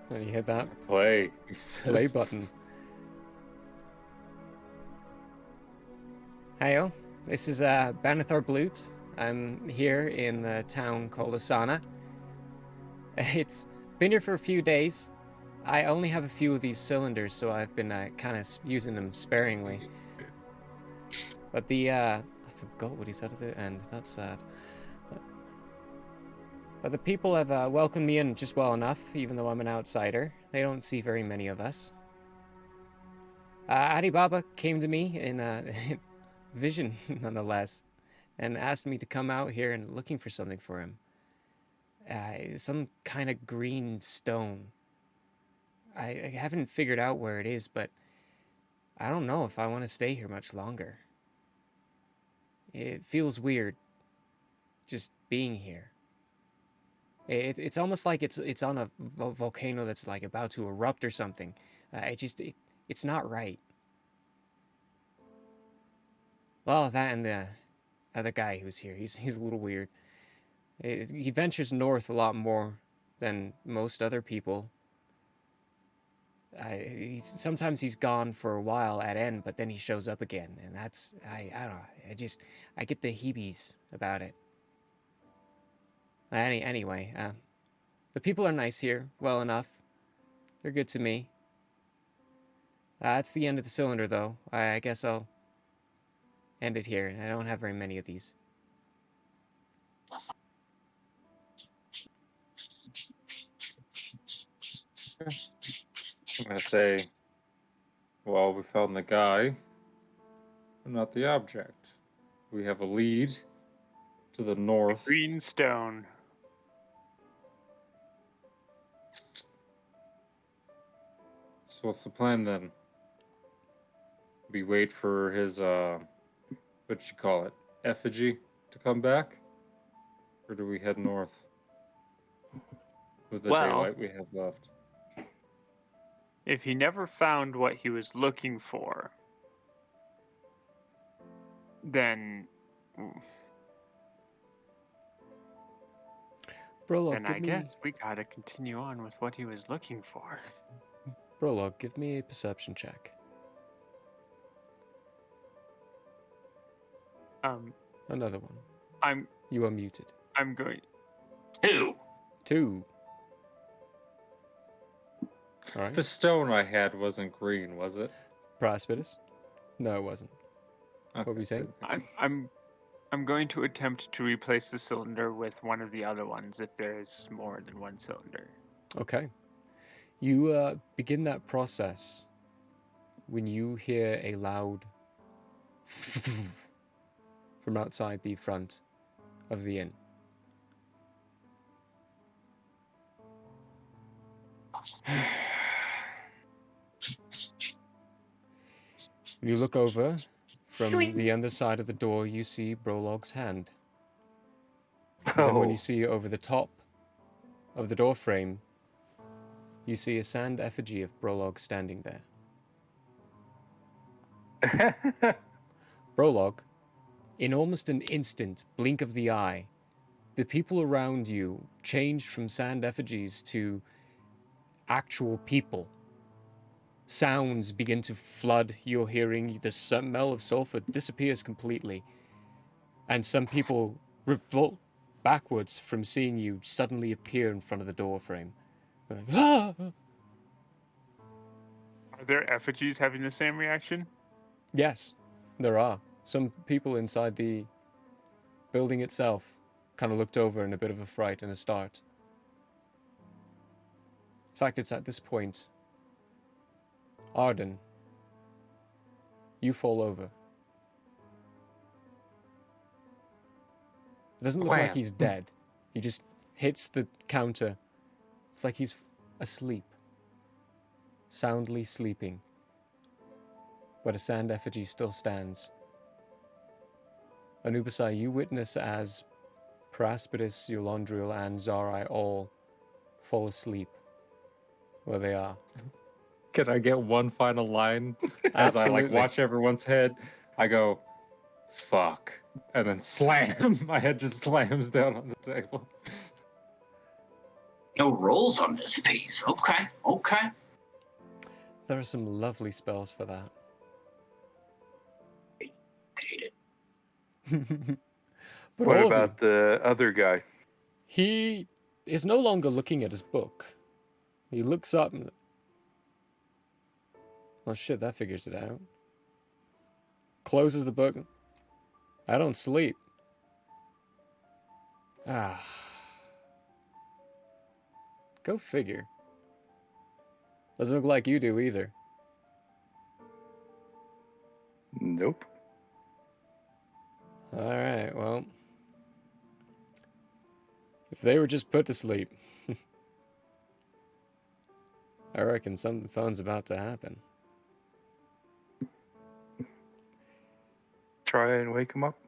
And you hit that Play button. Hiyo, this is Banithar Blut. I'm here in the town called Asana. It's been here for a few days. I only have a few of these cylinders, so I've been kind of using them sparingly. But I forgot what he said at the end. That's sad. But the people have welcomed me in just well enough, even though I'm an outsider. They don't see very many of us. Alibaba came to me in a vision, nonetheless, and asked me to come out here and looking for something for him. some kind of green stone. I haven't figured out where it is, but I don't know if I want to stay here much longer. It feels weird just being here. It's almost like it's on a volcano that's like about to erupt or something. It's not right. Well, that and the other guy who's here, he's a little weird. He ventures north a lot more than most other people. Sometimes he's gone for a while at end, but then he shows up again, and that's I don't know. I get the heebies about it. Anyway, the people are nice here, well enough. They're good to me. That's the end of the cylinder, though. I guess I'll end it here. I don't have very many of these. I'm gonna say, well, we found the guy, but not the object. We have a lead to the north. Green stone. So what's the plan then? We wait for his what you call it, effigy to come back, or do we head north with the daylight we have left? If he never found what he was looking for, then Prologue, I guess we gotta continue on with what he was looking for. Prologue, give me a perception check. Another one. You are muted. I'm going. 2. All right. The stone I had wasn't green, was it? Precipitous? No, it wasn't. Okay. What were you saying? I'm going to attempt to replace the cylinder with one of the other ones if there is more than one cylinder. Okay. You begin that process when you hear a loud from outside the front of the inn. When you look over from the underside of the door, you see Brolog's hand. And then when you see over the top of the door frame, you see a sand effigy of Brolog standing there. Brolog, in almost an instant blink of the eye, the people around you change from sand effigies to actual people. Sounds begin to flood your hearing. The smell of sulfur disappears completely. And some people revolt backwards from seeing you suddenly appear in front of the door frame. They're like, ah! Are there effigies having the same reaction? Yes, there are. Some people inside the building itself kind of looked over in a bit of a fright and a start. In fact, it's at this point, Arden, you fall over. It doesn't look like he's dead. He just hits the counter. It's like he's asleep. Soundly sleeping. But a sand effigy still stands. Anubisai, you witness as Praspidus, Eulandriel, and Zarai all fall asleep where they are. Can I get one final line? As Absolutely. I watch everyone's head, I go, fuck. And then slam. My head just slams down on the table. No rolls on this piece. Okay. There are some lovely spells for that. I hate it. But what about the other guy? He is no longer looking at his book. He looks up and... Oh shit, that figures it out. Closes the book. I don't sleep. Go figure. Doesn't look like you do either. Nope. Alright, well. They were just put to sleep. I reckon something fun's about to happen. Try and wake him up.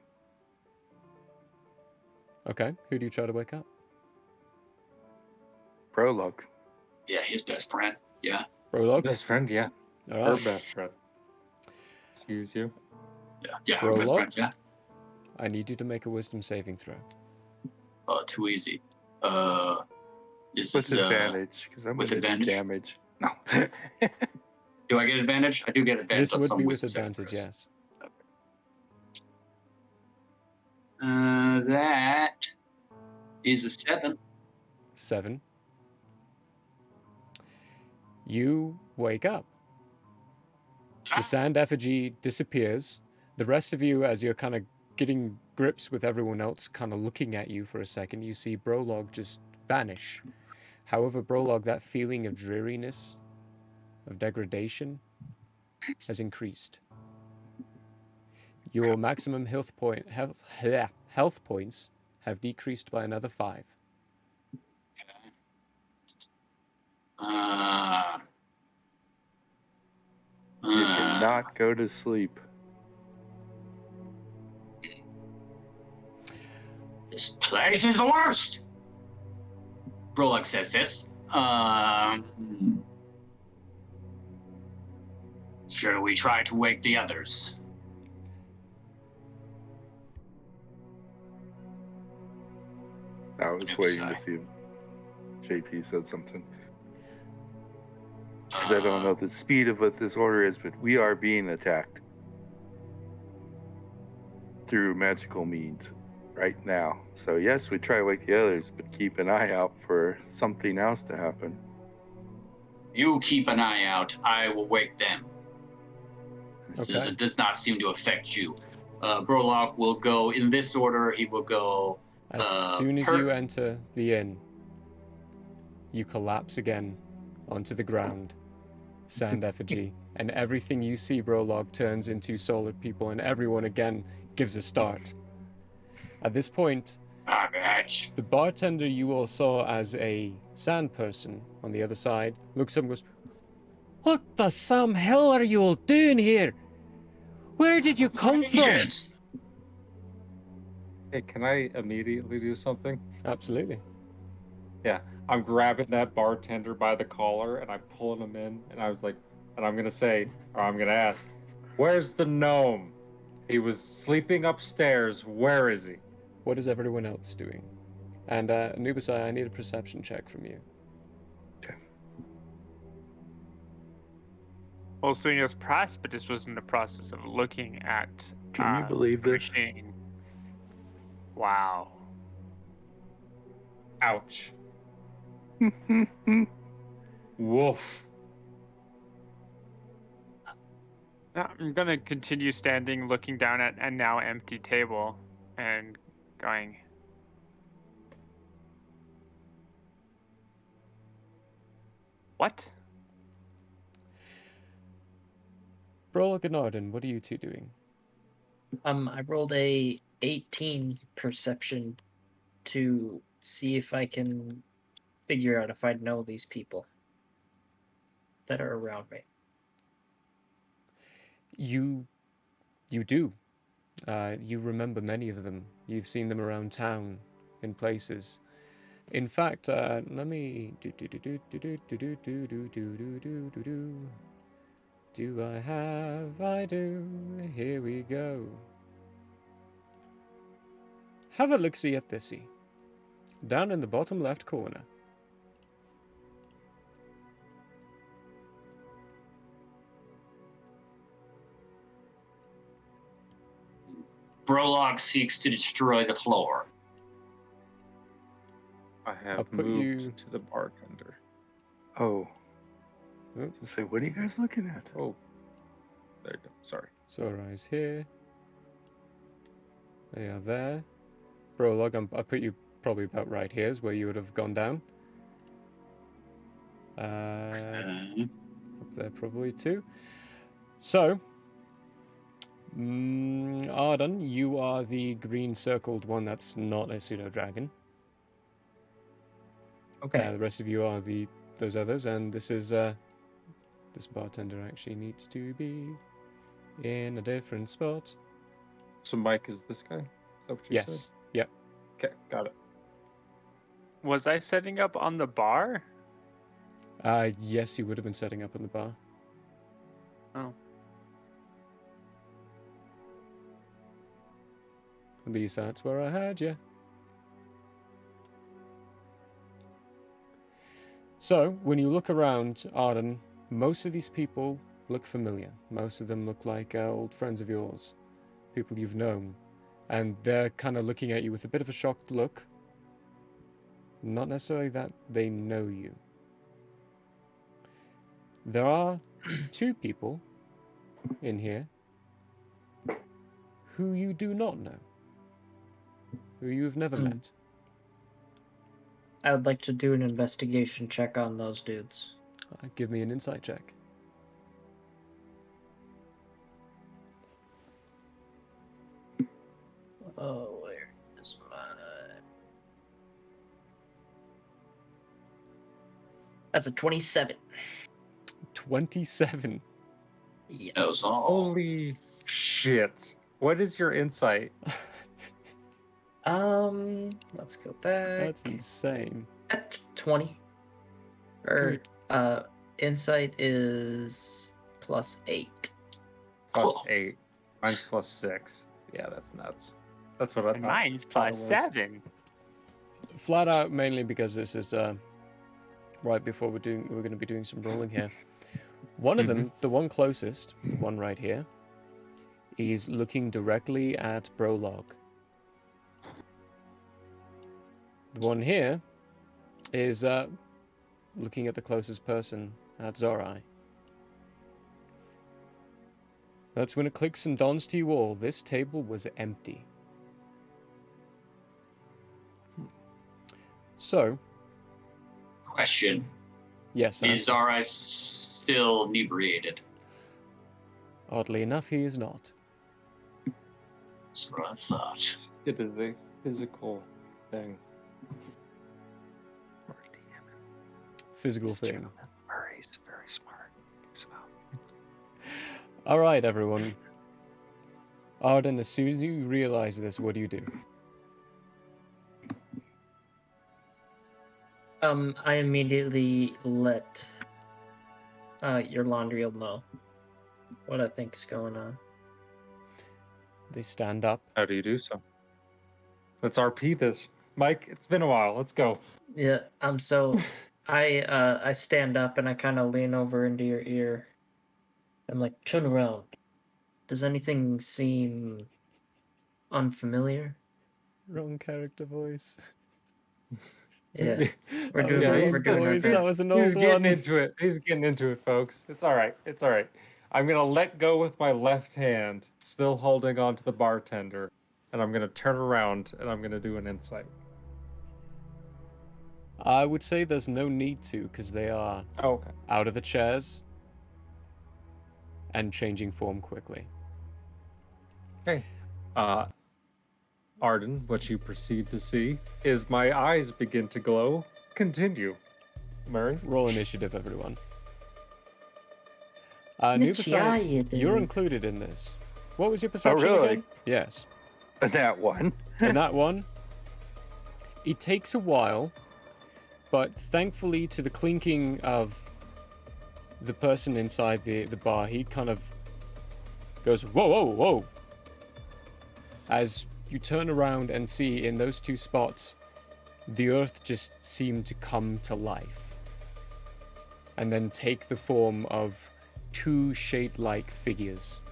Okay, who do you try to wake up? Prologue. Yeah, his best friend. Yeah. Prologue? Best friend, yeah. All Her right. best friend. Excuse you. Yeah, her best Prologue? friend. Yeah. I need you to make a wisdom saving throw. Oh, too easy. This With is advantage, because I'm with going to do advantage? damage. No. Do I get advantage? I do get advantage. This on would some be with wisdom saving advantage, throws. yes. That is a 7. 7. You wake up. The sand effigy disappears. The rest of you, as you're kind of getting grips with everyone else, kind of looking at you for a second, you see Brolog just vanish. However, Brolog, that feeling of dreariness, of degradation, has increased. Your maximum health points have decreased by another 5. You cannot go to sleep. This place is the worst. Brolog says this. Shall we try to wake the others? I was Never waiting to say. see if JP said something. Because I don't know the speed of what this order is, but we are being attacked through magical means right now. So yes, we try to wake the others, but keep an eye out for something else to happen. You keep an eye out. I will wake them. Okay. It does not seem to affect you. Brolog will go in this order. He will go. As soon as you enter the inn, you collapse again onto the ground, sand effigy, and everything you see, Brolog, turns into solid people, and everyone again gives a start. At this point, the bartender you all saw as a sand person on the other side looks up and goes, "What the some hell are you all doing here? Where did you come from?" Yes. Hey, can I immediately do something? Absolutely. Yeah, I'm grabbing that bartender by the collar and I'm pulling him in, and I was like, and I'm gonna say, or I'm gonna ask, where's the gnome? He was sleeping upstairs. Where is he? What is everyone else doing? And Anubisai, I need a perception check from you. Well, seeing as Praspidus was in the process of looking at Can you believe the this? machine. Wow. Ouch. Woof. I'm gonna continue standing, looking down at a now empty table, and going, what? Brolog and Arden, what are you two doing? I rolled a 18 perception to see if I can figure out if I know these people that are around me. You do. You remember many of them. You've seen them around town, in places. In fact, let me do I have? I do. Here we go. Have a look-see at this. Down in the bottom left corner. Brolog seeks to destroy the floor. I have I'll put moved you- to the bartender. Oh. Oh. To say, what are you guys looking at? Oh, there you go. Sorry. So our eyes here. They are there. Brolog, I put you probably about right here is where you would have gone down. Up there probably too. So, Arden, you are the green circled one that's not a pseudo-dragon. Okay. The rest of you are those others, and this is this bartender actually needs to be in a different spot. So Mike is this guy? Is that what you said? Yes. Yep. Okay, got it. Was I setting up on the bar? Yes, you would have been setting up in the bar. Oh. At least that's where I had you. So, when you look around Arden, most of these people look familiar. Most of them look like old friends of yours, people you've known. And they're kind of looking at you with a bit of a shocked look. Not necessarily that they know you. There are 2 people in here who you do not know, who you've never met. I would like to do an investigation check on those dudes. Give me an insight check. Oh, where is my... That's a 27. 27. Yes. That was all. Holy shit. What is your insight? Let's go back. That's insane. At 20. Or, Good. insight is +8. +8. Mine's +6. Yeah, that's nuts. That's what I And thought. mine's thought it was. +7. Flat out, mainly because this is right before we're going to be doing some rolling here. One of them, the one closest, the one right here, is looking directly at Brolog. The one here is looking at the closest person, at Zorai. That's when it clicks and dawns to you all. This table was empty. So, Question. yes, Is Zara still inebriated? oddly enough, he is not. That's what I thought. It is a physical thing. Physical thing. Murray's very smart. All right, everyone. Arden, as soon as you realize this, what do you do? I immediately let your laundry know what I think is going on. They stand up. How do you do so? Let's RP this. Mike, it's been a while. Let's go. Yeah, so I stand up and I kind of lean over into your ear. I'm like, turn around. Does anything seem unfamiliar? Wrong character voice. Yeah, we're That doing was an we're old doing our voice. best. That was an He's old getting one. into it. He's getting into it, folks. It's all right. It's all right. I'm going to let go with my left hand, still holding on to the bartender, and I'm going to turn around and I'm going to do an insight. I would say there's no need to, because they are Okay. out of the chairs and changing form quickly. Okay. Arden, what you proceed to see is my eyes begin to glow. Continue. Murray? Roll initiative, everyone. Nubasai, you're included in this. What was your perception really? again? Yes. That one. And that one, it takes a while, but thankfully to the clinking of the person inside the bar, he kind of goes, whoa, whoa, whoa. As you turn around and see in those 2 spots, the earth just seemed to come to life. And then take the form of 2 shade-like figures.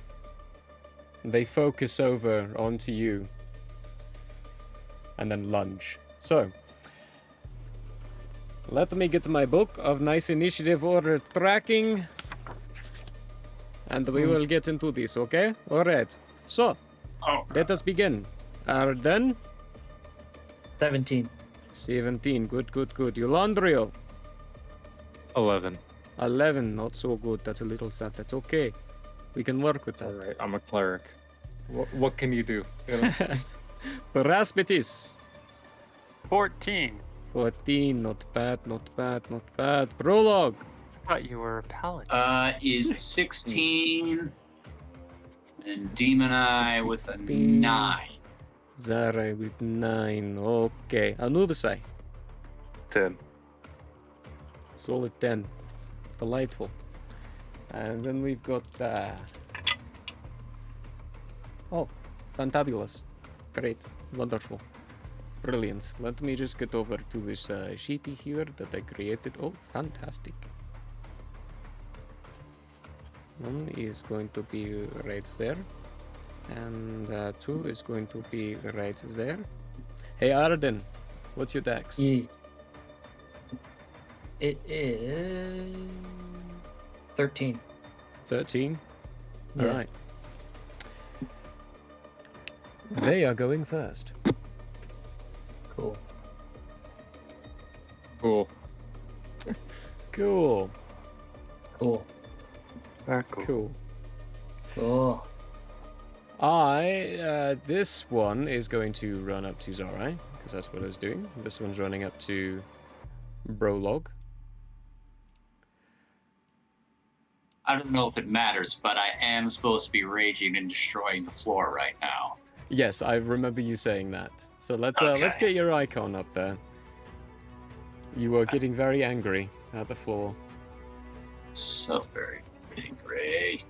They focus over onto you. And then lunge. So, let me get my book of nice initiative order tracking. And we will get into this, okay? Alright. So, let us begin. Arden? 17. 17. Good, good, good. Eulandrio? 11. 11. Not so good. That's a little sad. That's okay. We can work with All that. right. I'm a cleric. What can you do? You know? Paraspitis? 14. 14, not bad, not bad, not bad. Prologue. I thought you were a paladin. Is 16. And Demon Eye with a 15. 9. Zara with 9. Okay. Anubisai. 10. Solid 10. Delightful. And then we've got... Oh, fantabulous. Great. Wonderful. Brilliant. Let me just get over to this sheety here that I created. Oh, fantastic. One is going to be right there. And 2 is going to be right there. Hey, Arden. What's your dex? It is 13. 13? Yeah. Alright. They are going first. Cool. Cool. Cool. Cool. Ah, cool. Cool. Cool. This one is going to run up to Zorai, because that's what I was doing. This one's running up to Brolog. I don't know if it matters, but I am supposed to be raging and destroying the floor right now. Yes, I remember you saying that. So let's Okay. get your icon up there. You were getting very angry at the floor. So very angry.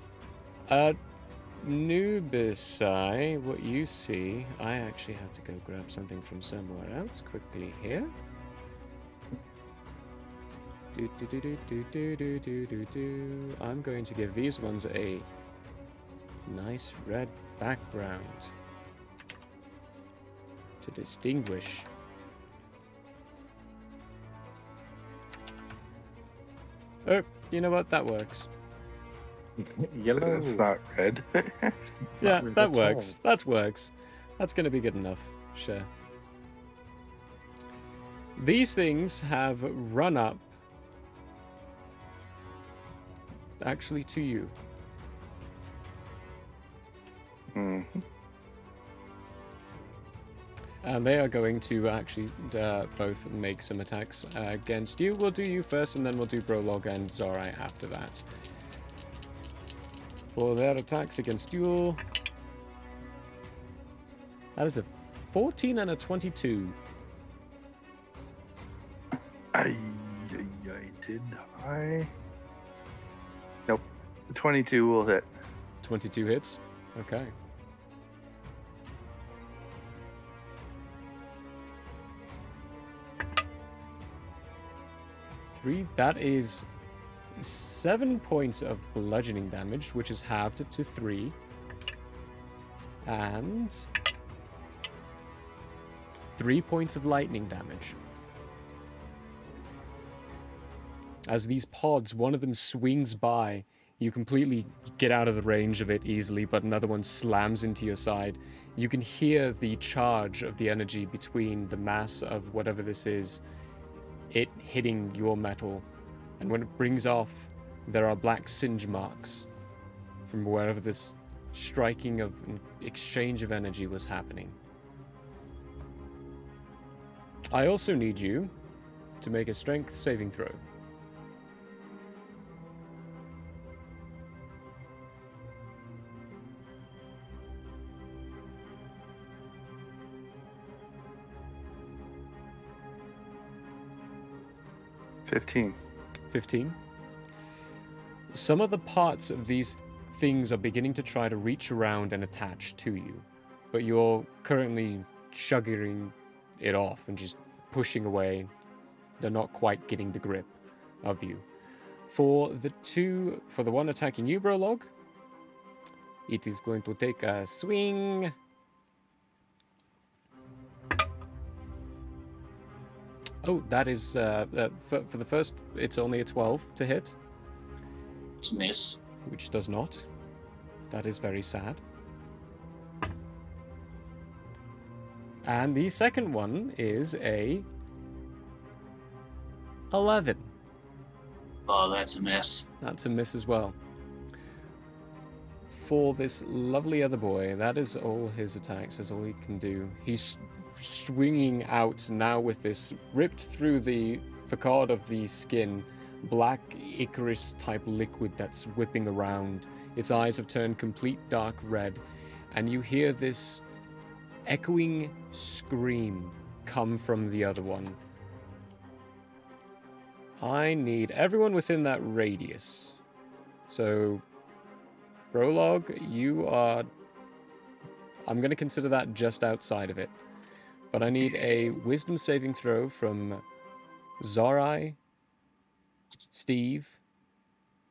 Nubisai, what you see, I actually have to go grab something from somewhere else quickly here. I'm going to give these ones a nice red background to distinguish. Oh, you know what? That works. Yellow. It's not red. Yeah, red that at works. That works. That's going to be good enough. Sure. These things have run up actually to you. Mhm. And they are going to actually both make some attacks against you. We'll do you first, and then we'll do Brolog and Zorai after that. For their attacks against you, that is a 14 and a 22. Did I? Nope. 22 will hit. 22 hits? Okay. That is 7 points of bludgeoning damage, which is halved to 3. And 3 points of lightning damage. As these pods, one of them swings by, you completely get out of the range of it easily, but another one slams into your side. You can hear the charge of the energy between the mass of whatever this is, it hitting your metal. And when it brings off, there are black singe marks from wherever this striking of exchange of energy was happening. I also need you to make a strength saving throw. $15. 15. Some of the parts of these things are beginning to try to reach around and attach to you, but you're currently shuggering it off and just pushing away. They're not quite getting the grip of you. For the one attacking you, Brolog, it is going to take a swing. Oh, that is, for the first, it's only a 12 to hit. It's a miss. Which does not. That is very sad. And the second one is a 11. Oh, that's a miss. That's a miss as well. for this lovely other boy. That is all his attacks. That's all he can do. He's swinging out now with this ripped through the facade of the skin, black Icarus-type liquid that's whipping around. Its eyes have turned complete dark red, and you hear this echoing scream come from the other one. I need everyone within that radius. So, Prologue, you are... I'm going to consider that just outside of it. But I need a wisdom saving throw from Zorai, Steve,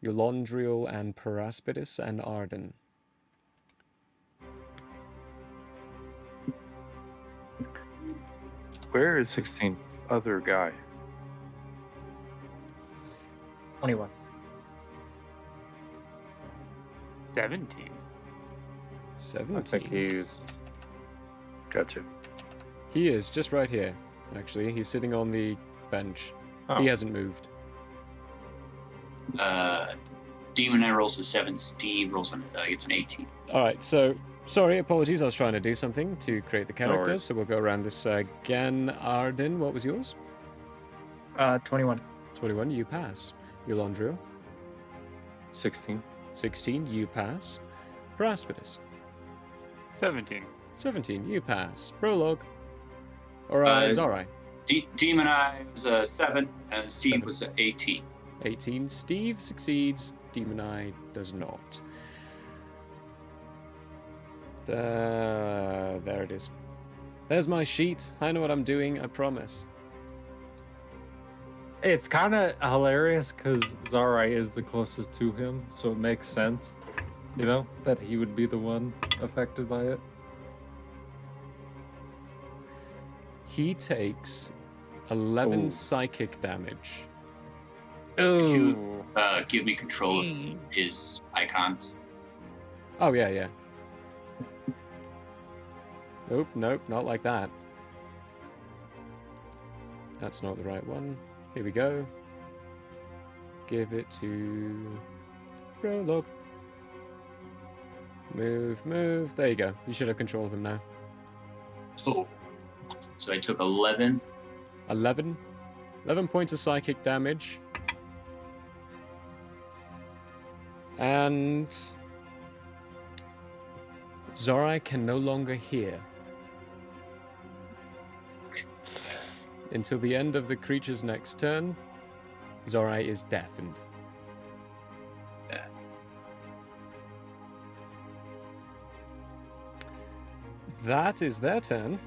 Eulandriel, and Paraspidus, and Arden. Where is 16. other guy? 21. 17. 17. I think he's... Gotcha. He is just right here, actually. He's sitting on the bench. Oh. He hasn't moved. Demon Eye rolls a 7. Steve rolls gets an 18. Alright, so... Sorry, apologies. I was trying to do something to create the character, worries. so we'll go around this again. Arden, what was yours? 21. 21, you pass. Eulandriel, 16. 16, you pass. Paraspidus, 17. 17, you pass. Prologue. Or, Zorai, Demon Eye was a 7, and Steve 7. was an 18. 18. Steve succeeds, Demon Eye does not. There it is. There's my sheet. I know what I'm doing, I promise. It's kind of hilarious because Zarai is the closest to him, so it makes sense, you know, that he would be the one affected by it. He takes 11 Ooh. psychic damage. Could you give me control of his icons? Oh, yeah. Nope, not like that. That's not the right one. Here we go. Give it to Prologue. Move. There you go. You should have control of him now. Oh. So I took 11. 11 points of psychic damage. And Zorai can no longer hear. Until the end of the creature's next turn, Zorai is deafened. Yeah. That is their turn.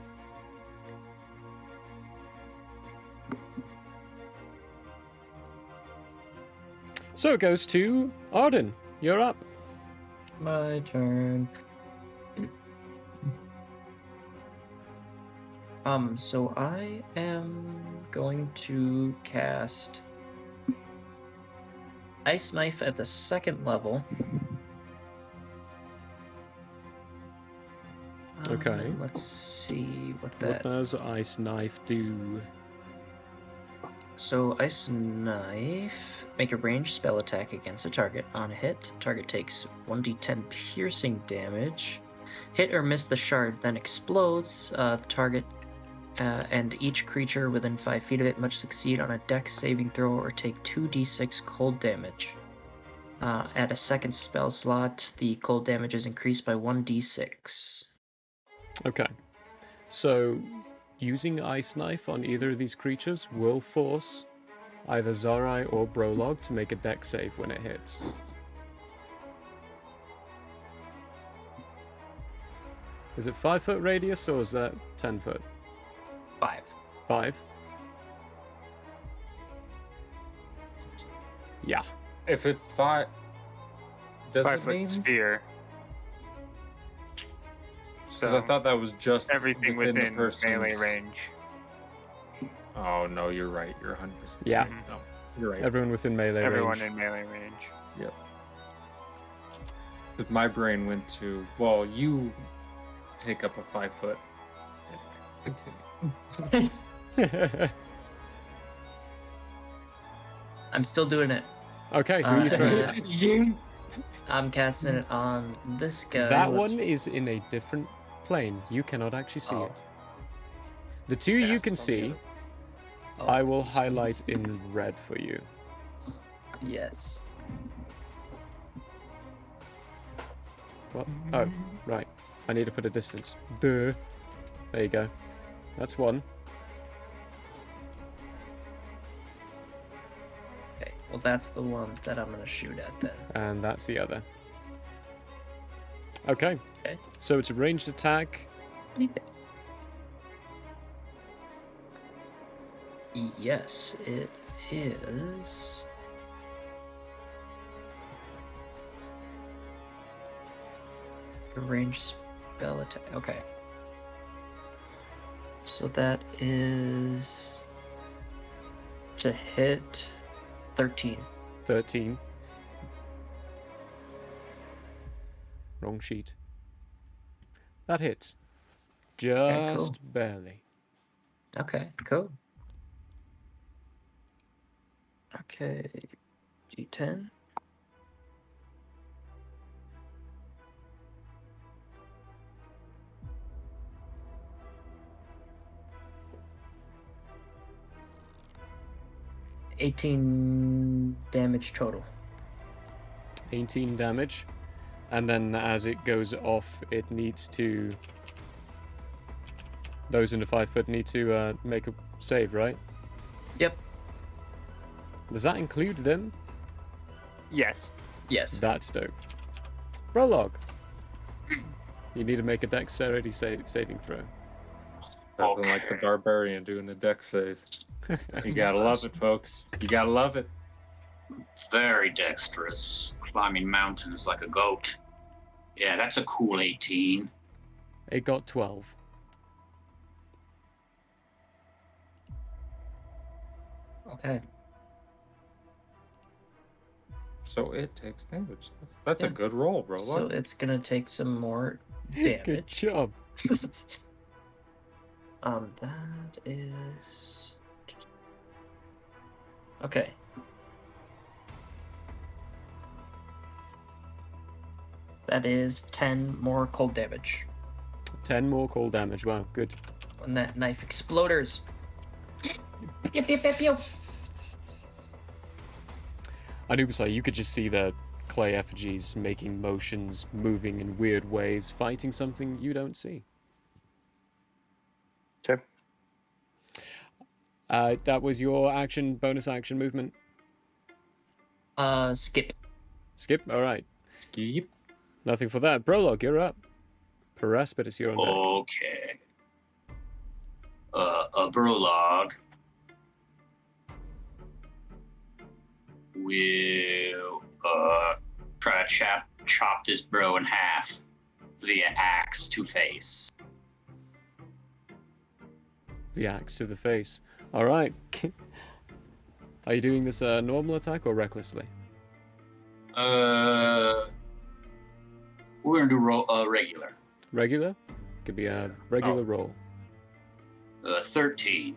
So it goes to Arden. You're up. My turn. So I am going to cast Ice Knife at the 2nd level. Okay. And let's see what What that. does Ice Knife do? So Ice Knife, make a ranged spell attack against a target. On a hit, target takes 1d10 piercing damage. Hit or miss the shard, then explodes. Target and each creature within 5 feet of it must succeed on a dex saving throw or take 2d6 cold damage. At a 2nd spell slot, the cold damage is increased by 1d6. Okay. So, using Ice Knife on either of these creatures will force either Zorai or Prologue to make a dex save when it hits. Is it 5-foot radius or is that 10 foot? 5. 5? Yeah. If it's 5, does 5 it foot mean? sphere. Because I thought that was just everything within the person's melee range. Oh no, you're right. You're 100%. Yeah. Mhm. No, you're right. Everyone within melee Everyone range. in melee range. But my brain went to, well, you take up a 5 foot. Continue. I'm still doing it. Okay, who are you throwing at? You I'm casting it on this guy. That Let's- one is in a different plane. You cannot actually see Oh. it. The two you Cast can on the see, other- Oh, I will highlight in red for you. Yes. What? Oh, right. I need to put a distance. Duh. There you go. That's one. Okay. Well, that's the one that I'm gonna shoot at then. And that's the other. Okay. Okay. So it's a ranged attack. Yes, it is. A ranged spell attack. Okay. So that is to hit 13. 13. Wrong sheet. That hits. Just cool. barely. Okay, cool. Okay, D10. $18 damage total. 18 damage. And then as it goes off, it needs to... Those in the 5 foot need to make a save, right? Yep. Does that include them? Yes. Yes. That's dope. Prologue. You need to make a dexterity saving throw. Nothing like the barbarian doing a deck save. You gotta love it, folks. You gotta love it. Very dexterous. Climbing mountains like a goat. Yeah, that's a cool 18. It got 12. Okay. So it takes damage. That's Yeah. a good roll, bro. So it's gonna take some more Good damage. job. That is... Okay. That is 10 more cold damage. 10 more cold damage. Wow, good. When that knife exploders. Anubis, you could just see the clay effigies making motions, moving in weird ways, fighting something you don't see. Okay. That was your action, bonus action movement. Skip. Skip? Alright. Skip. Nothing for that. Prologue, you're up. Paraspidus, you're on deck. Okay. A Brolog will try to chop this bro in half via axe to face. The axe to the face. Alright. Are you doing this normal attack or recklessly? We're gonna do regular. Regular? Could be a regular roll. 13.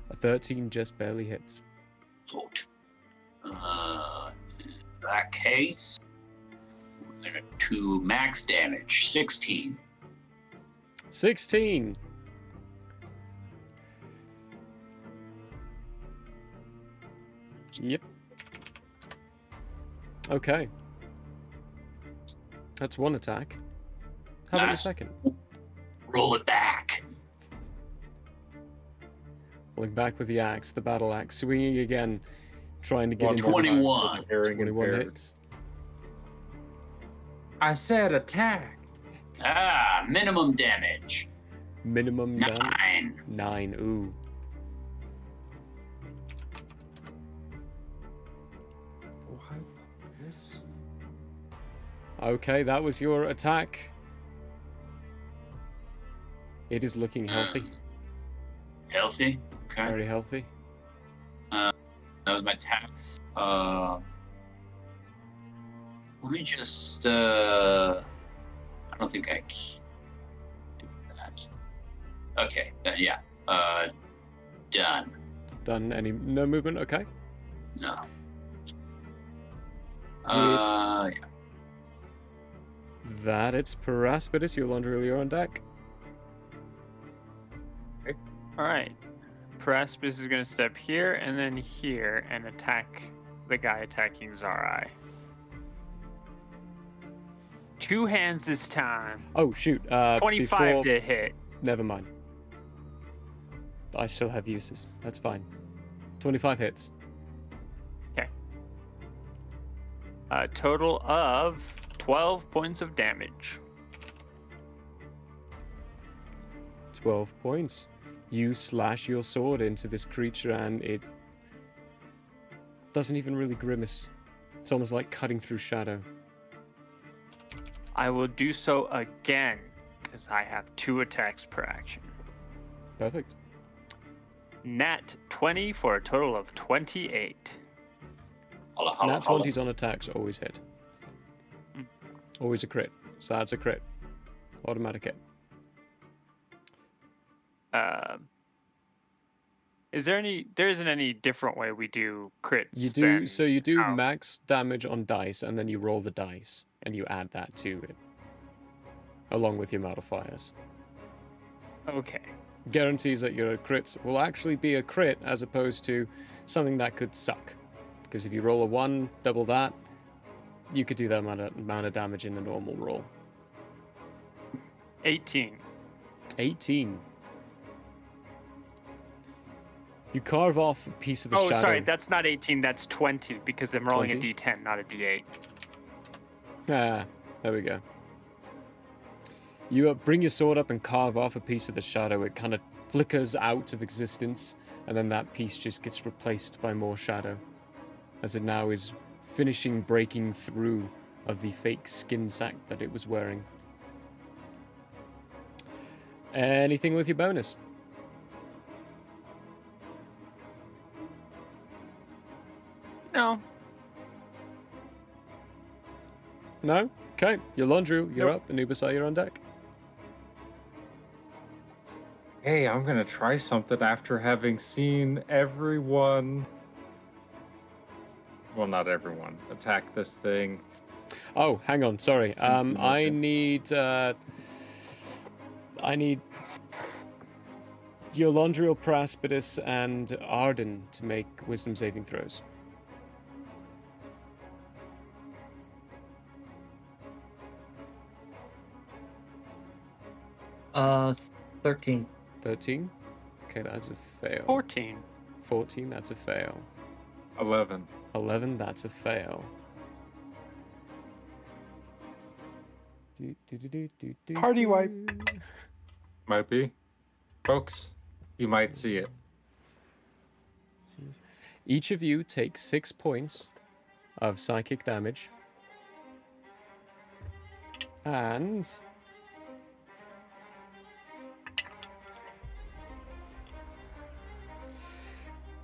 A 13 just barely hits. Vote. In that case, we're gonna do max damage 16. 16! Yep. Okay. That's one attack. How about a Nice. second? Roll it back. Rolling back with the axe, the battle axe, swinging again, trying to get into 21. the 21 hits. I said attack. Minimum damage. Minimum damage? 9. 9, ooh. What? This? Okay, that was your attack. It is looking healthy. Healthy? Okay. Very healthy. That was my tax. Let me just, I don't think I can do that. Okay, yeah. Done. Done. No movement? Okay. No. Yeah. That it's Paraspidus, your Londril, you're on deck. All right. Paraspis is going to step here and then here and attack the guy attacking Zarai. 2 hands this time. Oh, shoot. 25 before... to hit. Never mind. I still have uses. That's fine. 25 hits. Okay. A total of 12 points of damage. 12 points. You slash your sword into this creature and it doesn't even really grimace. It's almost like cutting through shadow. I will do so again because I have 2 attacks per action. Perfect. Nat 20 for a total of 28. Nat 20s on attacks always hit. Always a crit. So that's a crit. Automatic hit. There isn't any different way we do crits. You do, so you do how? max damage on dice, and then you roll the dice, and you add that to it, along with your modifiers. Okay. Guarantees that your crits will actually be a crit, as opposed to something that could suck. Because if you roll a 1, double that, you could do that amount of damage in a normal roll. 18. 18. You carve off a piece of the shadow. Oh, sorry, that's not 18, that's 20, because I'm rolling 20? a d10, not a d8. Ah, there we go. You bring your sword up and carve off a piece of the shadow. It kind of flickers out of existence, and then that piece just gets replaced by more shadow, as it now is finishing breaking through of the fake skin sack that it was wearing. Anything with your bonus? No. No? Okay. Your Londril, you're Nope. up. Anubis, you're on deck. Hey, I'm gonna try something after having seen everyone. Well, not everyone. Attack this thing. Oh, hang on. Sorry. I need your Londril, Paraspidus, and Arden to make wisdom saving throws. Uh, 13. 13? Okay, that's a fail. 14. 14, that's a fail. 11. 11, that's a fail. Party wipe. Might be. Folks, you might see it. Each of you take 6 points of psychic damage. And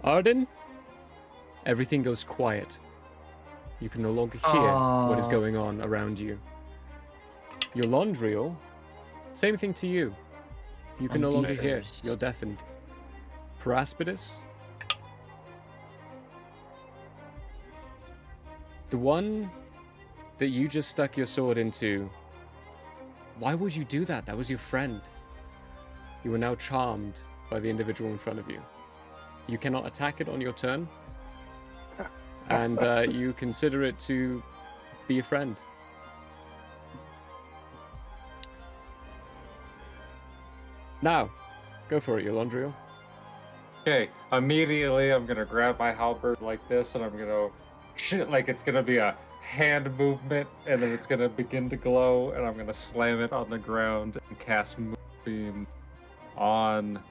Arden, everything goes quiet. You can no longer hear what is going on around you. Your Londril, same thing to you. You can no longer hear. You're deafened. Paraspidus, the one that you just stuck your sword into, why would you do that? That was your friend. You are now charmed by the individual in front of you. You cannot attack it on your turn, and you consider it to be a friend. Now, go for it, Yolandriel. Okay, immediately I'm gonna grab my halberd like this, and I'm gonna shit like it's gonna be a hand movement, and then it's gonna begin to glow, and I'm gonna slam it on the ground and cast Moonbeam on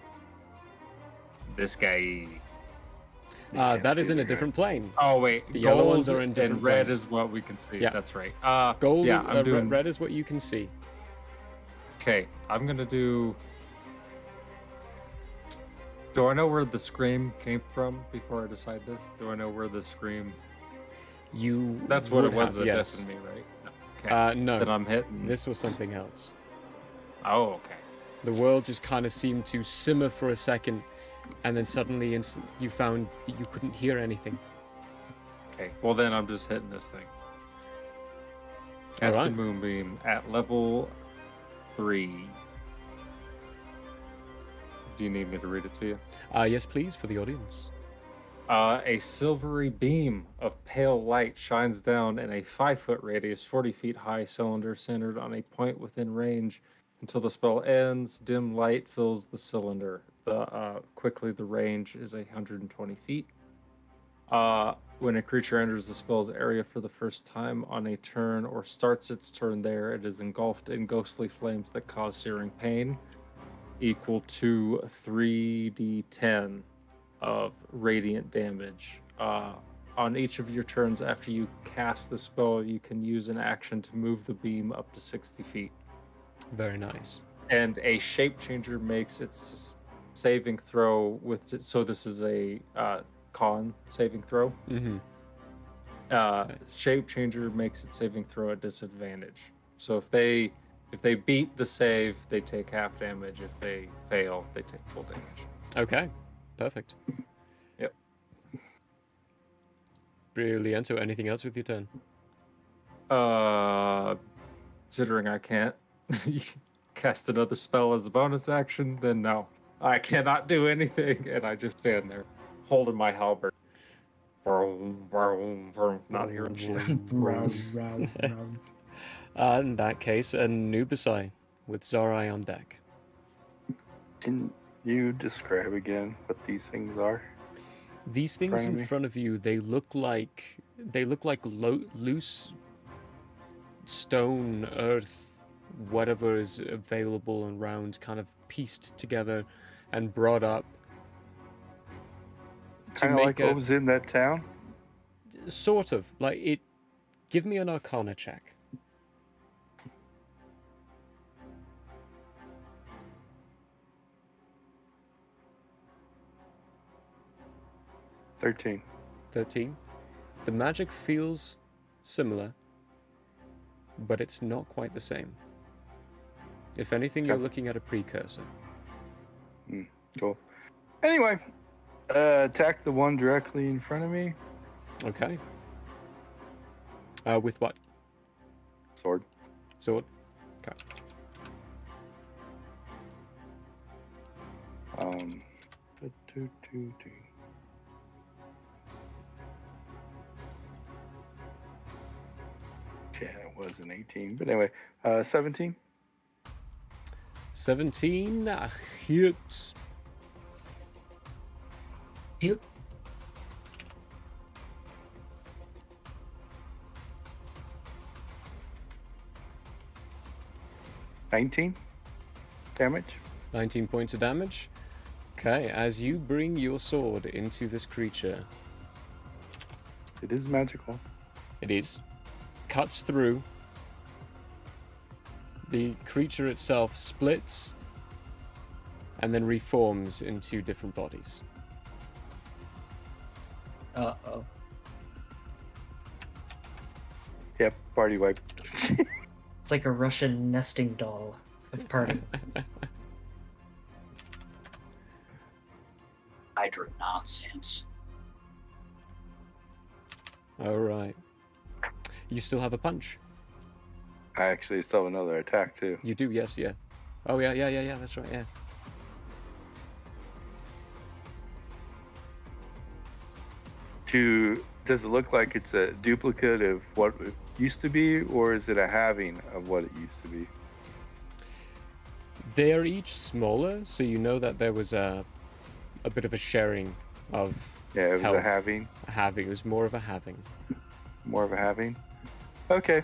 this guy. That is in a different plane. Oh wait, The gold yellow ones are in different and red planes. is what we can see. Yeah. That's right. Gold, yeah, I'm doing. red is what you can see. Okay, I'm gonna do. Do I know where the scream came from before I decide this? Do I know where the scream? You. That's what it would was have, that yes. deafened me, right? Okay. No. Then I'm hitting. This was something else. Oh, okay. The world just kind of seemed to simmer for a second, and then suddenly you found that you couldn't hear anything. Okay. Well, then I'm just hitting this thing. Cast a right. moonbeam at level 3. Do you need me to read it to you? Yes, please, for the audience. A silvery beam of pale light shines down in a 5-foot radius, 40 feet high cylinder centered on a point within range. Until the spell ends, dim light fills the cylinder. Quickly, the range is 120 feet. When a creature enters the spell's area for the first time on a turn or starts its turn there, it is engulfed in ghostly flames that cause searing pain, equal to 3d10 of radiant damage. On each of your turns after you cast the spell, you can use an action to move the beam up to 60 feet. Very nice. And a shape changer makes its saving throw with. So this is a con saving throw. Mm-hmm. Shape changer makes its saving throw at disadvantage. So if they beat the save, they take half damage. If they fail, they take full damage. Okay, perfect. Yep. Brilliant. So anything else with your turn? Considering I can't cast another spell as a bonus action, then no. I cannot do anything, and I just stand there, holding my halberd. Not hearing shit. In that case, a Nubisai with Zorai on deck. Can you describe again what these things are? These things in front of you, they look like loose stone, earth, whatever is available around, kind of pieced together and brought up. Kind of like what was in that town? Sort of. Like it. Give me an Arcana check. $13. 13. The magic feels similar, but it's not quite the same. If anything, you're looking at a precursor. Cool. Anyway, attack the one directly in front of me. Okay. With what? Sword. Sword? Okay. Yeah, it was an 18. But anyway, 17. 17 hits. Yep. $19 damage. 19 points of damage. Okay, as you bring your sword into this creature. It is magical. It is. Cuts through. The creature itself splits and then reforms in two different bodies. Uh-oh. Yep, party wipe. It's like a Russian nesting doll of party. Hydra nonsense. All right. You still have a punch. I actually still have another attack too. You do, yes, yeah. Oh, yeah, that's right, yeah. Does it look like it's a duplicate of what it used to be, or is it a halving of what it used to be? They are each smaller, so you know that there was a bit of a sharing of Yeah, it was health. a halving. A halving. It was more of a halving. More of a halving? Okay.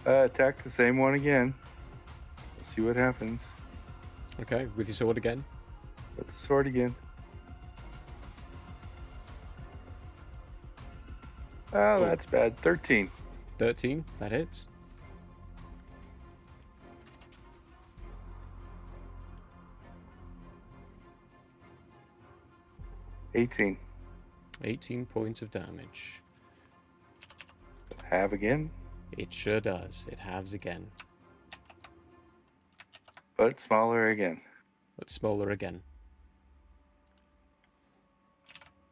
Attack the same one again. Let's see what happens. Okay, with your sword again. With the sword again. Oh, that's bad. 13. 13, that hits. $18. 18 points of damage. Halve again. It sure does. It halves again. But smaller again. But smaller again.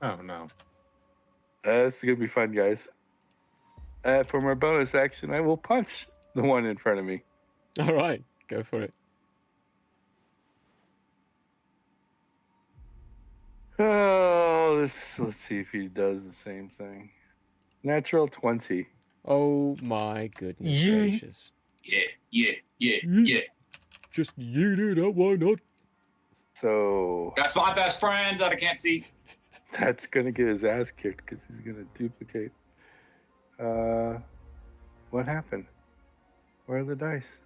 Oh no. This is gonna be fun, guys. For my bonus action, I will punch the one in front of me. All right, go for it. Oh, let's see if he does the same thing. Natural 20. Oh my goodness gracious. Yeah. Just yeet it up, why not? So That's my best friend that I can't see. that's going to get his ass kicked because he's going to duplicate. What happened? Where are the dice?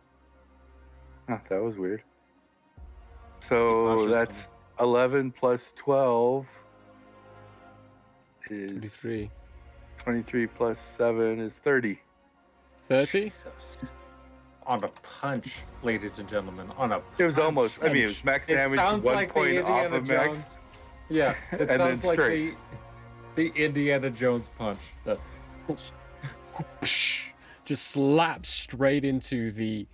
Oh, that was weird. So that's 11 plus 12 is 23. 23 plus 7 is 30. 30? Jesus. On a punch, ladies and gentlemen. On a It was punch. almost, I mean, it was max It damage, sounds 1 like the point off Indiana of max. Jones. Yeah, it And sounds then like straight. the Indiana Jones punch. Just slaps straight into the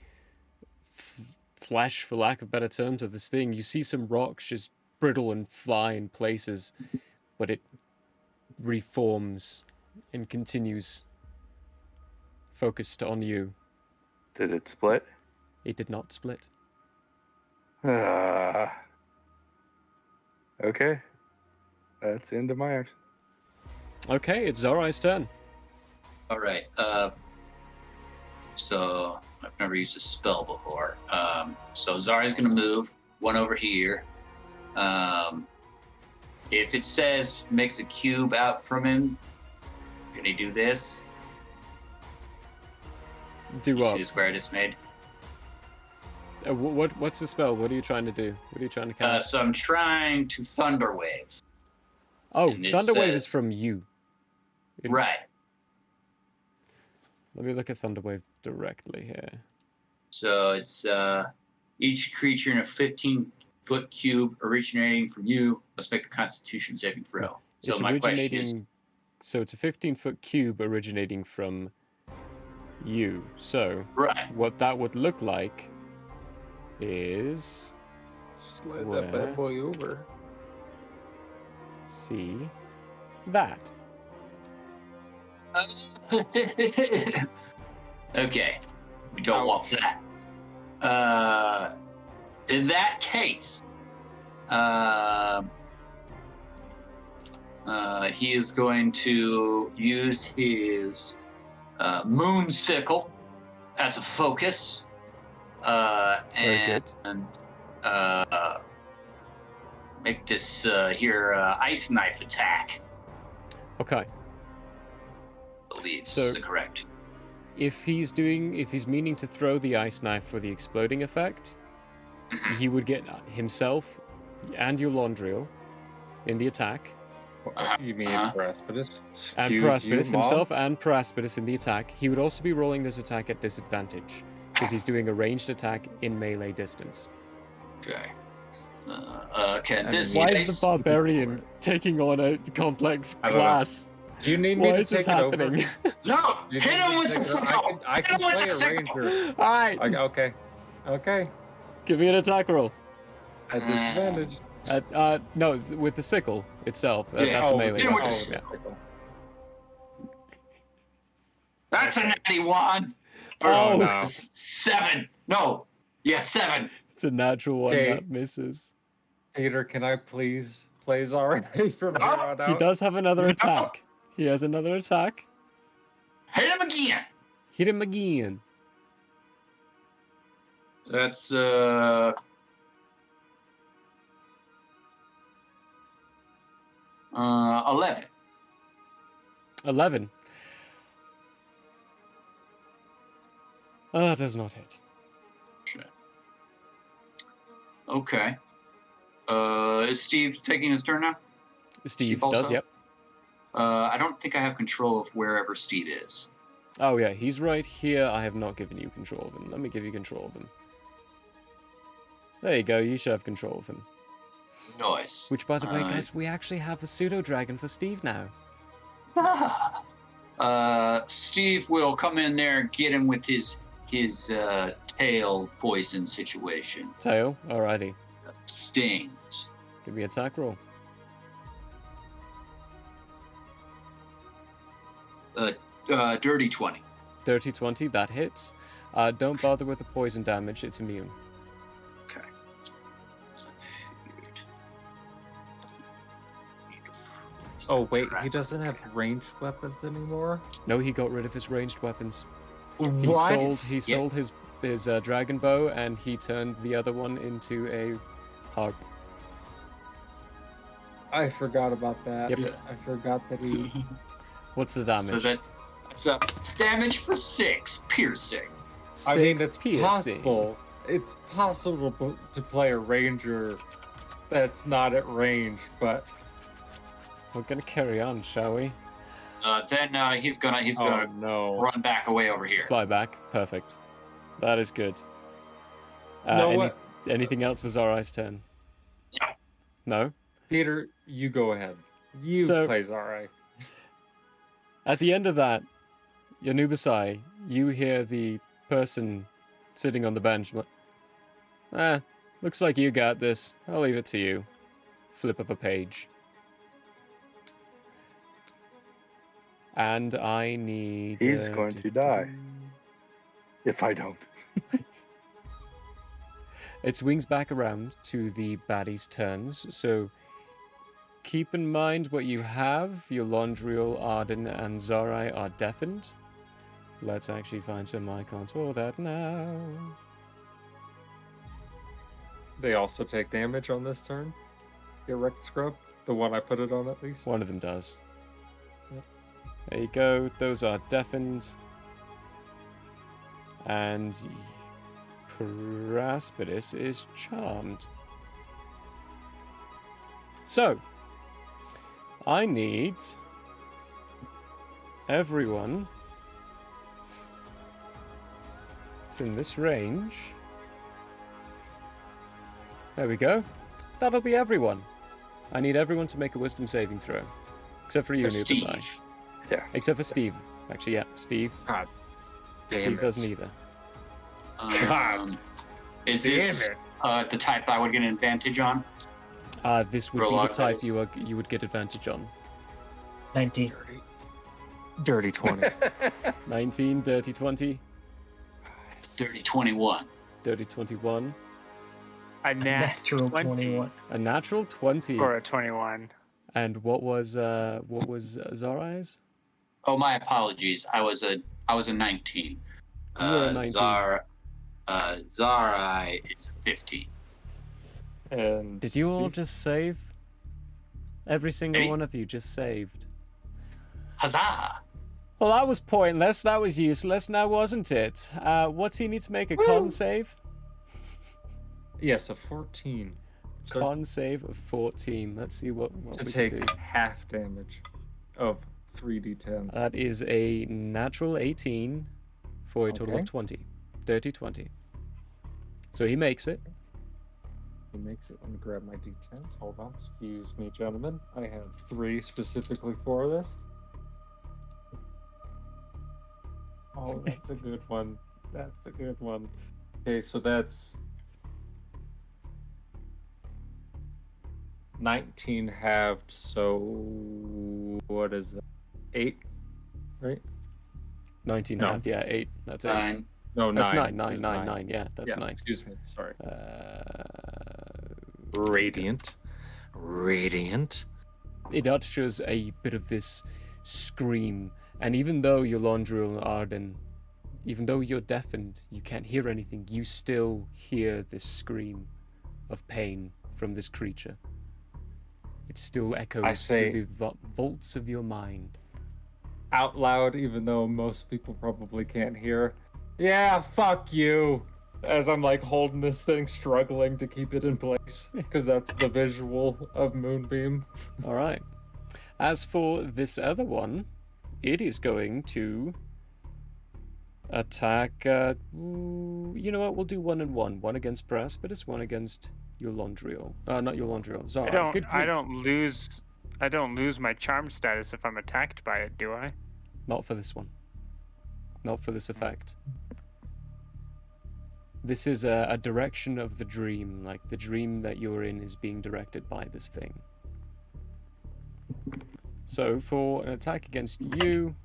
flesh, for lack of better terms, of this thing. You see some rocks just brittle and fly in places, but it reforms and continues focused on you. Did it split? It did not split. Okay. That's into my action. Okay, it's Zorai's turn. All right. So I've never used a spell before. So Zari's gonna move one over here. If it says makes a cube out from him, can he do this? Do You what? see the square I just made? What's the spell? What are you trying to do? What are you trying to cast? So I'm trying to thunder wave. Oh, and it Thunderwave is says- from you. Right. Let me look at Thunderwave directly here. So it's each creature in a 15-foot cube originating from you must make a Constitution saving throw. So It's my question is, originating. So it's a 15-foot cube originating from you. So right? what that would look like is Slide that bad boy over. see that. Okay, we don't want that. In that case, he is going to use his moon sickle as a focus, Very good. and make this ice knife attack. Okay. I believe So- is the correct. If he's meaning to throw the ice knife for the exploding effect, he would get himself and Eulandriel in the attack, You mean Paraspidus? and Paraspidus himself and Paraspidus in the attack. He would also be rolling this attack at disadvantage because he's doing a ranged attack in melee distance. Okay. Okay. This Why is the barbarian taking on a complex I don't know. class? Do you need me Why to is this take it over? happening? No, Do you hit need me him to with the take it over? sickle. I Hit can him with play the a sickle. ranger. All right, Okay. give me an attack roll. At disadvantage. No, with the sickle itself. Yeah. That's a Oh, melee. hit him with weapon, the yeah. sickle. That's a natty one. Oh, no. 7. No. Yeah, 7. it's a natural one Okay. that misses. Peter, can I please play Zara from here on out? He does have another attack. He has another attack. Hit him again. Hit him again. That's 11. 11. Does not hit. Shit. Okay. Is Steve taking his turn now? Steve Steve also? does, yep. I don't think I have control of wherever Steve is. Oh yeah, he's right here. I have not given you control of him. Let me give you control of him. There you go, you should have control of him. Noise. Which, by the way, guys, we actually have a pseudo-dragon for Steve now. Steve will come in there and get him with his tail poison situation. Tail, alrighty. Stings. Give me attack roll. Dirty 20. Dirty 20, that hits. Don't bother with the poison damage, it's immune. Okay. Oh wait, he doesn't have ranged weapons anymore. No, he got rid of his ranged weapons. He What? sold his dragon bow, and he turned the other one into a harp. I forgot about that. Yep. I forgot that he. What's the So damage? that's damage for 6 piercing. I mean, 6 it's piercing. possible. It's possible to play a ranger that's not at range, but We're gonna carry on, shall we? Then he's gonna oh no. run back away over here. Fly back. Perfect. That is good. What? Anything else was Zarai's turn? No. No? Peter, you go ahead. You So- play Zarai. At the end of that, Yanubasai, you hear the person sitting on the bench. Looks like you got this. I'll leave it to you. Flip of a page. And I need... He's going to die. If I don't. It swings back around to the baddies' turns, so keep in mind what you have. Your Londriel, Arden, and Zarai are deafened. Let's actually find some icons for that now. They also take damage on this turn. Your Wrecked Scrub, the one I put it on at least. One of them does. Yep. There you go. Those are deafened. And Praspidus is charmed. So, I need everyone from this range. There we go. That'll be everyone. I need everyone to make a wisdom saving throw. Except for you, For Nubasai. Steve. Yeah. Except for Steve. Actually, yeah, Steve. God. Steve doesn't either. God. Is Damn this it. the type I would get an advantage on? This would For a be the lot of type those. you would get advantage on. 19. Dirty 20. 19, dirty 20, Dirty 21. dirty 21, A Natural 20 21. a natural 20. or a 21. And what was Zarai's? Oh, my apologies. I was a 19. You were a 19. Zarai is 15. And Did you all Steve? just save? Every single Me? one of you just saved. Huzzah! Well, that was pointless. That was useless, now wasn't it? What's he need to make a con save? Yes, a 14. So Con save of 14. Let's see what to we take can do. half damage of 3d10. That is a natural 18 for a total Okay. of 20. Dirty 20. So he makes it. He makes it. Let me grab my d10s. Hold on. Excuse me, gentlemen. I have 3 specifically for this. Oh, that's a good one. That's a good one. Okay, so that's 19 halved, so what is that? 8? Right? 19 No. halved, yeah, 8. That's 8. 9. No, That's 9. 9, It's 9. Yeah, that's Yeah, 9. excuse me. Sorry. Uh, Radiant. Radiant. it ushers a bit of this scream, and even though you're Londriel and Arden, even though you're deafened, you can't hear anything, you still hear this scream of pain from this creature. It still echoes say- through the vaults of your mind. Out loud, even though most people probably can't hear. Yeah, fuck you. As I'm like holding this thing, struggling to keep it in place. Because that's the visual of Moonbeam. All right. As for this other one, it is going to attack. You know what? We'll do 1 and 1. 1 against Praspidus, 1 against your Londriel. Not your Londriel. Zara. Good I grief. don't lose my charm status if I'm attacked by it, do I? Not for this one. Not for this effect. This is a direction of the dream. Like the dream that you're in is being directed by this thing. So for an attack against you,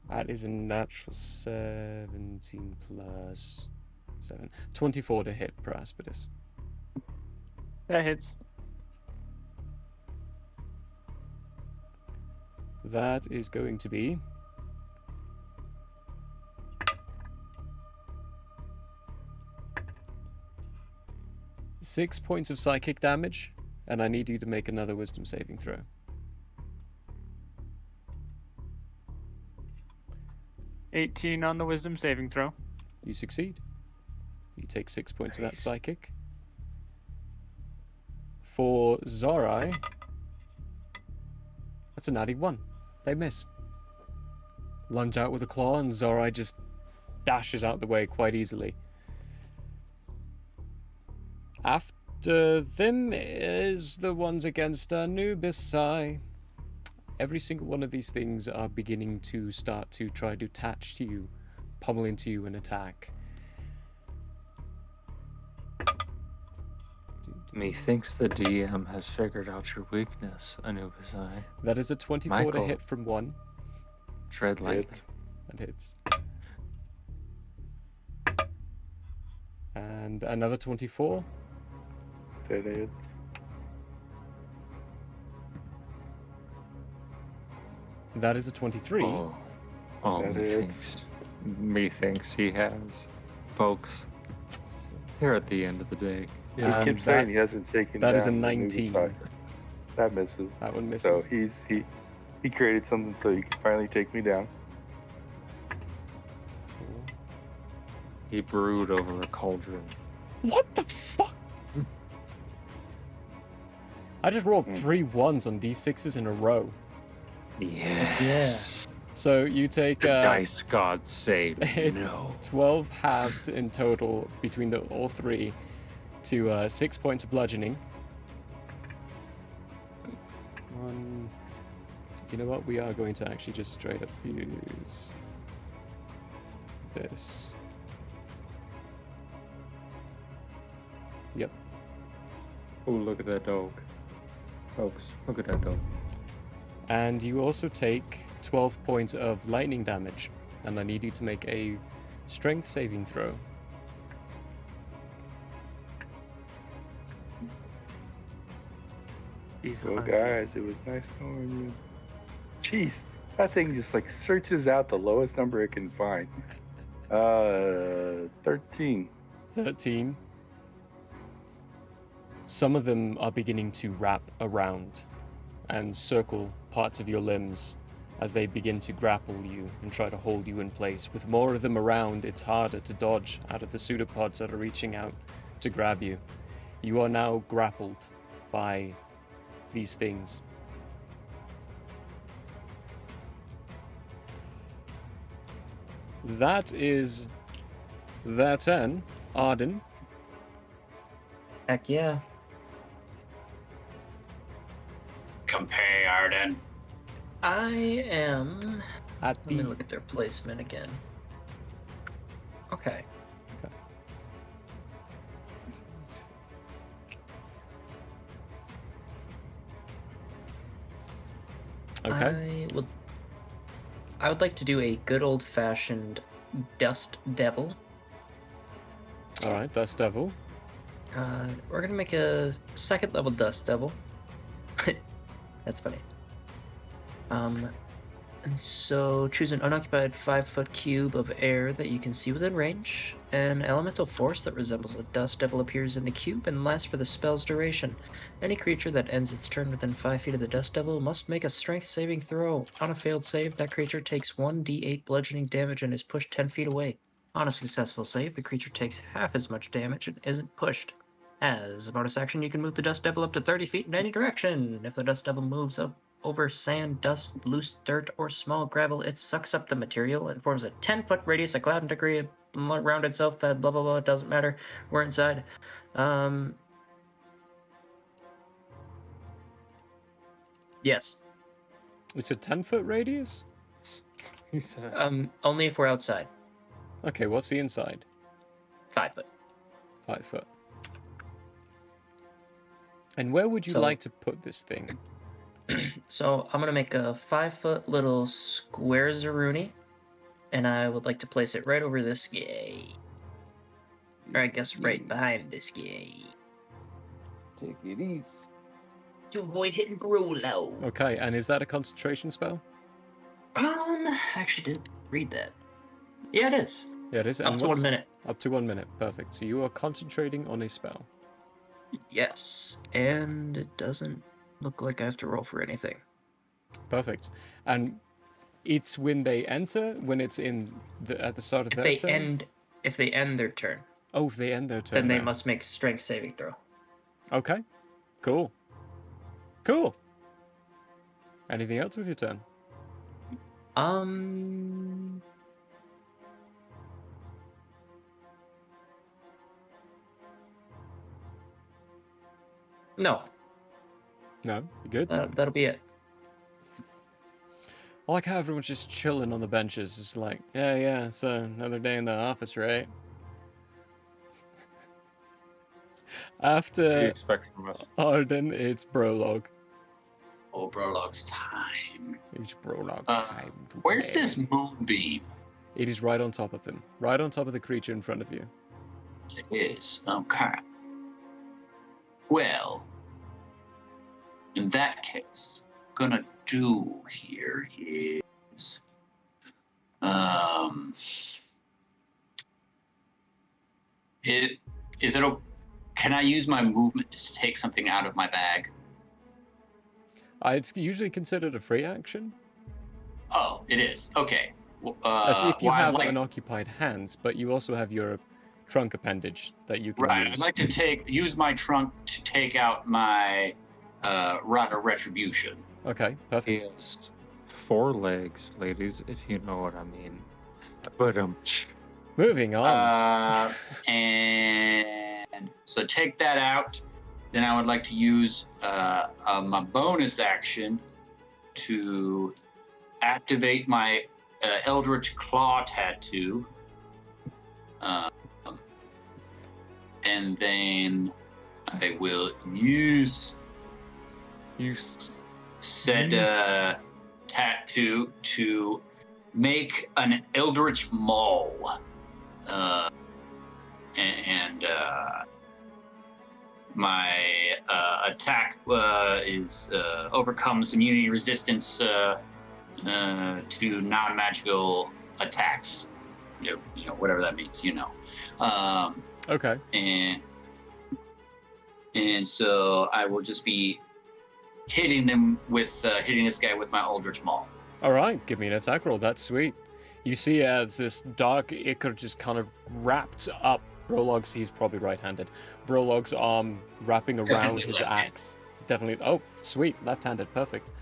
That is a natural 17 plus 7. 24 to hit Paraspidus. That hits. That is going to be 6 points of psychic damage, and I need you to make another wisdom saving throw. $18 on the wisdom saving throw. You succeed. You take 6 points of that psychic. For Zorai, that's a natty 1. They miss. Lunge out with a claw, and Zorai just dashes out the way quite easily. After them is the ones against Anubis. Every single one of these things are beginning to start to try to attach to you, pummel into you, and attack. Methinks the DM has figured out your weakness, Anubis. That is a 24 Michael. to hit from 1. Tread lightly. That hits. And another 24. That hits. That is a 23. Oh, That methinks he has. Folks, here at the end of the day. He keeps saying he hasn't taken that down is a the 19. Anubis. That misses. That one So misses. he created something so he can finally take me down. He brewed over a cauldron. What the fuck? I just rolled 3 1s on d6s in a row. Yes. So you take The dice god saved. it's No. 12 halved in total between all 3 to 6 points of bludgeoning. You know what? We are going to actually just straight up use this. Yep. Oh, look at that dog. Folks, look at that dog. And you also take 12 points of lightning damage. And I need you to make a strength saving throw. So guys, it was nice knowing you. Jeez, that thing just like searches out the lowest number it can find. 13. 13. Some of them are beginning to wrap around and circle parts of your limbs as they begin to grapple you and try to hold you in place. With more of them around, it's harder to dodge out of the pseudopods that are reaching out to grab you. You are now grappled by these things. That is their turn. Arden. Heck yeah. Compare Arden. I am. At Let me the look at their placement again. Okay. Okay. I would like to do a good old-fashioned Dust Devil. All right, Dust Devil. We're gonna make a second level Dust Devil. That's funny. And so choose an unoccupied 5-foot cube of air that you can see within range. An elemental force that resembles a dust devil appears in the cube and lasts for the spell's duration. Any creature that ends its turn within 5 feet of the dust devil must make a strength saving throw. On a failed save, that creature takes 1d8 bludgeoning damage and is pushed 10 feet away. On a successful save, the creature takes half as much damage and isn't pushed. As a bonus action, you can move the dust devil up to 30 feet in any direction. If the dust devil moves up over sand, dust, loose dirt, or small gravel, it sucks up the material and forms a 10-foot radius, a cloud and degree around itself, that blah blah blah, it doesn't matter. We're inside. Yes. It's a 10-foot radius? He says. Only if we're outside. Okay, what's the inside? 5 foot. 5 foot. And where would you So- like to put this thing? So I'm gonna make a 5-foot little square Zaruni and I would like to place it right over this guy. Or I guess right behind this guy. Take it easy. To avoid hitting Brolo. Okay, and is that a concentration spell? I actually did read that. Yeah, it is. Yeah, it is. Up to 1 minute. Up to 1 minute. Perfect. So you are concentrating on a spell. Yes, and it doesn't look like I have to roll for anything. Perfect. And it's when they enter, when it's at the start of their turn? If they end their turn. Oh, if they end their turn. Then they must make strength saving throw. Okay. Cool. Cool. Anything else with your turn? No. No? You good? That'll be it. I like how everyone's just chilling on the benches. It's like, yeah, so another day in the office, right? What do you After expect from us? Arden, it's Brolog. Oh, Brolog's time. It's Brolog's time to Where's play. this moonbeam? It is right on top of him. Right on top of the creature in front of you. It is. Okay. Well, in that case, gonna do here is can I use my movement to take something out of my bag? It's usually considered a free action. Oh, it is. Okay. That's if you have like, unoccupied hands, but you also have your trunk appendage that you can right. use. I'd like to use my trunk to take out my Rod of Retribution. Okay, He perfect. has 4 legs, ladies, if you know what I mean. But Moving on. And so take that out. Then I would like to use my bonus action to activate my Eldritch Claw tattoo. And then I will use said tattoo to make an Eldritch Maul. My attack is overcomes immunity resistance to non-magical attacks. You know, whatever that means. Okay. And so I will just be hitting this guy with my Eldritch Maul. All right, give me an attack roll. That's sweet. You see as this dark ichor just kind of wrapped up Brolog's, he's probably right-handed, Brolog's arm wrapping around Definitely his left-handed. axe. Definitely. Oh, sweet. Left-handed. Perfect.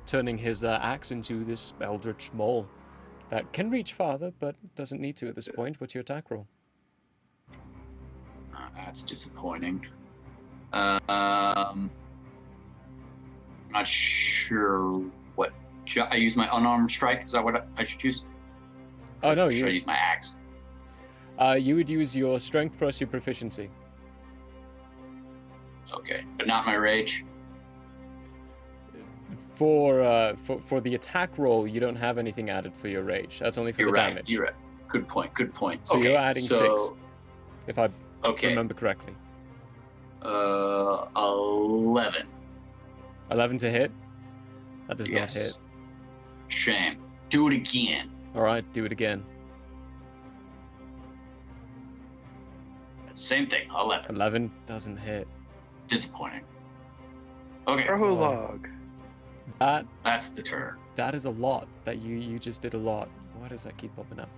Turning his axe into this Eldritch Maul that can reach farther, but doesn't need to at this point. What's your attack roll? That's disappointing. Not sure what. I use my unarmed strike. Is that what I should use? Oh, no. Should I use my axe? You would use your strength plus your proficiency. Okay, but not my rage. For the attack roll, you don't have anything added for your rage. That's only for You're the right. damage. You're right. Good point. So okay, you're adding 6, if I Okay. remember correctly. 11. 11 to hit? That does not Yes. hit. Shame. Do it again. All right, do it again. Same thing. 11. 11 doesn't hit. Disappointing. Okay, Prologue. that's the turn. That is a lot. That you just did a lot. Why does that keep popping up?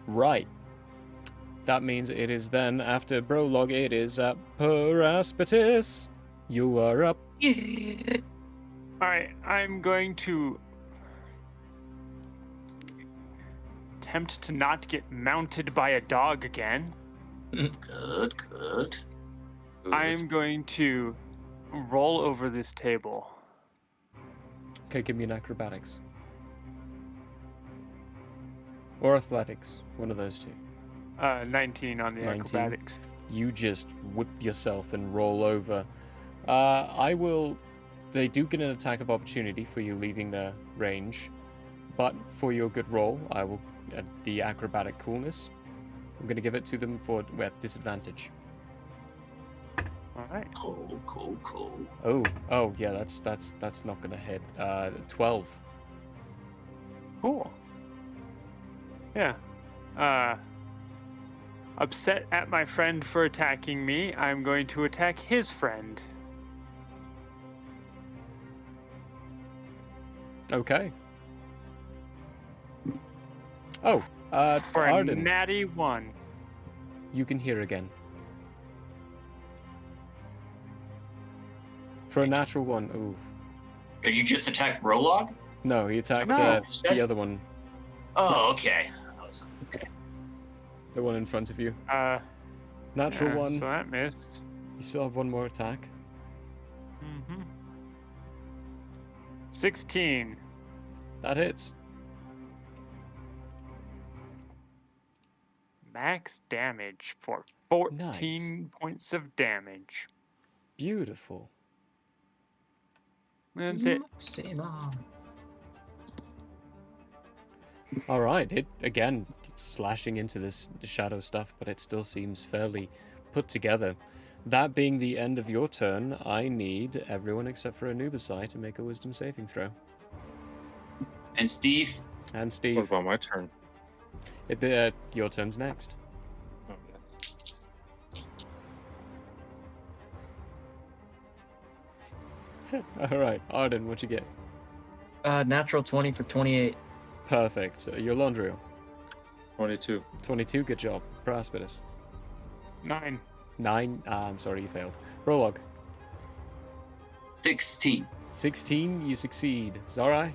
Right. That means it is then, after Brolog, it is Paraspitus. You are up. Alright, I'm going to attempt to not get mounted by a dog again. Good. I'm going to roll over this table. Okay, give me an acrobatics. Or athletics. One of those two. 19 on the 19. acrobatics. You just whip yourself and roll over. They do get an attack of opportunity for you leaving their range, but for your good roll, I will the acrobatic coolness. I'm going to give it to them for disadvantage. All right. Cool. Oh, yeah, that's not going to hit. 12. Cool. Yeah. Upset at my friend for attacking me, I'm going to attack his friend. Okay. Oh, For a Arden, natty 1. you can hear again. For a natural 1, ooh. Did you just attack Brolog? No, he attacked No. the other one. Oh, okay. The one in front of you. Natural Yeah, 1. So that missed. You still have one more attack. 16. That hits. Max damage for 14 Nice. points of damage. Beautiful. That's it. All right, it again slashing into the shadow stuff, but it still seems fairly put together. That being the end of your turn, I need everyone except for Anubisai to make a wisdom saving throw. And Steve? And What Steve, about my turn? your turn's next. Oh, yes. All right, Arden, what'd you get? Natural 20 for 28. Perfect. Your Laundrio. 22. 22, good job. Prospidus. 9. 9, I'm sorry, you failed. Prologue. 16. 16, you succeed. Zarai.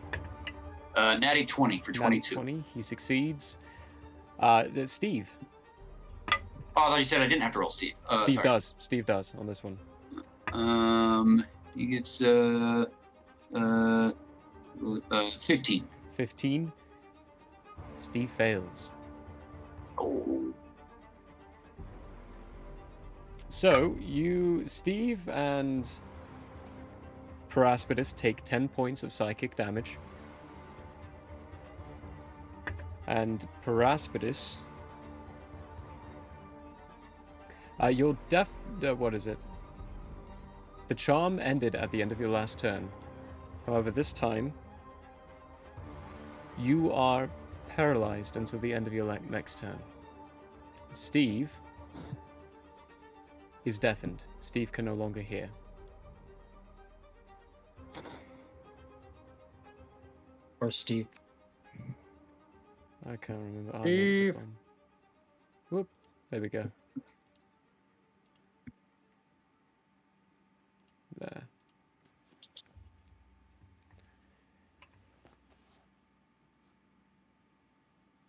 Natty 20 for 22. 20, he succeeds. Steve. Oh, I thought you said I didn't have to roll Steve. Steve sorry. does. Steve does on this one. He gets 15. 15. Steve fails. Oh. So, Steve and Prospidus take 10 points of psychic damage. And Prospidus, you're what is it? The charm ended at the end of your last turn. However, this time, you are paralyzed until the end of your next turn. Steve is deafened. Steve can no longer hear. Or Steve. I can't remember. Oh, Steve. no, whoop. There we go. There.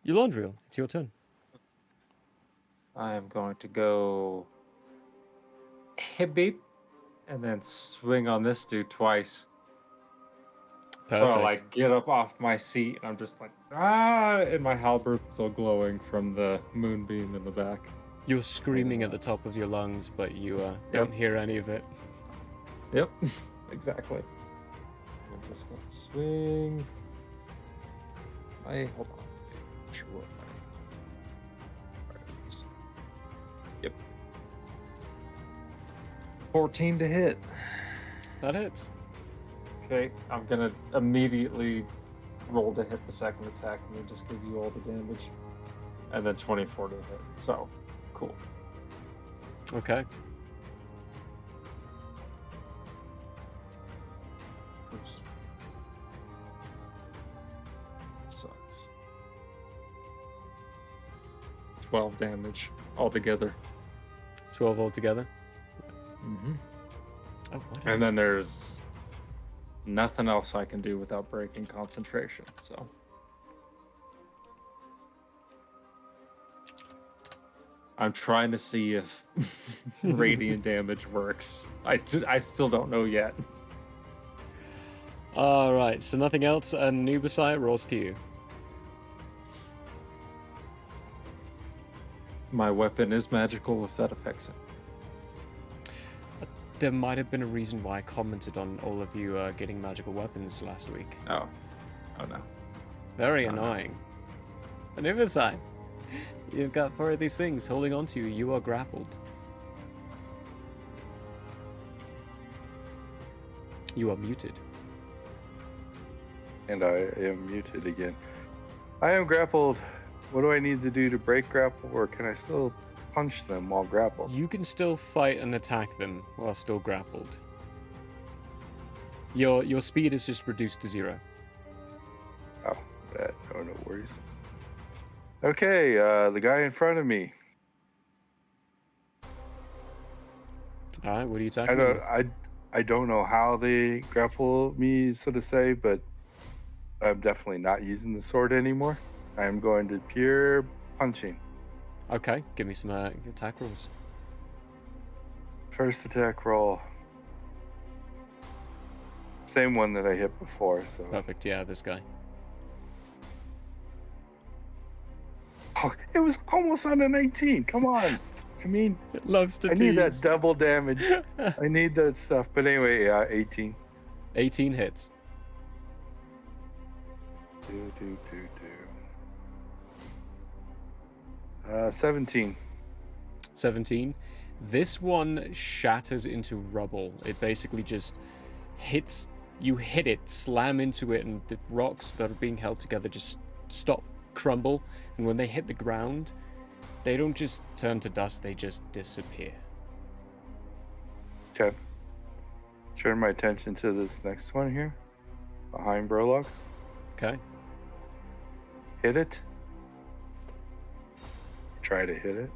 Eulondriel, it's your turn. I am going to go hip beep and then swing on this dude twice. Perfect. So I like get up off my seat and I'm just like, and my halberd's still glowing from the moonbeam in the back. You're screaming at the top of your lungs, but you don't hear any of it. Yep, exactly. I'm just gonna swing. Hold on. Sure. Yep. 14 to hit. That hits. Okay, I'm gonna immediately roll to hit the second attack and then just give you all the damage. And then 24 to hit. So, cool. Okay. Oops. Sucks. 12 damage altogether. 12 altogether. Mm-hmm. Oh, what? And then there's nothing else I can do without breaking concentration, so. I'm trying to see if radiant damage works. I still don't know yet. Alright, so nothing else. Anubisai rolls to you. My weapon is magical if that affects it. There might have been a reason why I commented on all of you getting magical weapons last week. Oh no. Very Oh, no. annoying. Anivasai, you've got 4 of these things holding on to you. You are grappled. You are muted. And I am muted again. I am grappled. What do I need to do to break grapple, or can I still punch them while grappled? You can still fight and attack them while still grappled. Your speed is just reduced to 0. Oh, bad. No worries. Okay, the guy in front of me. All right, what are you attacking with? I don't know how they grapple me, so to say, but I'm definitely not using the sword anymore. I'm going to pure punching. Okay, give me some attack rolls. First attack roll. Same one that I hit before, so. Perfect, yeah, this guy. Oh, it was almost on a 19. Come on. I mean, It loves to I tease. need that double damage. I need that stuff. But anyway, yeah, 18. 18 hits. 17. 17. This one shatters into rubble. It basically just hits, you hit it, slam into it, and the rocks that are being held together just stop, crumble, and when they hit the ground, they don't just turn to dust, they just disappear. Okay. Turn my attention to this next one here. Behind Brolog. Okay. Hit it. Try to hit it.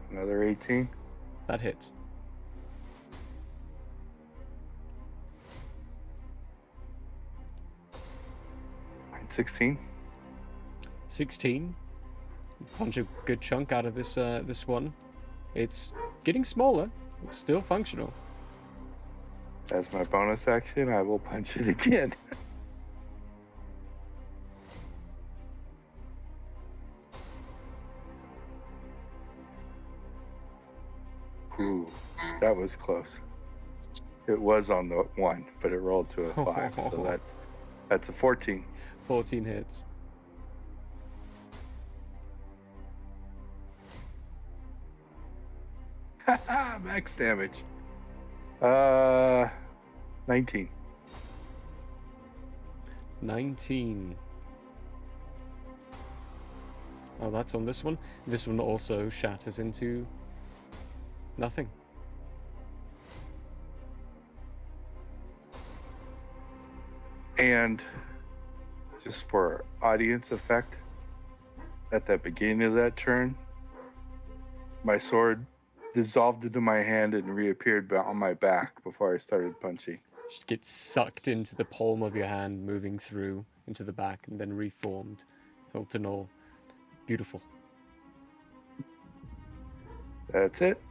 Another 18. That hits. Line 16. 16. Punch a good chunk out of this this one. It's getting smaller. It's still functional. As my bonus action, I will punch it again. Ooh, that was close. It was on the 1, but it rolled to a 5, so that's a 14. 14 hits. Max damage. 19. 19. Oh, that's on this one. This one also shatters into nothing. And just for audience effect, at the beginning of that turn, my sword dissolved into my hand and reappeared on my back before I started punching. Just gets sucked into the palm of your hand, moving through into the back, and then reformed. Hilt and all. Beautiful. That's it.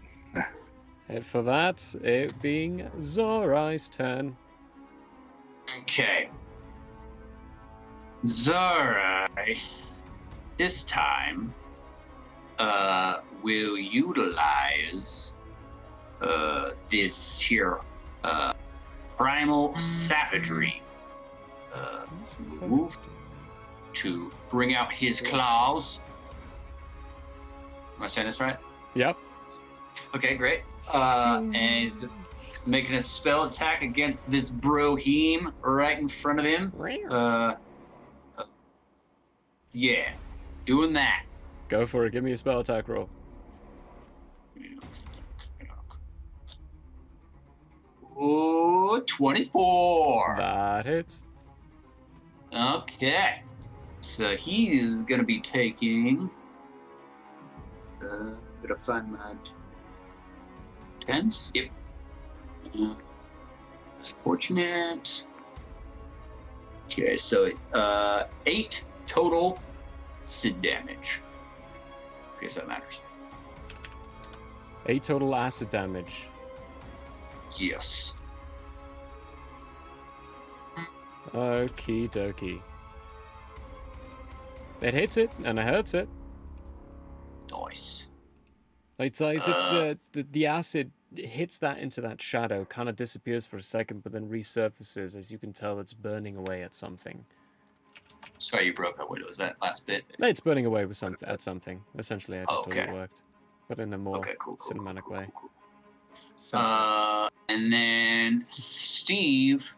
And for that, it being Zorai's turn. Okay. Zorai, this time, will utilize this here primal savagery move to bring out his claws. Am I saying this right? Yep. Okay, great. And he's making a spell attack against this brohim right in front of him. Yeah, doing that. Go for it. Give me a spell attack roll. Oh, 24. That hits. Okay. So he is going to be taking... gotta find my... tens? Yep. That's fortunate. Okay, so 8 total acid damage. I guess that matters. 8 total acid damage. Yes. Okie dokie. It hits it, and it hurts it. Nice. It's as if the acid hits that into that shadow, kind of disappears for a second, but then resurfaces. As you can tell, it's burning away at something. Sorry, you broke up. What was that last bit? It's burning away with at something. Essentially, I just told you it Okay. worked, but in a more Cool. cinematic way. And then Steve,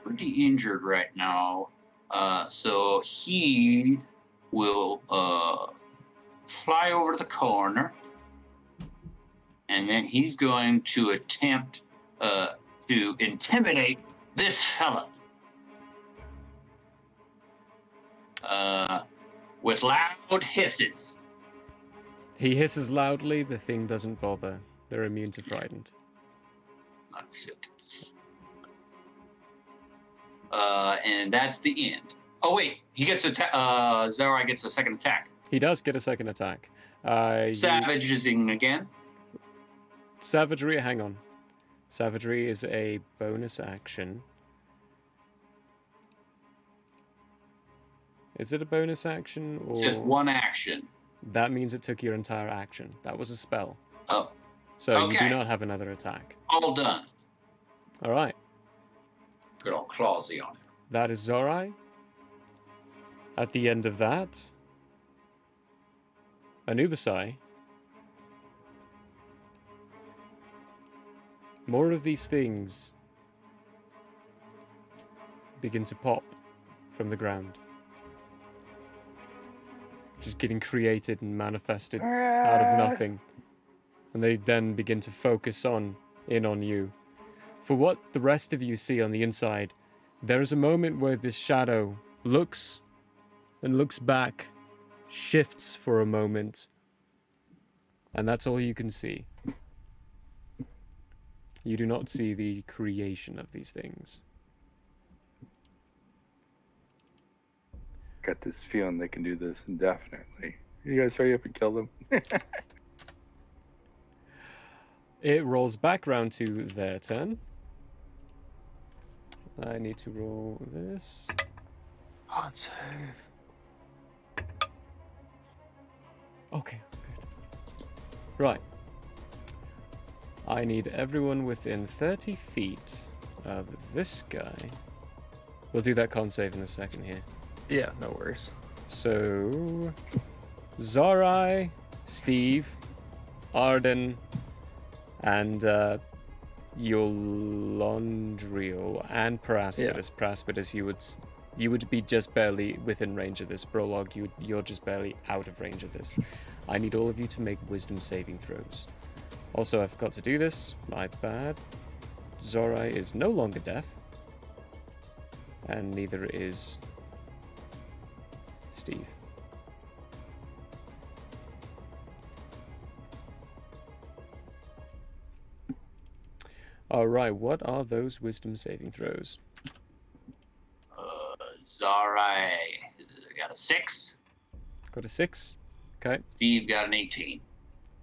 pretty injured right now. So he will fly over to the corner, and then he's going to attempt to intimidate this fella with loud hisses. He hisses loudly. The thing doesn't bother. They're immune to frightened. That's it. And that's the end. Oh wait, he gets Zorai gets a second attack. He does get a second attack. Savaging again. Savagery, hang on. Savagery is a bonus action. Is it a bonus action? Or... It's just one action. That means it took your entire action. That was a spell. Oh. So you do Okay. not have another attack. All done. All right. Good old Clawsy on it. That is Zorai. At the end of that, Anubisai. More of these things begin to pop from the ground. Just getting created and manifested out of nothing. And they then begin to focus in on you. For what the rest of you see on the inside, there is a moment where this shadow looks back, shifts for a moment, and that's all you can see. You do not see the creation of these things. Got this feeling they can do this indefinitely. You guys hurry up and kill them. It rolls back round to their turn. I need to roll this. On save. Okay, good. Right. I need everyone within 30 feet of this guy. We'll do that con save in a second here. Yeah, no worries. So, Zorai, Steve, Arden, and Yolondrio and Paraspidus. Paraspidus, you would be just barely within range of this. Brolog, you're just barely out of range of this. I need all of you to make wisdom saving throws. Also, I forgot to do this. My bad. Zorai is no longer deaf. And neither is Steve. Alright, what are those wisdom saving throws? Zarai got a 6. Got a 6. Okay. Steve got an 18.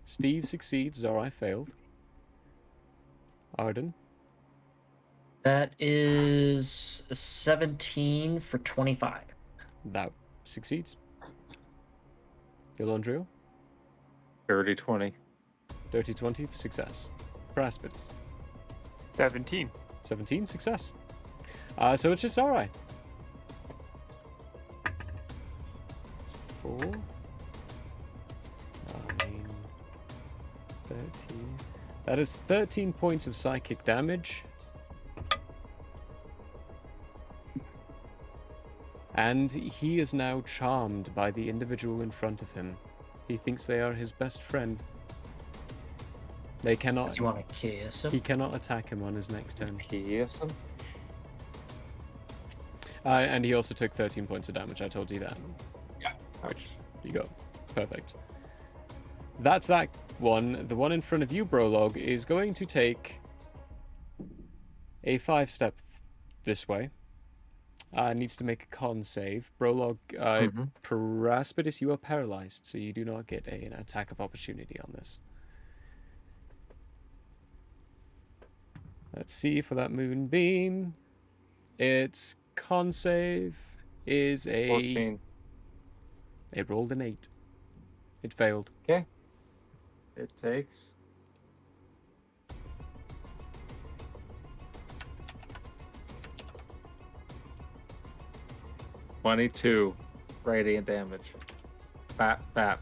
Steve succeeds, Zorai failed. Arden? That is a 17 for 25. That succeeds. Yolondrio? Dirty 20. Dirty 20, success. Paraspidus? 17. 17, success. So it's just Zorai. 4, 9, 13. That is 13 points of psychic damage. And he is now charmed by the individual in front of him. He thinks they are his best friend. They cannot. Does he want to kiss him? He cannot attack him on his next turn. Yes. And he also took 13 points of damage. I told you that. Yeah. Which you got. Perfect. That's that one. The one in front of you, Brolog, is going to take a 5-step this way. Needs to make a con save. Brolog, Paraspidus, you are paralyzed, so you do not get an attack of opportunity on this. Let's see for that moonbeam. Its con save is a... 14. It rolled an 8. It failed. Okay. It takes 22 radiant damage. Bap, bap.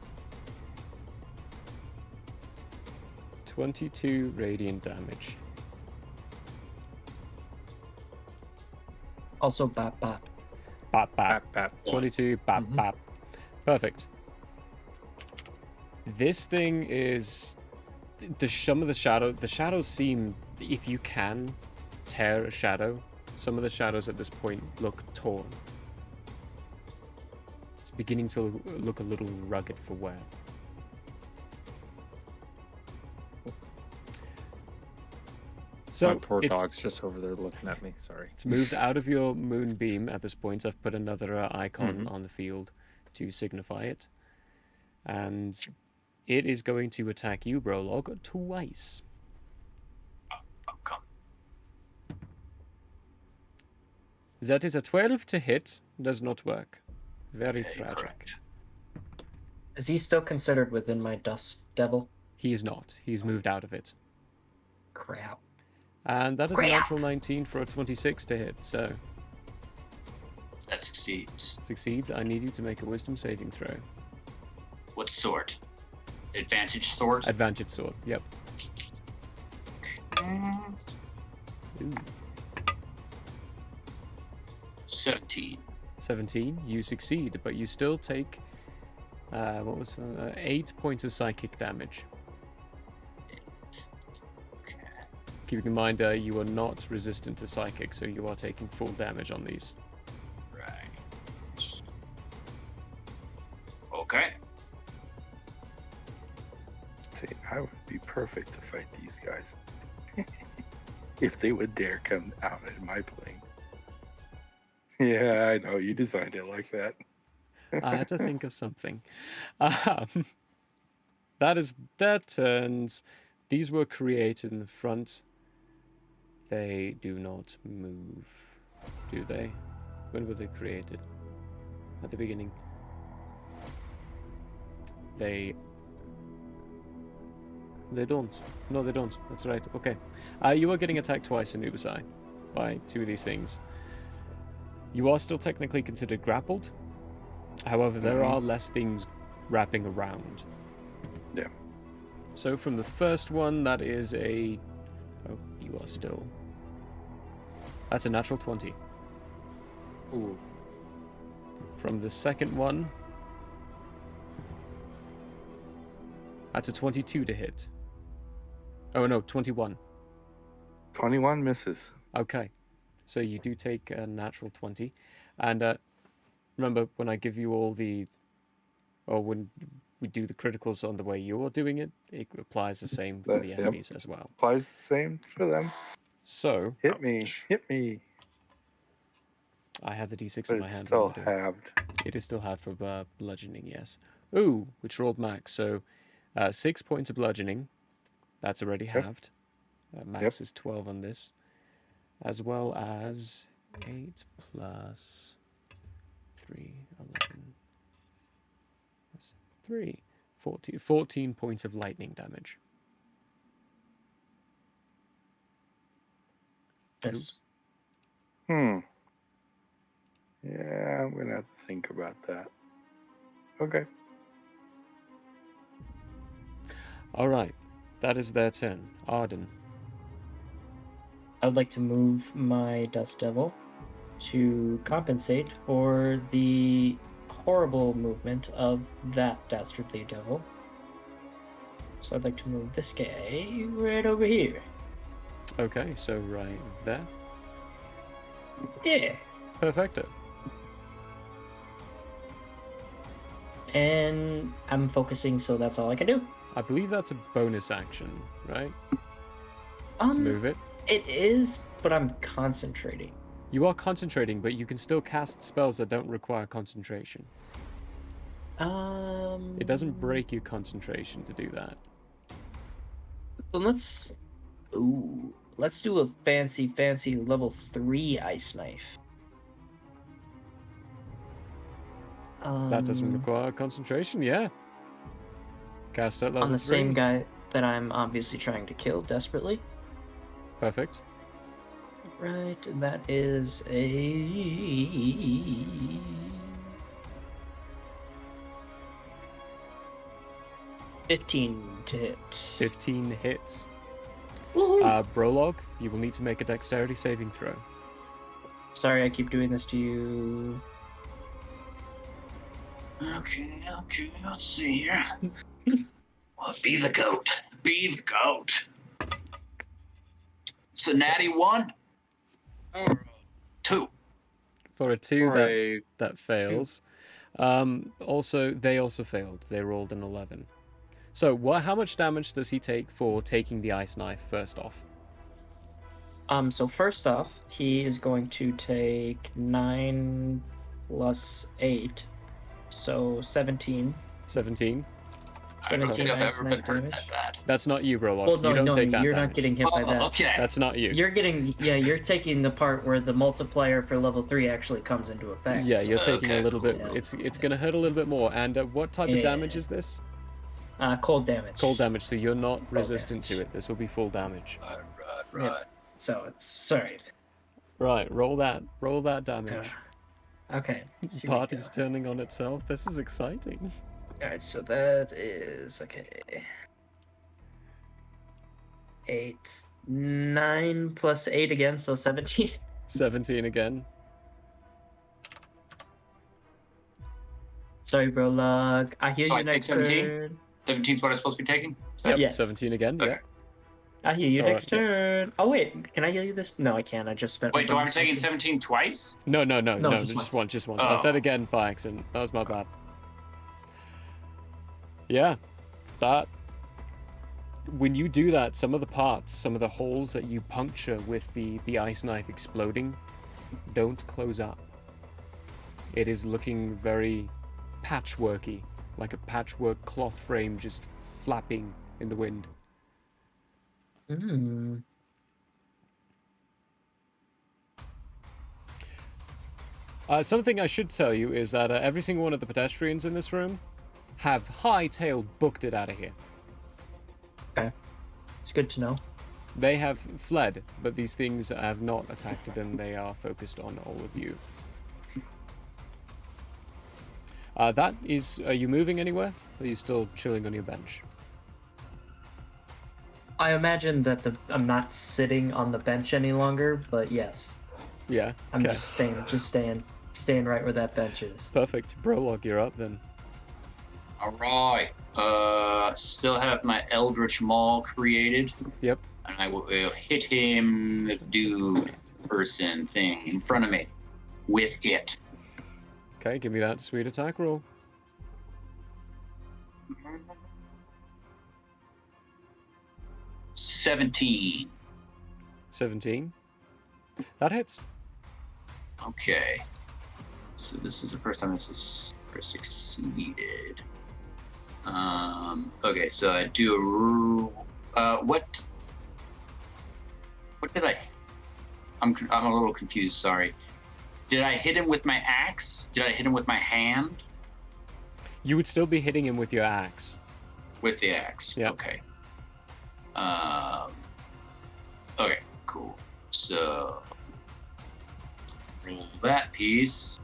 22 radiant damage. Also, bap bap. Bap, bap. Bap, bap. 22, bap, Mhm. bap. Perfect. This thing is some of the shadows seem, if you can tear a shadow, some of the shadows at this point look torn. It's beginning to look a little rugged for wear. So My poor it's, dog's just over there looking at me. Sorry. it's moved out of your moonbeam at this point. I've put another icon Mhm. on the field to signify it. And it is going to attack you, Brolog, twice. Oh, come. That is a 12 to hit. Does not work. Very Okay, tragic. correct. Is he still considered within my Dust Devil? He is not. He's moved out of it. Crap. And that is a Crap. natural 19 for a 26 to hit. So, That succeeds. succeeds. I need you to make a wisdom saving throw. What sort? Advantage sword? Advantage sword. Yep. Ooh. 17. 17. You succeed, but you still take 8 points of psychic damage. Okay. Keeping in mind, you are not resistant to psychic, so you are taking full damage on these. Right. Okay. See, I would be perfect to fight these guys. If they would dare come out in my plane. Yeah, I know. You designed it like that. I had to think of something. That is their turns. These were created in the front. They do not move, do they? When were they created? At the beginning. They don't. No, they don't. That's right. Okay. You are getting attacked twice in Ubasai by two of these things. You are still technically considered grappled. However, there are less things wrapping around. Yeah. So from the first one, that is a... Oh, you are still... That's a natural 20. Ooh. From the second one... That's a 22 to hit. Oh, no, 21. 21 misses. Okay. So you do take a natural 20. And remember, when I give you all the... Or when we do the criticals on the way you're doing it, it applies the same for the Yep. enemies as well. Applies the same for them. So, Hit me. Hit me. I have the d6 But in my it's hand. still when you do it. halved. It is still hard for bludgeoning, yes. Ooh, which rolled max. So 6 points of bludgeoning. That's already Yep. halved. Max is 12 on this. As well as 8 plus 3, 11. That's 3. 14 points of lightning damage. Yes. Yeah, I'm going to have to think about that. Okay. All right. That is their turn. Arden. I would like to move my Dust Devil to compensate for the horrible movement of that Dastardly Devil. So I'd like to move this guy right over here. Okay, so right there. Yeah. Perfecto. And I'm focusing, so that's all I can do. I believe that's a bonus action, right? To move it. It is, but I'm concentrating. You are concentrating, but you can still cast spells that don't require concentration. It doesn't break your concentration to do that. So let's do a fancy level 3 ice knife. That doesn't require concentration, yeah. Cast at level on the 3. same guy that I'm obviously trying to kill desperately. Perfect. Right, and that is a 15 to hit. 15 hits. Woohoo! Brolog, you will need to make a dexterity saving throw. Sorry, I keep doing this to you. Okay, let's see here. Well, be the goat. Be the goat. It's a natty 1. Or 2. For a 2, For a that fails. Also, they also failed. They rolled an 11. So, how much damage does he take for taking the ice knife first off? So first off, he is going to take 9 plus 8, so 17. 17. I don't think I've ice ever knife been hurt damage. that bad. That's not you, Brolog. Well, no, you don't no, take that you're damage. not getting hit by that. Okay. That's not you. You're taking the part where the multiplier for level 3 actually comes into effect. Yeah, you're taking a Okay, little bit. cool. It's gonna hurt a little bit more. And what type of Yeah. damage is this? Cold damage. Cold damage. So you're not resistant damage. to it. This will be full damage. Right. Yep. So it's sorry. Right. Roll that. Roll that damage. Okay. so here we Party's go. turning on itself. This is exciting. Alright, so that is okay. 8, 9 plus 8 again, so 17. 17 again. Sorry, bro, log. I hear So you I take next 17? turn. 17's what I'm supposed to be taking? Yep. Yes. 17 again. Okay. Yeah. I hear you Alright, next turn. Oh wait, can I heal you this? No, I can't. I just spent. Wait, do my I'm bonus taking action. 17 twice? No, No, just just once. Just once. I said Oh. again by accident. That was my bad. Yeah, that. When you do that, some of the parts, some of the holes that you puncture with the ice knife exploding, don't close up. It is looking very patchworky, like a patchwork cloth frame just flapping in the wind. Hmm. Something I should tell you is that every single one of the pedestrians in this room have hightailed booked it out of here. Okay. It's good to know. They have fled, but these things have not attacked them. They are focused on all of you. That is... Are you moving anywhere? Or are you still chilling on your bench? I imagine that I'm not sitting on the bench any longer, but yes, Yeah. I'm Okay. just staying right where that bench is. Perfect. Brolog, you're up then. Alright. Still have my Eldritch Maul created. Yep. And I will hit him, this dude, person, thing, in front of me. With it. Okay, give me that sweet attack roll. Mm-hmm. 17. 17. That hits. Okay. So this is the first time this is succeeded. Okay, so I do what did I? I'm a little confused. Sorry. Did I hit him with my axe? Did I hit him with my hand? You would still be hitting him with your axe. With the axe. Yeah. Okay. Okay. Cool. So roll that piece.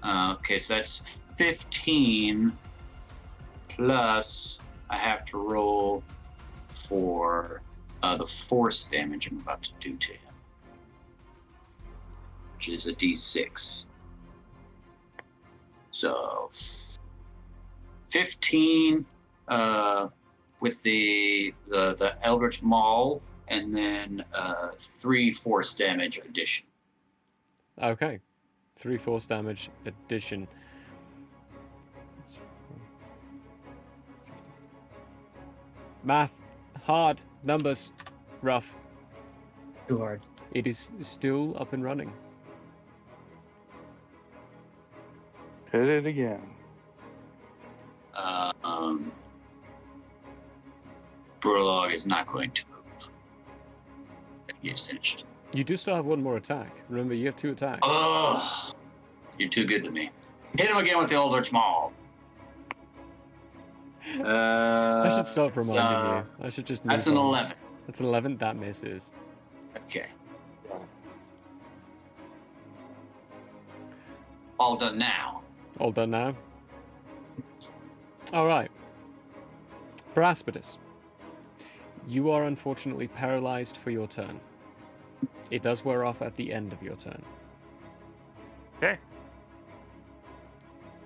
Okay, so that's 15 plus I have to roll for the force damage I'm about to do to him, which is a d6. So 15 with the Eldritch Maul, and then 3 force damage addition. Okay. 3 force damage addition. Math, hard, numbers, rough. Too hard. It is still up and running. Hit it again. Burlog is not going to move. He is finished. You do still have one more attack. Remember, you have 2 attacks. Oh, you're too good to me. Hit him again with the Eldritch Maul. I should stop reminding so you. I should just move That's an on. 11. That's an 11. That misses. Okay. All done now. All done now. All right. Paraspidus. You are unfortunately paralyzed for your turn. It does wear off at the end of your turn. Okay.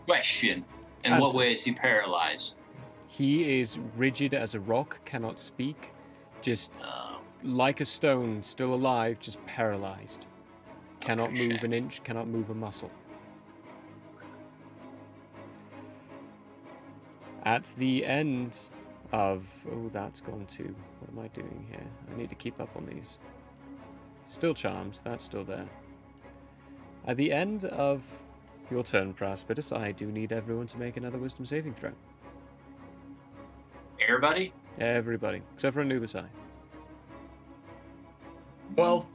Question. In Answer. what way is he paralyzed? He is rigid as a rock, cannot speak, just like a stone, still alive, just paralyzed. Cannot Okay, move shit. an inch, cannot move a muscle. At the end of... Oh, that's gone too. What am I doing here? I need to keep up on these. Still charmed. That's still there. At the end of your turn, Praspidus, I do need everyone to make another wisdom saving throw. Everybody? Everybody, except for Anubis. 12.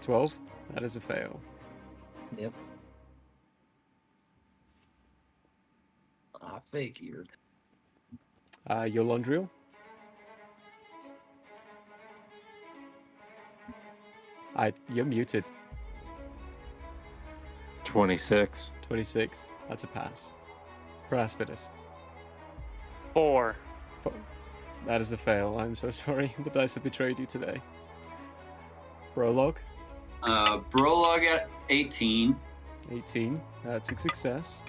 12? That is a fail. Yep. I figured. Yolondriel? You're muted. 26. 26. That's a pass. Praspidus. 4. That is a fail. I'm so sorry. The dice have betrayed you today. Prologue? Brolog at 18. 18. That's a success.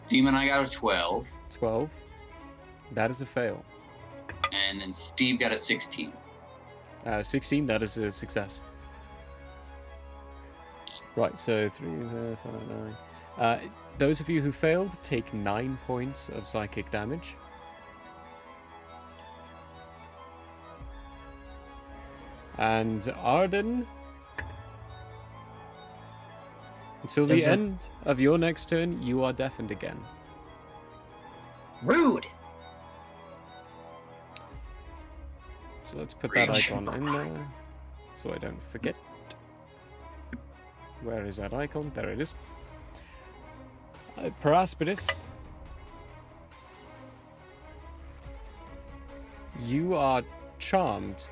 Demon, I got a 12. 12. That is a fail. And then Steve got a 16. 16. That is a success. Right, so 3, 5, 9. Those of you who failed take 9 points of psychic damage. And Arden, until the Yes, sir. end of your next turn, you are deafened again. Rude. So let's put that Reach. icon in there, so I don't forget. Where is that icon? There it is. Paraspidus, you are charmed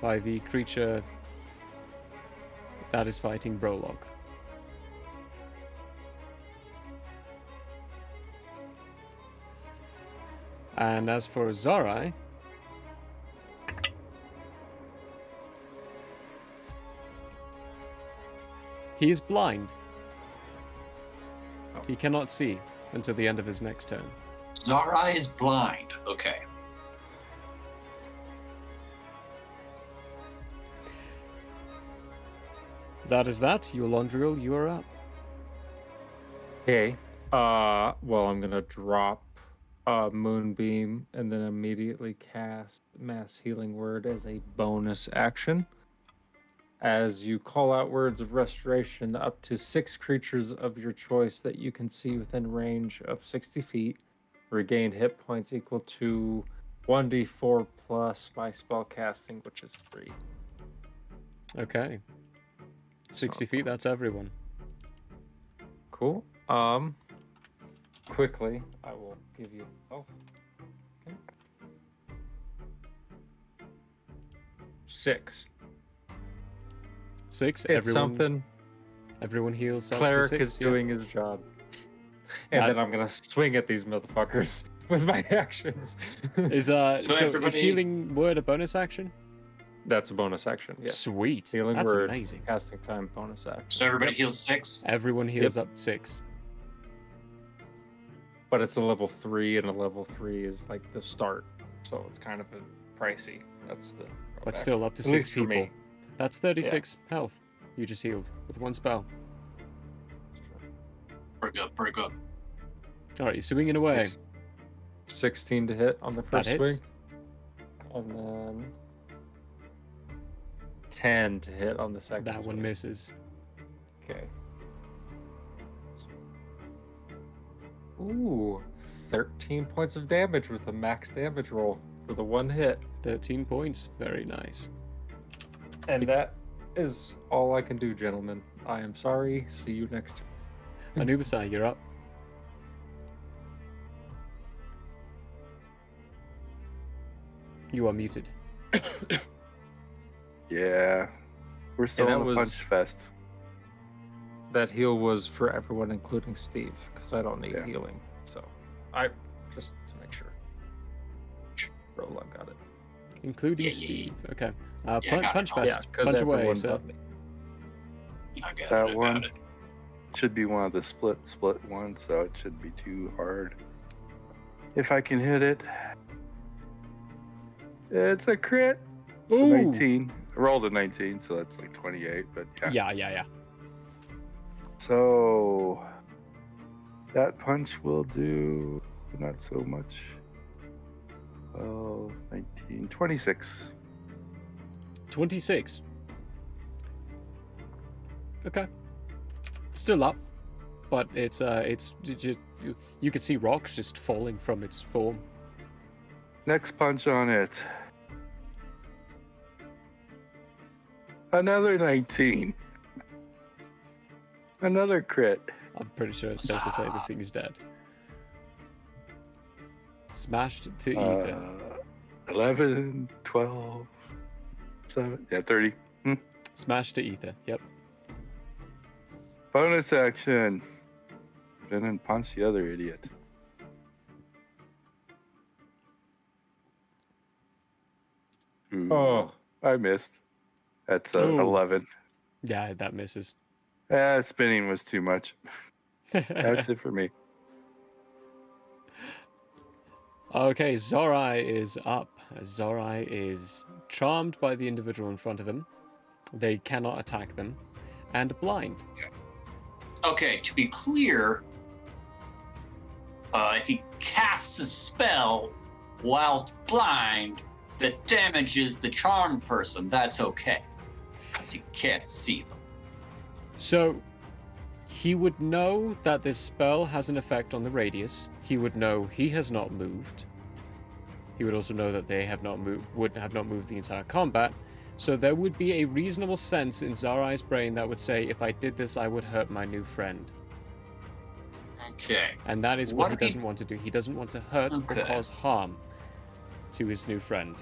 by the creature that is fighting Brolog. And as for Zarai, he is blind. He cannot see until the end of his next turn. Zarai is blind. Okay. That is that. Yolondriel, you are up. Okay. Well, I'm gonna drop Moonbeam and then immediately cast Mass Healing Word as a bonus action. As you call out words of restoration, up to 6 creatures of your choice that you can see within range of 60 feet regain hit points equal to 1d4 plus by spell casting, which is 3. Okay. 60 feet, that's everyone. Cool. Quickly, I will give you health. Okay. 6. 6, It's everyone. something. Everyone heals up to Cleric 6. is doing his job. And That- then I'm gonna swing at these motherfuckers with my actions. Is is everybody- healing word a bonus action? That's a bonus action. Yes. Sweet. Healing That's word. amazing. Casting time bonus action. So everybody heals 6. Everyone heals up 6. But it's a level 3, and a level 3 is like the start. So it's kind of a pricey. That's the But drawback. still up to At 6 least for people. me. That's 36 health. You just healed with one spell. Pretty good. Pretty good. Alright, you're swinging away. 16 to hit on the That first hits. swing. And then 10 to hit on the second That swing. one misses. Okay. Ooh, 13 points of damage with a max damage roll for the one hit. 13 points. Very nice. And that is all I can do, gentlemen. I am sorry. See you next time. Anubisai, you're up. You are muted. Yeah. We're still that in a was- punch fest. That heal was for everyone, including Steve, because I don't need Yeah. healing. So, I just to make sure. Rolla got it. Including Yeah. Steve. Okay. Yeah, I got it. Punch Oh, Yeah, fest. because Punch everyone away, sir. got me. I got That it. I one. got it. Should be one of the split ones, so it shouldn't be too hard. If I can hit it. It's a crit. It's a Ooh. 19. I rolled a 19, so that's like 28, but yeah. Yeah. So that punch will do not so much. 12, 19, 26. 26. Okay. Still up, but it's just, you could see rocks just falling from its form. Next punch on it. Another 19. Another crit. I'm pretty sure it's safe to say this thing is dead. Smashed to ether. 11, 12, 7, yeah, 30. Smashed to ether. Yep. Bonus action. And then punch the other idiot. Ooh, Oh, I missed. That's Ooh. 11. Yeah, that misses. Spinning was too much. That's it for me. Okay, Zorai is up. Zorai is charmed by the individual in front of him. They cannot attack them. And blind. Okay, to be clear, if he casts a spell whilst blind that damages the charmed person, that's okay. Because he can't see them. So, he would know that this spell has an effect on the radius. He would know he has not moved. He would also know that they have not moved, would have not moved the entire combat. So there would be a reasonable sense in Zarai's brain that would say, if I did this, I would hurt my new friend. Okay. And that is What what he if he- doesn't want to do. He doesn't want to hurt or Okay. cause harm to his new friend.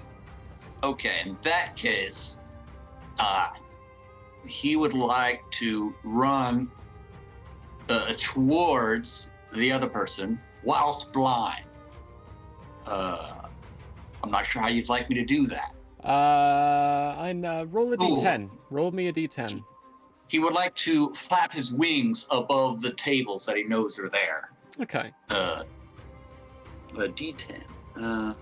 Okay, in that case, he would like to run towards the other person whilst blind. I'm not sure how you'd like me to do that. Roll a d10. Roll me a d10. He would like to flap his wings above the tables that he knows are there. Okay. A D10.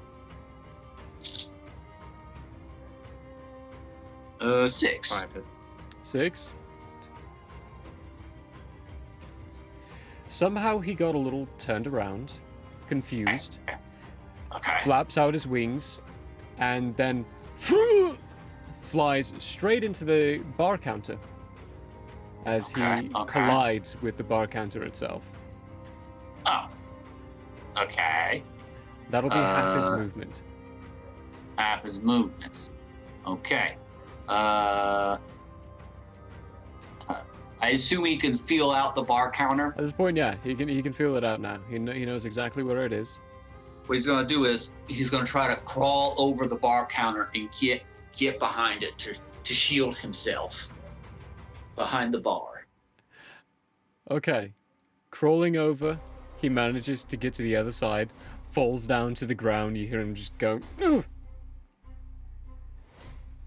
6. find it. 6. Somehow he got a little turned around, confused, Okay. flaps out his wings, and then flies straight into the bar counter as he Okay. collides with the bar counter itself. Oh. Okay. That'll be half his Uh, movement. Half his movements. Okay. I assume he can feel out the bar counter. At this point, yeah, he can feel it out now. He knows exactly where it is. What he's gonna do is he's gonna try to crawl over the bar counter and get behind it to shield himself behind the bar. Okay. Crawling over, he manages to get to the other side, falls down to the ground. You hear him just go, "Oof."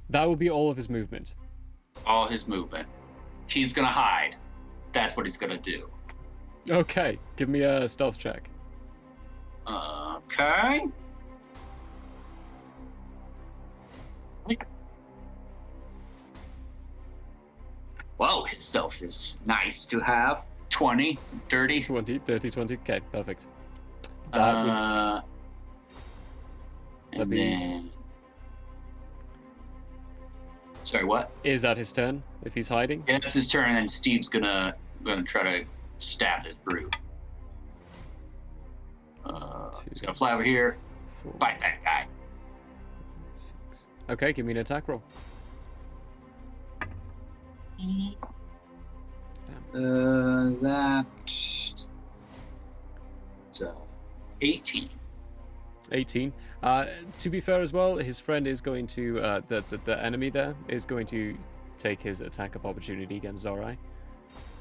That will be all of his movement. All his movement. He's gonna hide. That's what he's gonna do. Okay, give me a stealth check. Okay. Well, his stealth is nice to have. 20, dirty. 20, dirty 20. Okay, perfect. That would... And That'd be- then... Sorry, what? Is that his turn, if he's hiding? Yeah, it's his turn, and Steve's gonna try to stab this brute. He's gonna fly over here, 4, fight that guy. 6. Okay, give me an attack roll. That... So, 18. 18. To be fair as well, his friend is going to the enemy there is going to take his attack of opportunity against Zorai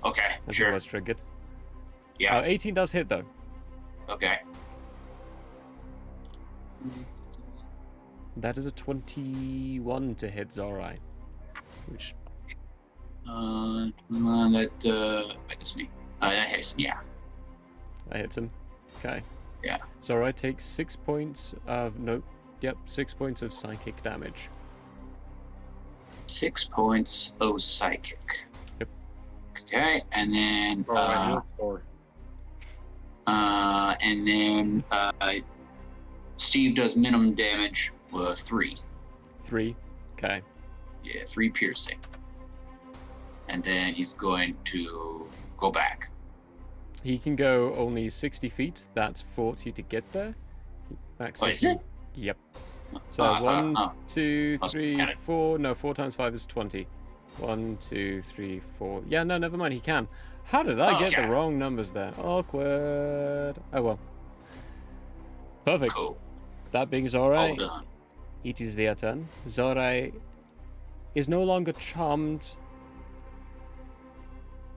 Okay, as sure. it was triggered. Yeah. 18 does hit though. Okay. That is a 21 to hit Zorai, which That hits me. That hits me. Yeah. that hits him. Okay. Yeah. Zorai takes 6 points of 6 points of psychic damage. 6 points of psychic. Yep. Okay, and then Oh, I healed 4. and then Steve does minimum damage with 3. 3. Okay. Yeah, 3 piercing. And then he's going to go back. He can go only 60 feet. That's 40 to get there. Max. Oh, is it? Yep. So I thought- 1, 2, Must 3, count it. 4. No, 4 times 5 is 20. 1, 2, 3, 4. Yeah, no, never mind. He can. How did I get Okay. the wrong numbers there? Awkward. Oh well. Perfect. Cool. That being All Zorai, done. it is their turn. Zorai is no longer charmed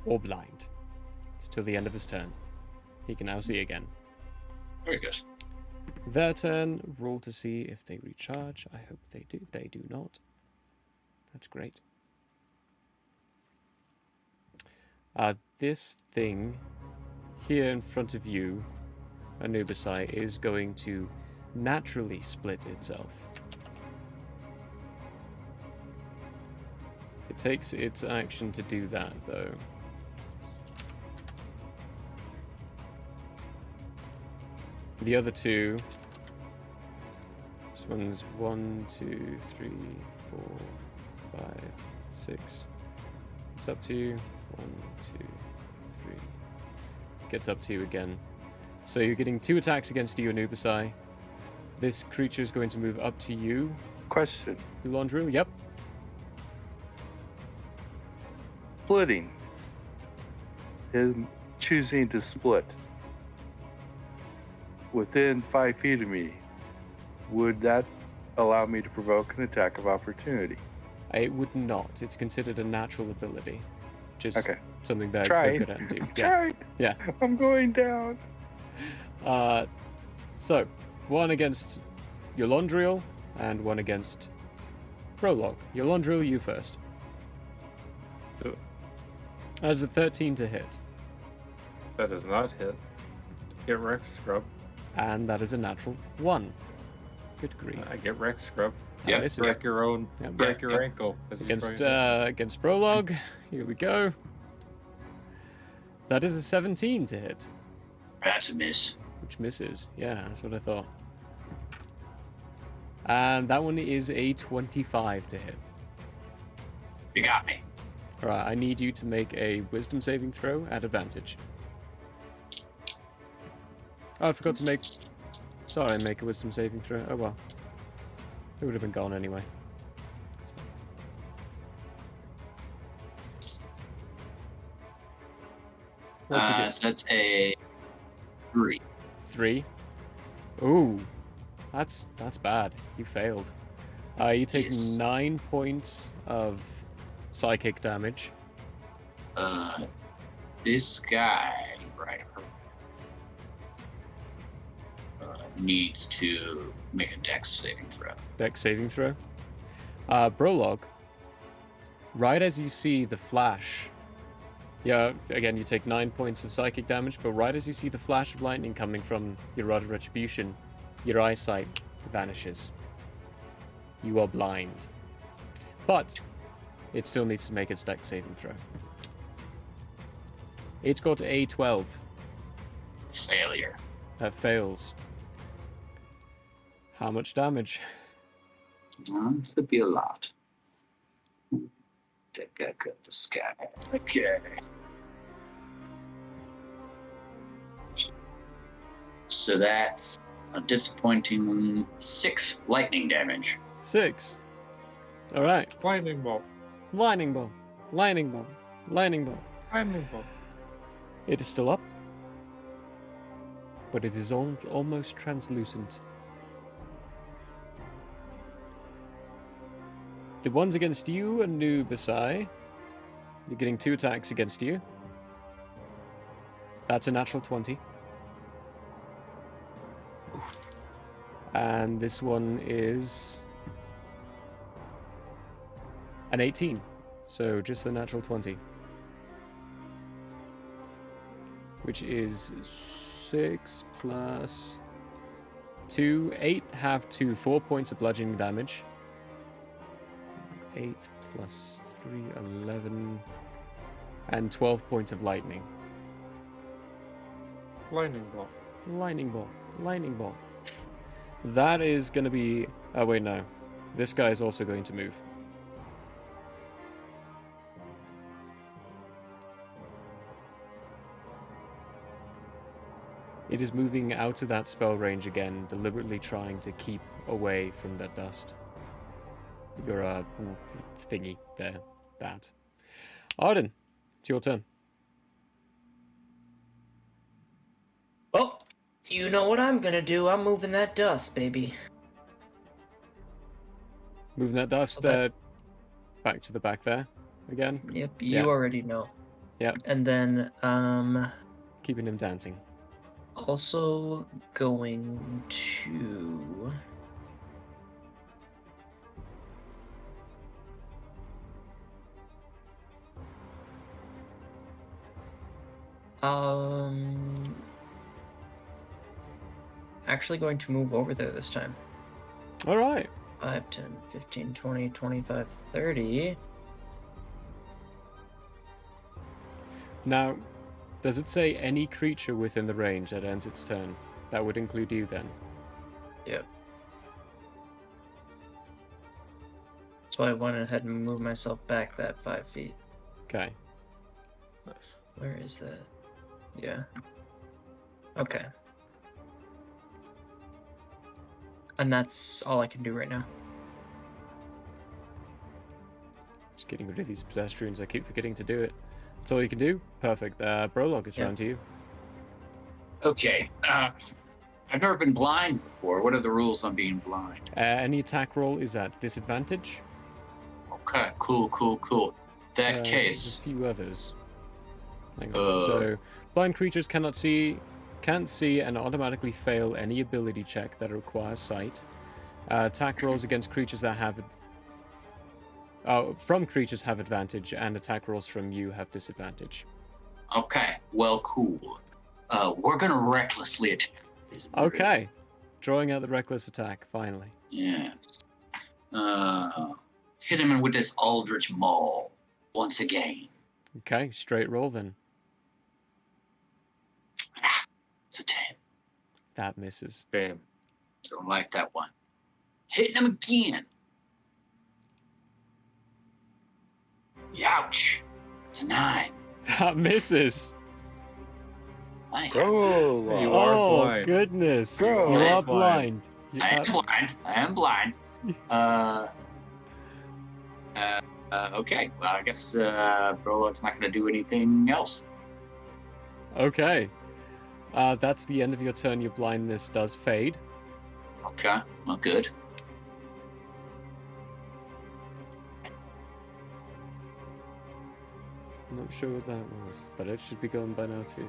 or blind. It's till the end of his turn. He can now see again. Very good. Their turn. Roll to see if they recharge. I hope they do. They do not. That's great. This thing here in front of you, Anubisai, is going to naturally split itself. It takes its action to do that, though. The other two. This one's 1, 2, 3, 4, 5, 6. It's up to you. 1, 2, 3. Gets up to you again. So you're getting 2 attacks against you, Anubisai. This creature is going to move up to you. Question. Ulandril, yep. Splitting. Him choosing to split. Within 5 feet of me, would that allow me to provoke an attack of opportunity? It would not. It's considered a natural ability. Just Okay. something that Try. they're good at and do. Yeah. Try. Yeah. I'm going down. So, one against Yolondriel and one against Prologue. Yolondriel, you first. That's a 13 to hit. That does not hit. Get wrecked, scrub. And that is a natural 1. Good grief. I get wrecked, scrub. Yeah, This is Break your own. Yeah, break yeah, your yeah. ankle. as you against try to- against Prologue. Here we go. That is a 17 to hit, That's a miss. which misses. Yeah, that's what I thought. And that one is a 25 to hit. You got me. Alright, I need you to make a wisdom saving throw at advantage. Oh, I forgot to make... Sorry, make a wisdom saving throw. Oh well. It would have been gone anyway. It's fine. What'd you get? So that's a 3. 3. Ooh. That's bad. You failed. You take Yes. 9 points of psychic damage. This guy right needs to make a dex saving throw. Dex saving throw. Prologue. Right as you see the flash. Yeah, again, you take 9 points of psychic damage, but right as you see the flash of lightning coming from your Rod of Retribution, your eyesight vanishes. You are blind. But it still needs to make its dex saving throw. It's got a 12. Failure. That fails. How much damage? Could be a lot. That guy cut the sky. Okay. So that's a disappointing 6 lightning damage. 6. Alright. Lightning bolt. Lightning ball. Lightning ball. Lightning ball. Lightning bolt. It is still up. But it is almost translucent. The ones against you are Nubisai. You're getting 2 attacks against you. That's a natural 20. And this one is an 18. So just the natural 20. Which is 6 plus 2, 8, have 2, 4 points of bludgeoning damage. 8 plus 3, 11, and 12 points of lightning. Lightning bolt. Lightning ball. Lightning ball. That is going to be... Oh, wait, no. This guy is also going to move. It is moving out of that spell range again, deliberately trying to keep away from that dust. Your thingy there. That. Arden, it's your turn. Well, you know what I'm gonna do. I'm moving that dust, baby. Moving that dust back to the back there again. Yep, you Yeah. already know. Yep. And then, Keeping him dancing. also going to... Actually going to move over there this time. All right. 5, 10, 15, 20, 25, 30. Now, does it say any creature within the range that ends its turn? That would include you then. Yep. So I went ahead and moved myself back that 5 feet. Okay. Nice. Where is that? Yeah. Okay. And that's all I can do right now. Just getting rid of these pedestrians. I keep forgetting to do it. That's all you can do? Perfect. Brolog, it's round to you. Okay. I've never been blind before. What are the rules on being blind? Any attack roll is at disadvantage. Okay, cool. That There's case. a few others. Hang on. So, blind creatures can't see and automatically fail any ability check that requires sight. Attack rolls against creatures that have... from creatures have advantage, and attack rolls from you have disadvantage. Okay, well, cool. We're gonna recklessly attack this bird. Okay. Drawing out the reckless attack, finally. Yes. Hit him with this Aldrich Maul once again. Okay, straight roll then. It's a 10. That misses. Bam. Don't like that one. Hitting him again. Youch. It's a 9. That misses. I Go, You Lord. are Oh, blind. goodness. Go. You I are am blind. am blind. Okay. Well, I guess Brolog's not going to do anything else. Okay. That's the end of your turn. Your blindness does fade. Okay. Well, good. I'm not sure what that was, but it should be gone by now too.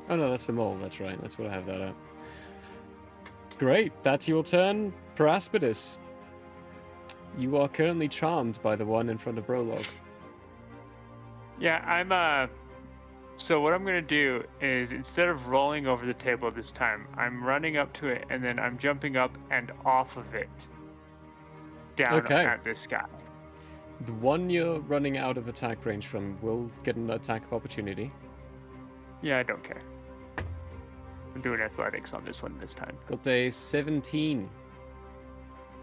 Oh no, that's the mole. That's right. That's what I have that at. Great. That's your turn, Paraspidus. You are currently charmed by the one in front of Brolog. Yeah, I'm so what I'm gonna do is, instead of rolling over the table this time, I'm running up to it and then I'm jumping up and off of it. Down Okay. at this guy. The one you're running out of attack range from will get an attack of opportunity. Yeah, I don't care. I'm doing athletics on this one this time. Got a 17.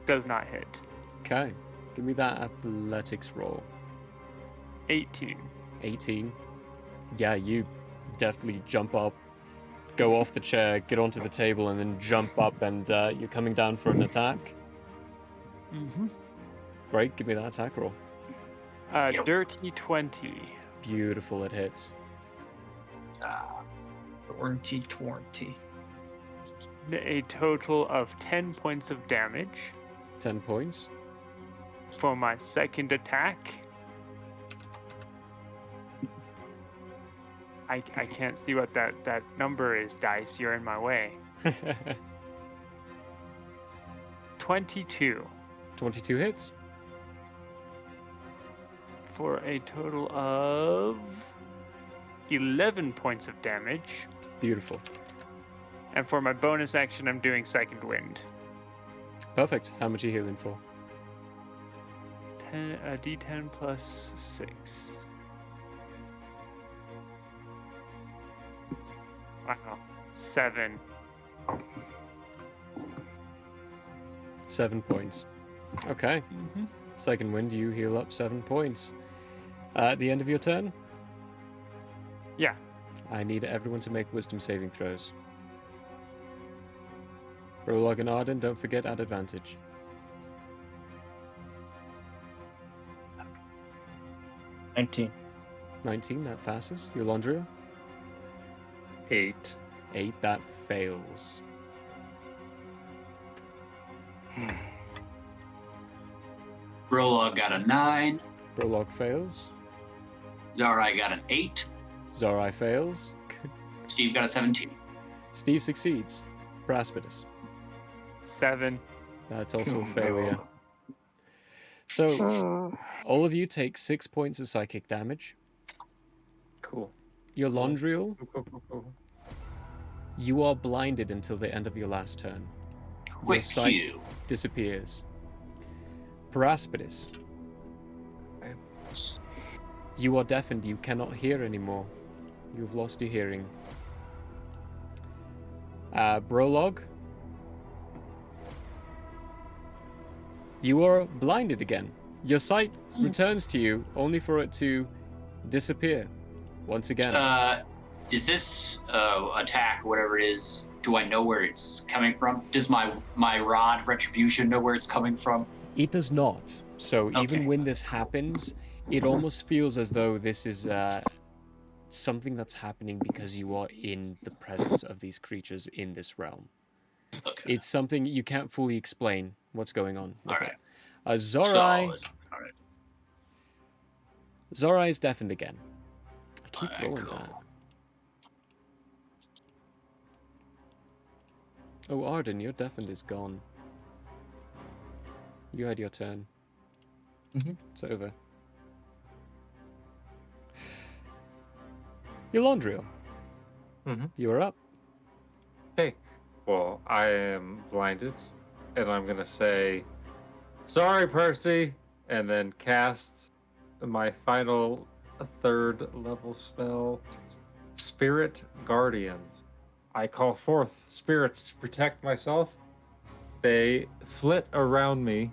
Does not hit. Okay. Give me that athletics roll. 18. 18. Yeah, you definitely jump up, go off the chair, get onto the table, and then jump up, and you're coming down for an attack. Mm-hmm. Great, give me that attack roll. Yep. Dirty 20. Beautiful, it hits. Twenty. A total of 10 points of damage. 10 points. for my second attack. I can't see what that number is, dice. You're in my way. 22 22 hits. for a total of 11 points of damage. Beautiful. And for my bonus action, I'm doing Second Wind. Perfect. How much are you healing for? D10 plus 6. Wow. 7. 7 points. Okay. Mm-hmm. Second wind, you heal up 7 points. At the end of your turn, Yeah. I need everyone to make wisdom saving throws. Prologue and Arden, don't forget at advantage. 19. 19, that passes. Yolandria? 8. 8, that fails. Brolog got a 9. Prologue fails. Zarai got an 8. Zorai fails. Steve got a 17. Steve succeeds. Praspidus. 7. That's also a failure. So, all of you take 6 points of psychic damage. Cool. Yolandriel, Cool. you are blinded until the end of your last turn. Your Quick sight cue. disappears. Praspidus, you are deafened. You cannot hear anymore. You've lost your hearing. Brolog, you are blinded again. Your sight returns to you, only for it to disappear once again. Is this attack, whatever it is, do I know where it's coming from? Does my rod retribution know where it's coming from? It does not. So even Okay. when this happens, it almost feels as though this is something that's happening because you are in the presence of these creatures in this realm. Okay. It's something you can't fully explain what's going on with Alright. it. Zorai, All right. Zorai is deafened again. I keep Alright, rolling cool. that. Oh, Arden, your deafened is gone. You had your turn. Mhm. It's over. Yolandriel, Mhm. you are up. Okay. Well, I am blinded, and I'm gonna say, "Sorry, Percy," and then cast my final third level spell, Spirit Guardians. I call forth spirits to protect myself. They flit around me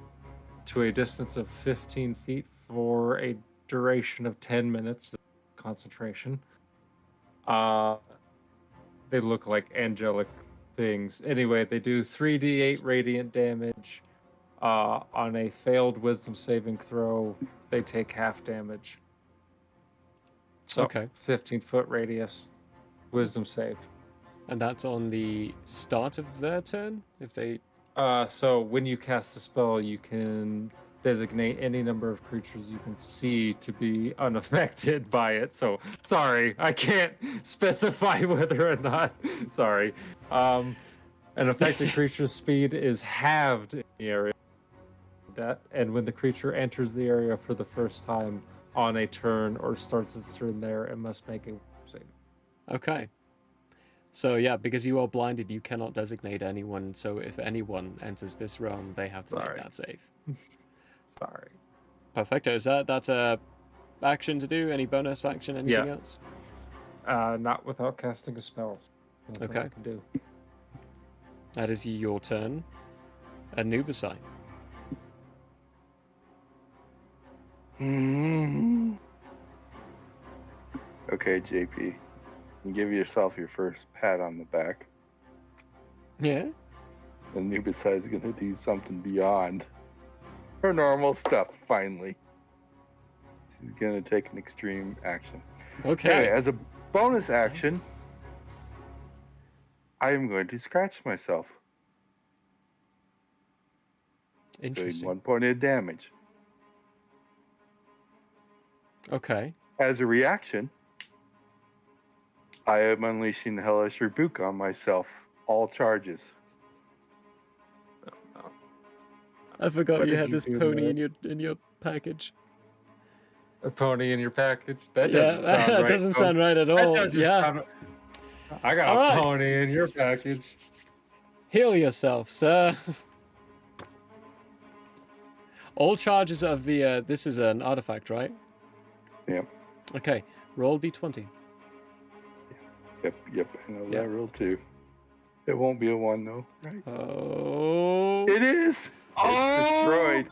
to a distance of 15 feet for a duration of 10 minutes. Concentration. They look like angelic things. Anyway, they do 3d8 radiant damage. On a failed wisdom saving throw, they take half damage. So, Okay. 15-foot radius. Wisdom save. And that's on the start of their turn? If they... So when you cast a spell, you can designate any number of creatures you can see to be unaffected by it. So, sorry, I can't specify whether or not. Sorry. An affected creature's speed is halved in the area. And when the creature enters the area for the first time on a turn or starts its turn there, it must make a save. Okay. So yeah, because you are blinded, you cannot designate anyone. So if anyone enters this realm, they have to Sorry. make that save. Sorry. Perfecto. Is that's a action to do? Any bonus action? Anything else? Not without casting a spell. Nothing Okay. I can do. That is your turn. Anubisai. Okay, JP. You give yourself your first pat on the back. Yeah. Anubisai is going to do something beyond her normal stuff, finally. She's going to take an extreme action. Okay. Anyway, as a bonus action, I am going to scratch myself. Doing Interesting. 1 point of damage. Okay. As a reaction, I am unleashing the Hellish Rebuke on myself. All charges. I forgot What you did had you this do, pony Matt? in your package. A pony in your package? That Yeah, doesn't sound that right. doesn't folks. sound right at That all. doesn't Yeah. sound- I got All a right. pony in your package. Heal yourself, sir. All charges of the this is an artifact, right? Yep. Okay. Roll d20. Yep. I know Yeah. that rule too. It won't be a 1 though, right? Oh. It is. It's destroyed.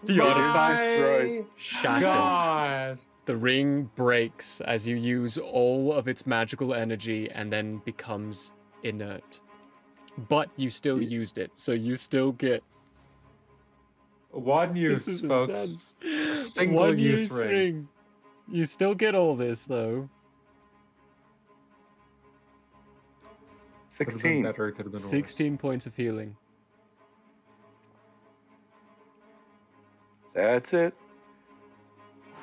The artifact destroyed. shatters. God. The ring breaks as you use all of its magical energy and then becomes inert. But you still used it, so you still get... One use, This is folks. intense. A single One use use ring. You still get all this, though. 16. Better, it could have been 16 points of healing. That's it.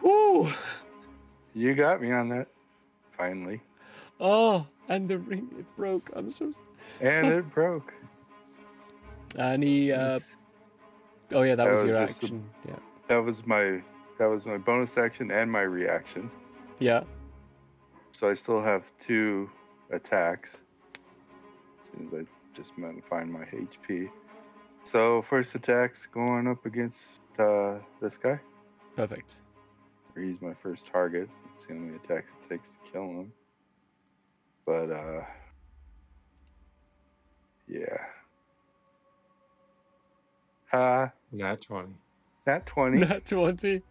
Whew! You got me on that. Finally. Oh, and the ring, it broke. I'm so... And it broke. And he, It's- oh yeah, that was your just action. Yeah. That was my bonus action and my reaction. Yeah. So I still have 2 attacks. As soon as I just find my HP. So first attack's going up against this guy. Perfect. He's my first target. Let's see how many attacks it takes to kill him. But yeah. Nat 20. Nat 20. Nat 20.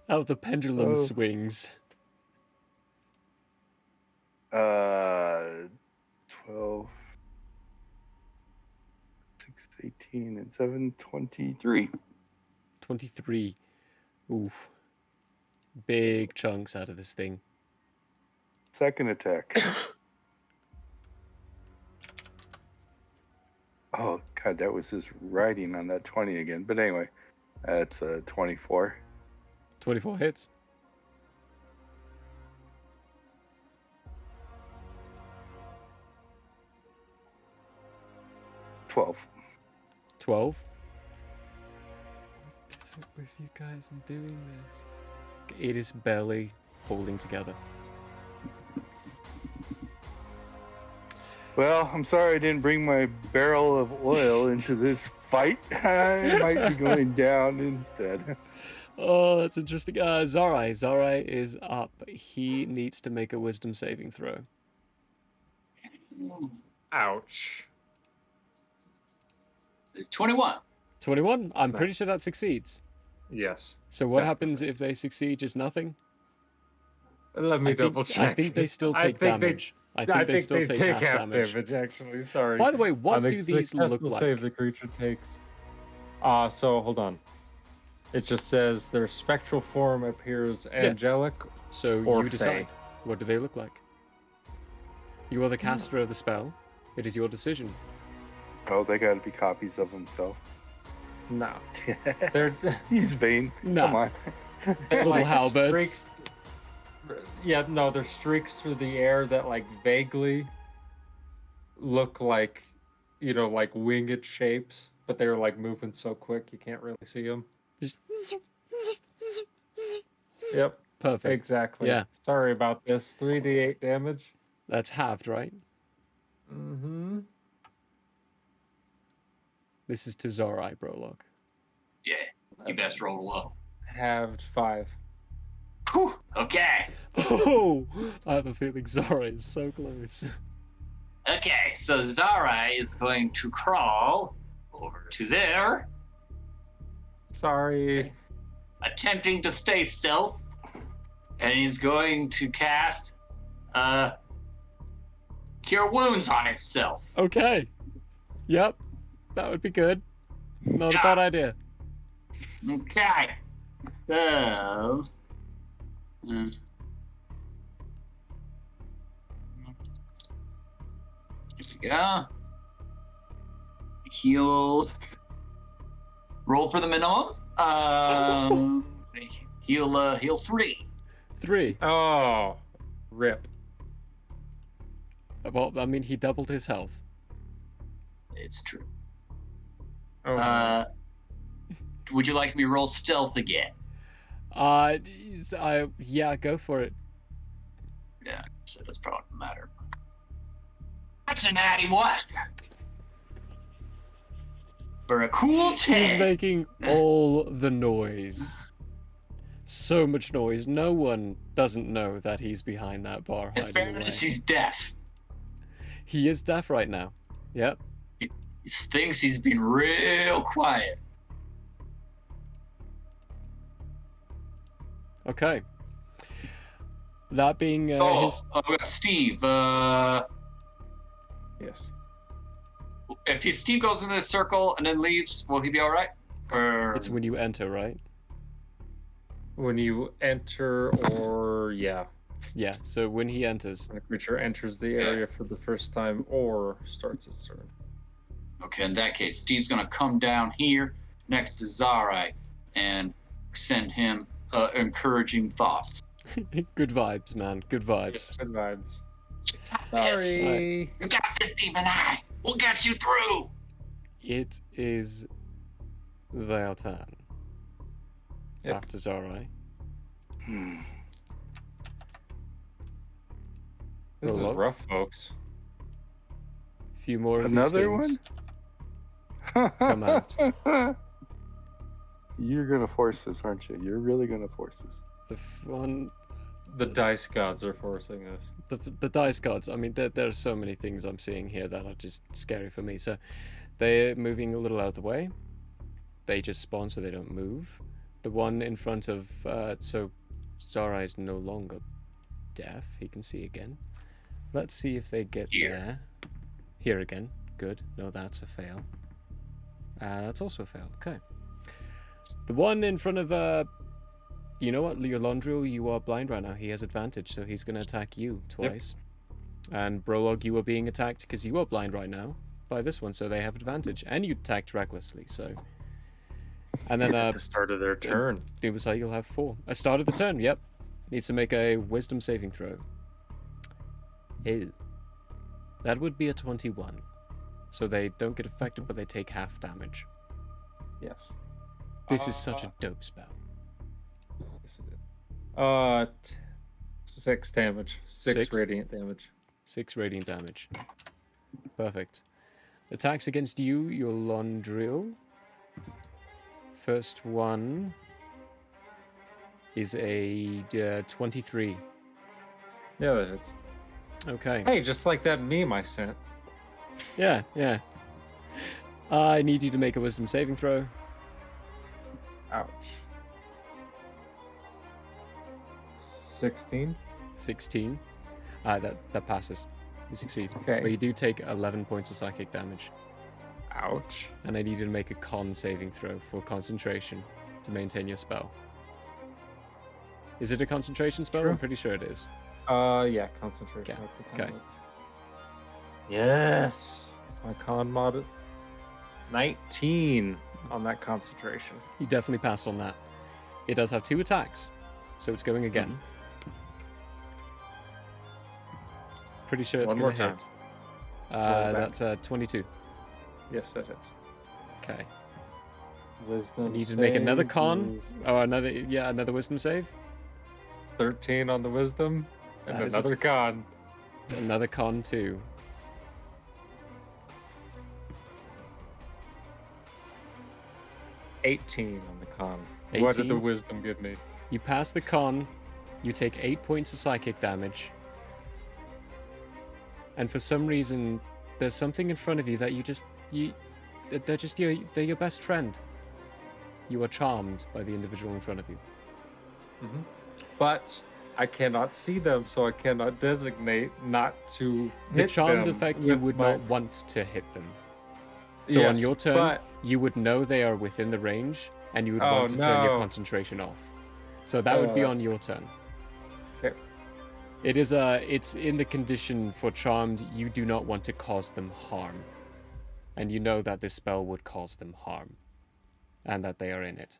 How the pendulum So- swings. 12, 6, 18, and 7, 23. 23. Oof. Big chunks out of this thing. Second attack. Oh, God, that was just riding on that 20 again. But anyway, that's 24. 24 hits. $12. 12. What is it with you guys and doing this? It is barely holding together. Well, I'm sorry I didn't bring my barrel of oil into this fight. I might be going down instead. Oh, that's interesting. Zorai. Zorai is up. He needs to make a wisdom saving throw. Ouch. 21. 21? I'm pretty Nice. sure that succeeds. Yes. So what Definitely. happens if they succeed? Just nothing? Let me double check. I think they still I take think they- damage. I think they still take half damage. actually. Sorry. By the way, what On a do these look successful like? save the creature takes. So hold on. It just says their spectral form appears angelic. So or you decide. fey. What do they look like? You are the caster of the spell. It is your decision. Oh, they got to be copies of himself. No. They're He's vain. No. Come on. Little like halberds. streaks. Yeah, no, they're streaks through the air that like vaguely look like, like winged shapes, but they're like moving so quick you can't really see them. Just Yep, perfect. exactly. Yeah. Sorry about this. 3d8 damage. That's halved, right? Mm-hmm. This is to Zorai, Brolog. Yeah, you best roll low. Halved 5. Whew, okay. Oh, I have a feeling Zorai is so close. Okay, so Zara is going to crawl over to there, Sorry. attempting to stay stealth, and he's going to cast Cure Wounds on himself. Okay. Yep. That would be good. Not a Yeah. bad idea. Okay. So. Here we go. Heal. Roll for the minimum. heal 3. 3. Oh, rip. Well, I mean, he doubled his health. It's true. Oh, Would you like me to roll stealth again? Yeah, go for it. Yeah, so that's probably the matter. That's a natty what? For a cool 10. He's making all the noise. So much noise. No one doesn't know that he's behind that bar In hiding away. fairness, he's deaf. He is deaf right now. Yep. He thinks he's been real quiet. Okay. That being we got Steve. yes. If Steve goes into the circle and then leaves, will he be all right? Or It's when you enter, right? When you enter, or yeah, Yeah, so when he enters. when a creature enters the area for the first time or starts its turn. okay, in that case, Steve's gonna come down here next to Zarai and send him encouraging thoughts. Good vibes, man. Good vibes. Good vibes. Sorry. You got this, Steve and I. We'll get you through. It is their turn. Yep. After Zarai. This is Hello? rough, folks. A few more of Another these things. one? Come out. You're gonna force this, aren't you? You're really gonna force this. The fun. The dice gods are forcing us. The dice cards. I mean, there are so many things I'm seeing here that are just scary for me. So they're moving a little out of the way. They just spawn so they don't move. The one in front of so Zara is no longer deaf. He can see again. Let's see if they get there. Here again. Good. No, that's a fail. That's also a fail. Okay. The one in front of you know what, Leolondriel, you are blind right now. He has advantage, so he's going to attack you twice. Yep. And Brolog, you are being attacked because you are blind right now by this one, so they have advantage. And you attacked recklessly, so. And then At the start of their turn. Dubasai, you'll have 4. I started the turn. Yep. Needs to make a Wisdom saving throw. Ew. That would be a 21. So they don't get affected, but they take half damage. Yes. This is such a dope spell. Yes, it is. 6 damage. 6 radiant damage. 6 radiant damage. Perfect. Attacks against you, your Londril. First one is a 23. Yeah, that hits. Okay. Hey, just like that meme I sent. Yeah, yeah. I need you to make a Wisdom saving throw. Ouch. 16. 16. That passes. You succeed. Okay. But you do take 11 points of psychic damage. Ouch. And I need you to make a con saving throw for concentration to maintain your spell. Is it a concentration spell? Sure. I'm pretty sure it is. Yeah, concentration. Okay. Yes. My con mod 19 on that concentration. You definitely passed on that. It does have 2 attacks, so it's going again. Pretty sure it's One more going to time. hit. That's 22. Yes, that hits. Okay. Wisdom. I need to make another save con. is Oh, another wisdom save. 13 on the wisdom, and That is a another con. Another con too. $18 on the con. What did the 18? wisdom give me? You pass the con. You take 8 points of psychic damage. And for some reason, there's something in front of you that they're your best friend. You are charmed by the individual in front of you. Mm-hmm. But I cannot see them, so I cannot designate not to hit The charmed them effect, you with would my- not want to hit them. So on Yes, your turn, but- you would know they are within the range, and you would Oh, want to turn your no. concentration off. So that would Oh, be on that's- your turn. Okay. It's in the condition for charmed, you do not want to cause them harm. And you know that this spell would cause them harm. And that they are in it.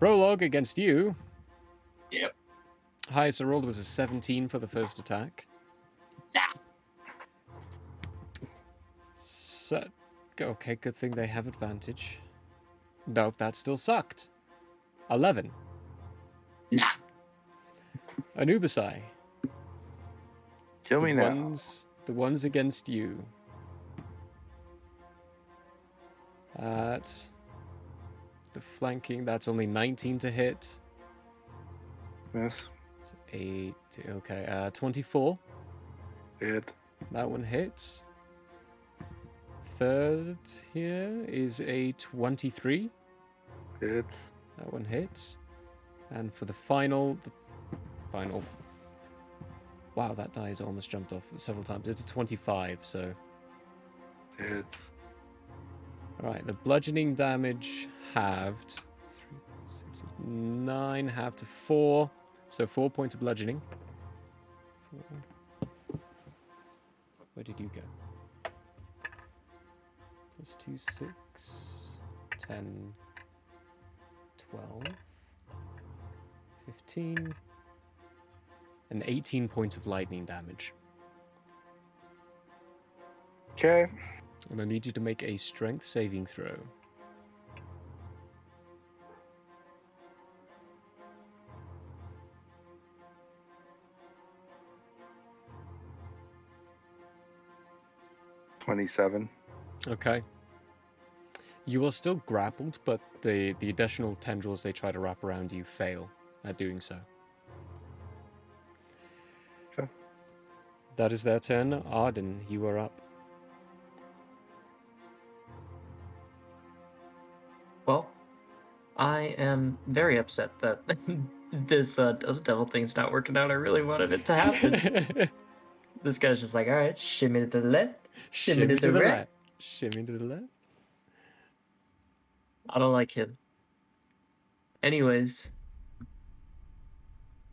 Prologue against you. Yep. Highest I rolled was a 17 for the first attack. Nah. So, okay, good thing they have advantage. Nope, that still sucked. 11. Nah. Anubisai. Kill me now. The ones against you. At the flanking, that's only 19 to hit. Miss. It's 8. Okay, 24. Hit. That one hits. Third here is a 23. Hits. That one hits. And for the final. Wow, that die has almost jumped off several times. It's a 25, so. Hits. Alright, the bludgeoning damage halved. 3, 6, 9, halved to 4. So 4 points of bludgeoning. 4. Where did you go? Plus 2, 6, 10, 12, 15, and 18 points of lightning damage. Okay. And I need you to make a strength saving throw. $27. Okay. You are still grappled, but the additional tendrils they try to wrap around you fail at doing so. Okay. That is their turn. Arden, you are up. Well, I am very upset that this Dust Devil thing's not working out. I really wanted it to happen. This guy's just like, all right, shimmy to the left, shimmy to the right. Shimmy to the left. I don't like him. Anyways,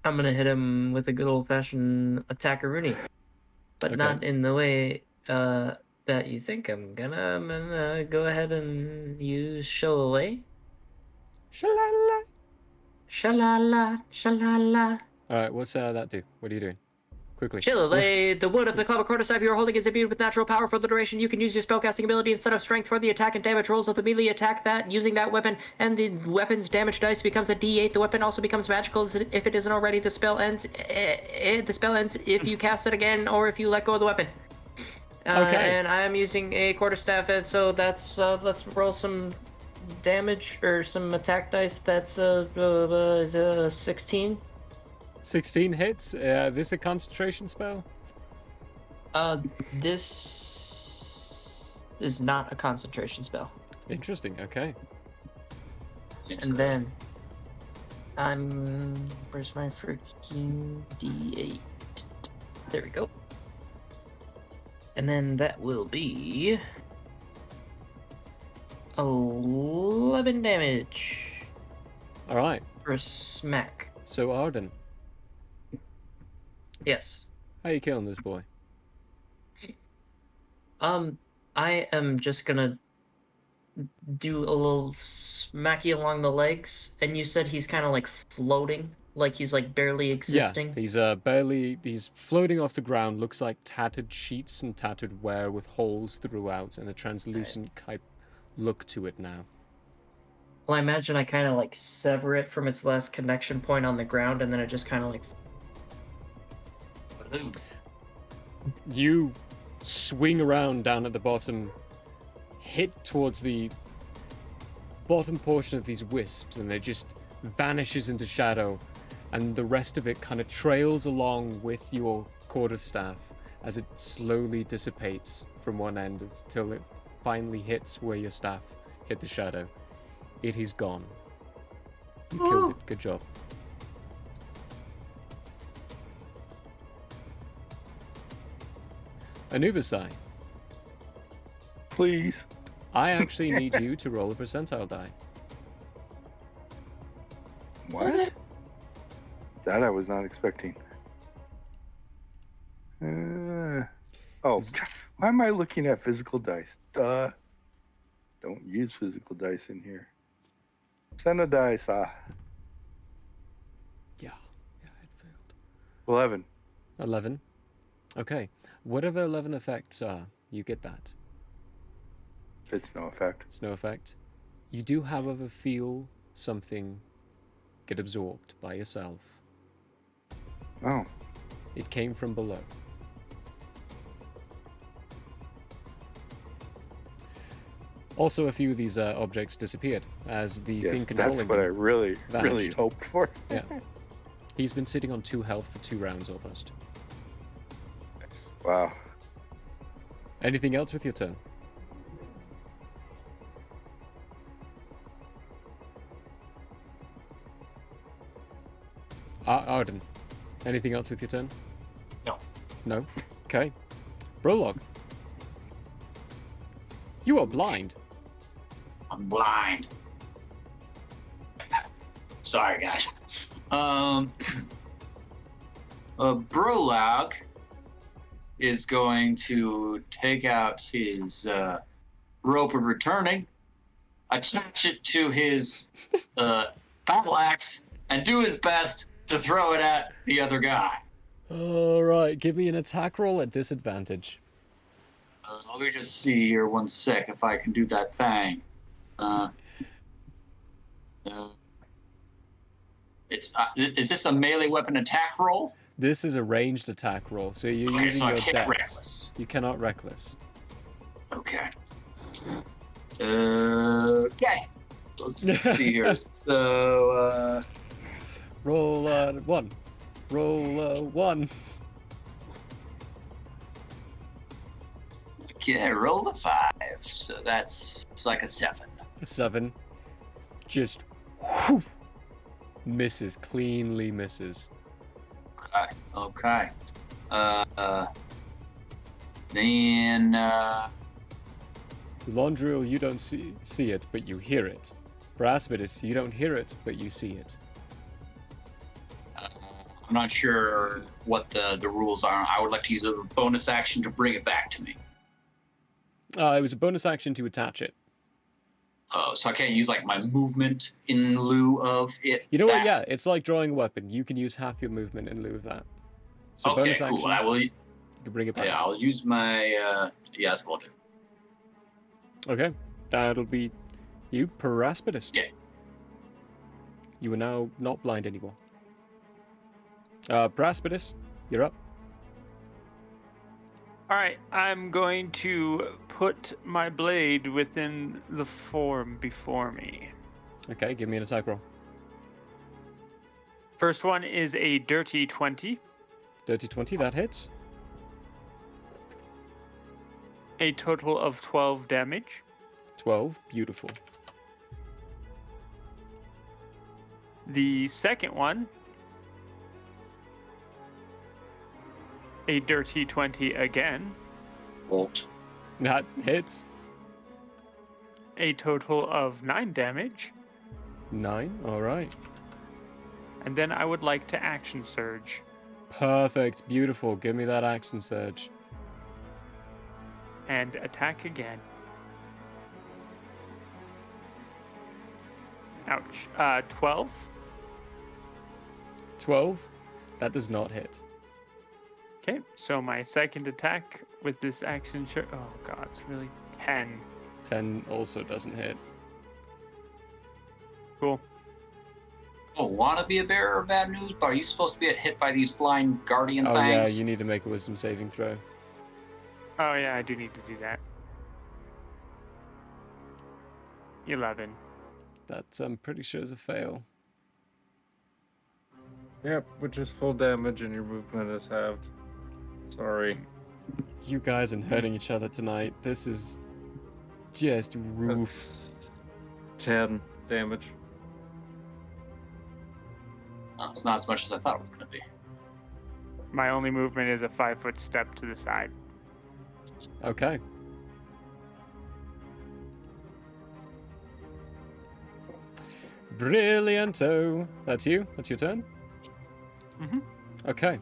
I'm gonna hit him with a good old-fashioned attack-a-rooney, but Okay. not in the way that you think I'm gonna. I'm gonna go ahead and use Shillelagh. Shalala. Shalala, shalala. Alright, what's that do? What are you doing? Quickly. Shillelagh, the wood of the club of quarterstaff you are holding is imbued with natural power. For the duration, you can use your spellcasting ability instead of strength for the attack and damage rolls of the melee attack that using that weapon, and the weapon's damage dice becomes a D8. The weapon also becomes magical if it isn't already. The spell ends. The spell ends if you cast it again or if you let go of the weapon. Okay. And I am using a quarterstaff, and so that's let's roll some damage or some attack dice. That's 16. 16 hits. This a concentration spell? This is not a concentration spell. Interesting, okay. And then where's my freaking D8? There we go. And then that will be 11 damage Alright, for a smack. so Arden, Yes. how you killing this boy? I am just gonna do a little smacky along the legs, and you said he's kind of like floating, like he's like barely existing. Yeah, he's floating off the ground, looks like tattered sheets and tattered wear with holes throughout and a translucent type look to it now. Well, I imagine I kind of like sever it from its last connection point on the ground, and then it just kind of like. You swing around down at the bottom, hit towards the bottom portion of these wisps, and it just vanishes into shadow, and the rest of it kind of trails along with your quarterstaff as it slowly dissipates from one end until it finally hits where your staff hit the shadow. It is gone. You killed it. Good job. Anubisai, Please. I actually need you to roll a percentile die. What? That I was not expecting. Why am I looking at physical dice? Duh. Don't use physical dice in here. Send a dice. Yeah. Yeah, it failed. 11. 11. Okay. Whatever 11 effects are, you get that. It's no effect. It's no effect. You do, however, feel something get absorbed by yourself. Oh. It came from below. Also, a few of these objects disappeared as the Yes, thing controlling that's what I them really vanished. hoped for. Yeah. He's been sitting on 2 health for 2 rounds almost. Wow. Anything else with your turn? Arden, anything else with your turn? No. No? Okay. Brolog. You are blind. I'm blind. Sorry, guys. Brolog is going to take out his rope of returning, attach it to his battle axe, and do his best to throw it at the other guy. Alright, give me an attack roll at disadvantage. Let me just see here 1 sec if I can do that thing. Is this a melee weapon attack roll? This is a ranged attack roll, so you're Okay, using so I your can't dex. reckless. You cannot reckless. Okay. Okay. Let's see here. So, Roll 1. Roll 1. okay, roll a 5. So that's like a 7. 7. Just whew, misses, cleanly misses. Okay. Then, Laundriel, you don't see it, but you hear it. Braspidus, you don't hear it, but you see it. I'm not sure what the rules are. I would like to use a bonus action to bring it back to me. It was a bonus action to attach it. So I can't use like my movement in lieu of it. You know what? Yeah, it's like drawing a weapon. You can use half your movement in lieu of that. So Okay, bonus cool. action, I will. you can bring it back. Yeah, I'll use my. Yes, we'll do. Okay, that'll be you, Paraspidus. Yeah. You are now not blind anymore. Paraspidus, you're up. All right, I'm going to put my blade within the form before me. Okay, give me an attack roll. First one is a dirty 20. Dirty 20, that hits. A total of 12 damage. 12, beautiful. The second one, a dirty 20 again. Bolt. That hits. A total of 9 damage. 9, alright. And then I would like to action surge. Perfect, beautiful. Give me that action surge. And attack again. Ouch. 12. 12, that does not hit. Okay, so my second attack with this action surge. Oh god, it's really 10. 10 also doesn't hit. Cool. Oh, want to be a bearer of bad news, but are you supposed to get hit by these flying guardian Oh things? yeah, you need to make a wisdom saving throw. Oh yeah, I do need to do that. 11. That I'm pretty sure is a fail. Yep, which is full damage and your movement is halved. Sorry. You guys are hurting each other tonight. This is just roof. That's 10 damage. Oh, it's not as much as I thought it was going to be. My only movement is a 5-foot step to the side. Okay. Brillianto. That's you? That's your turn? Mm-hmm. Okay.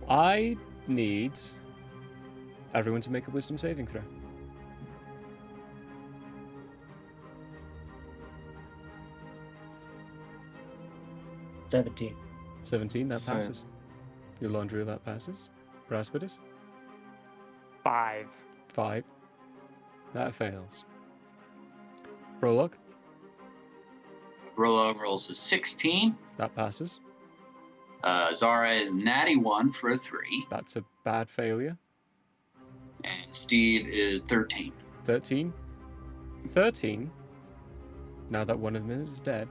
I need everyone to make a wisdom saving throw. 17. 17, that Same. passes. Yolandria, that passes. Praspidus, 5. 5. That fails. Prologue, Brolog rolls a 16. that passes. Zara is natty 1 for a 3. That's a bad failure. And Steve is 13. 13. 13, now that one of them is dead,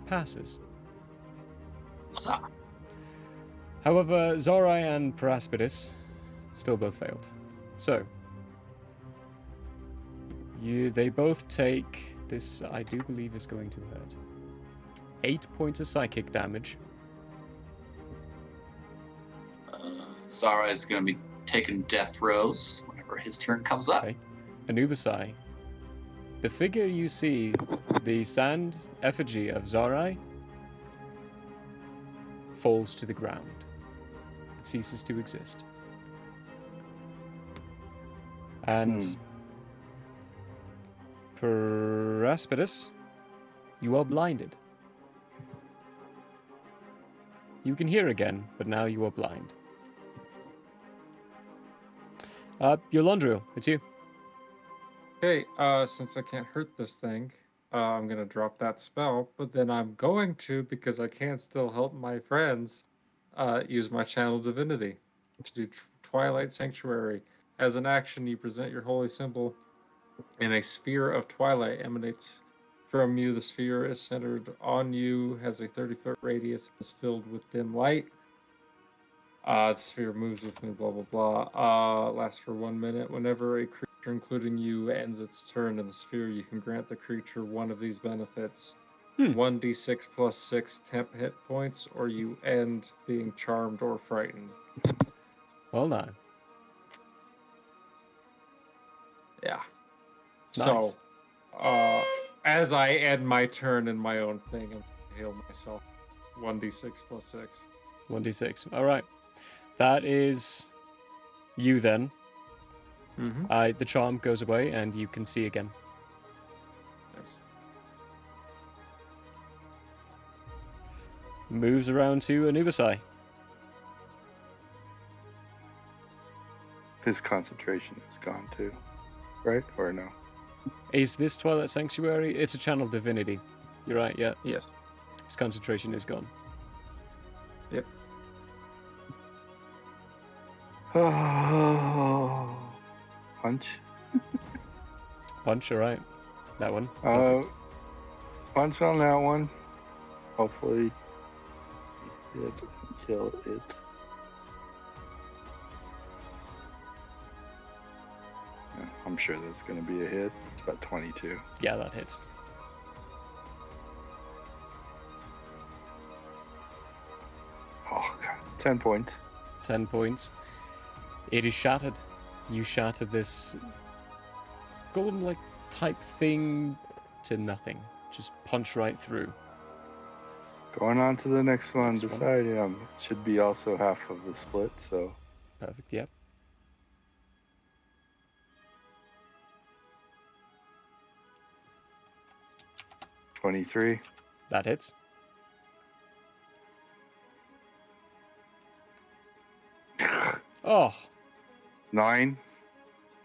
passes. Huzzah. However, Zorai and Praspidus still both failed. So, they both take this, I do believe is going to hurt. 8 points of psychic damage. Zara is going to be taking death throws whenever his turn comes up. Okay. Anubisai. The figure you see, the sand effigy of Zorai, falls to the ground. It ceases to exist. And Praspidus, you are blinded. You can hear again, but now you are blind. Yolandriel, it's you. Okay, since I can't hurt this thing, I'm gonna drop that spell, but then I'm going to, because I can still help my friends, use my Channel Divinity to do Twilight Sanctuary. As an action, you present your holy symbol, and a sphere of twilight emanates from you. The sphere is centered on you, has a 30-foot radius, and is filled with dim light. The sphere moves with me, blah, blah, blah. Lasts for 1 minute. Whenever a creature, including you, ends its turn in the sphere, you can grant the creature one of these benefits. 1d6 plus 6 temp hit points, or you end being charmed or frightened. Well, no. Yeah. Nice. So, as I end my turn in my own thing, I'm going to heal myself. 1d6 plus 6. 1d6. All right. That is you then. Mm-hmm. The charm goes away and you can see again. Nice. Moves around to Anubisai. His concentration is gone too, right? Or no? Is this Twilight Sanctuary? It's a channel divinity. You're right, yeah. Yes. His concentration is gone. Yep. Oh, punch. Punch, all right. That one. Perfect. Punch on that one. Hopefully, it kill it. Yeah, I'm sure that's going to be a hit. It's about 22. Yeah, that hits. Oh, God. 10 points. 10 points. It is shattered. You shattered this golem-like type thing to nothing. Just punch right through. Going on to the next one. Next one. Deciding it should be also half of the split, so Perfect, yep. $23. That hits. Oh, 9.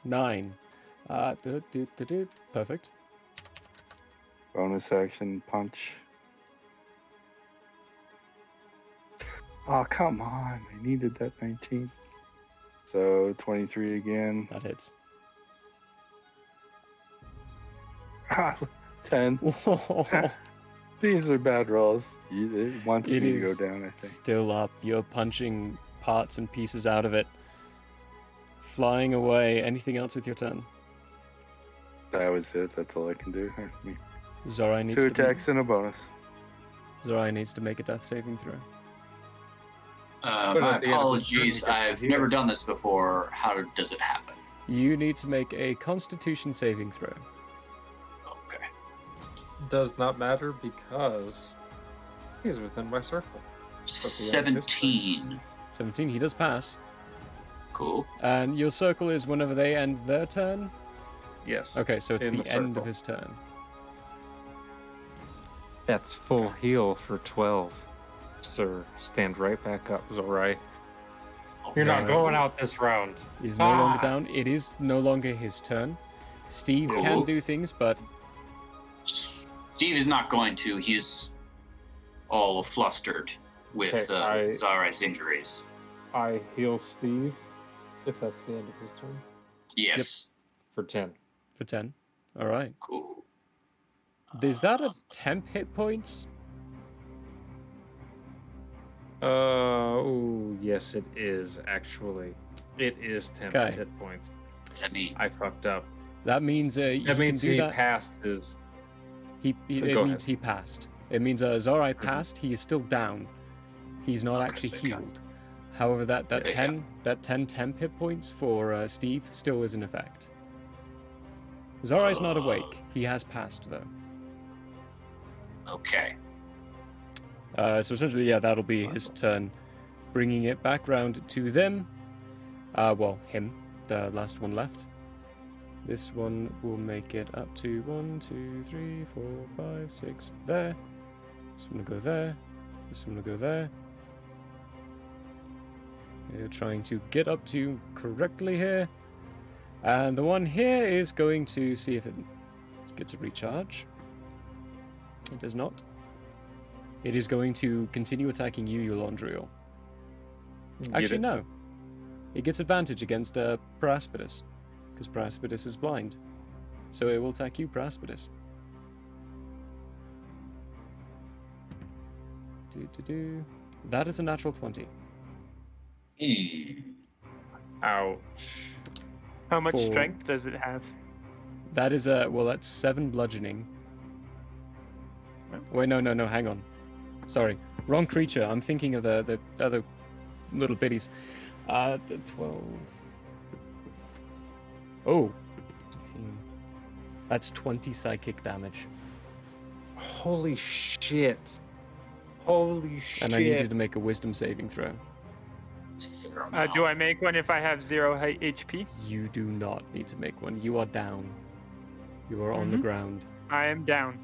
9. Perfect. Bonus action punch. Oh, come on. I needed that 19. So 23 again. That hits. 10. These are bad rolls. It wants It me to go is down, I think. still up. You're punching parts and pieces out of it. Flying away. Anything else with your turn? That was it. That's all I can do. Zorai needs 2 to attacks and a bonus. Zorai needs to make a death saving throw. My at the end of his turn, he apologies. gets to I've heal. never done this before. How does it happen? You need to make a Constitution saving throw. Okay. Does not matter because he's within my circle. At the end of his turn. 17. 17. He does pass. Cool. And your circle is whenever they end their turn. Yes. Okay, so it's In the the end of circle. his turn. That's full heal for 12. Sir, stand right back up, Zorai. Oh, You're not Zorai. going out this round. He's no longer down. It is no longer his turn. Steve Cool. can do things, but Steve is not going to. He's all flustered with Okay, Zarai's injuries. I heal Steve, if that's the end of his turn, Yes. for 10. for 10. All right. Cool. Is that a temp hit points? Oh, yes, it is, actually. It is 10 Okay. hit points. What does that mean? I fucked up. That means he That can means do he that. passed his... It Go means ahead. he passed. It means Zorai passed. He is still down. He's not actually thank God. healed. However, that Yeah. 10 temp hit points for Steve still is in effect. Zorai's not awake. He has passed though. Okay. So essentially, yeah, that'll be his turn, bringing it back round to them. Well, him, the last one left. This one will make it up to 1, 2, 3, 4, 5, 6 there. This one will go there. This one will go there. They're trying to get up to correctly here. And the one here is going to see if it gets a recharge. It does not. It is going to continue attacking you, Eulandriel. Actually, no. It gets advantage against Paraspidus, because Paraspidus is blind. So it will attack you, Paraspidus. That is a natural 20. Ouch. How much For- strength does it have? That is well, that's 7 bludgeoning. Wait, no, hang on. Sorry. Wrong creature. I'm thinking of the other little biddies. 12. Oh. 18. That's 20 psychic damage. Holy shit. Holy shit. And I need you to make a wisdom saving throw. Do I make one if I have 0 HP? You do not need to make one. You are down. You are on the ground. I am down.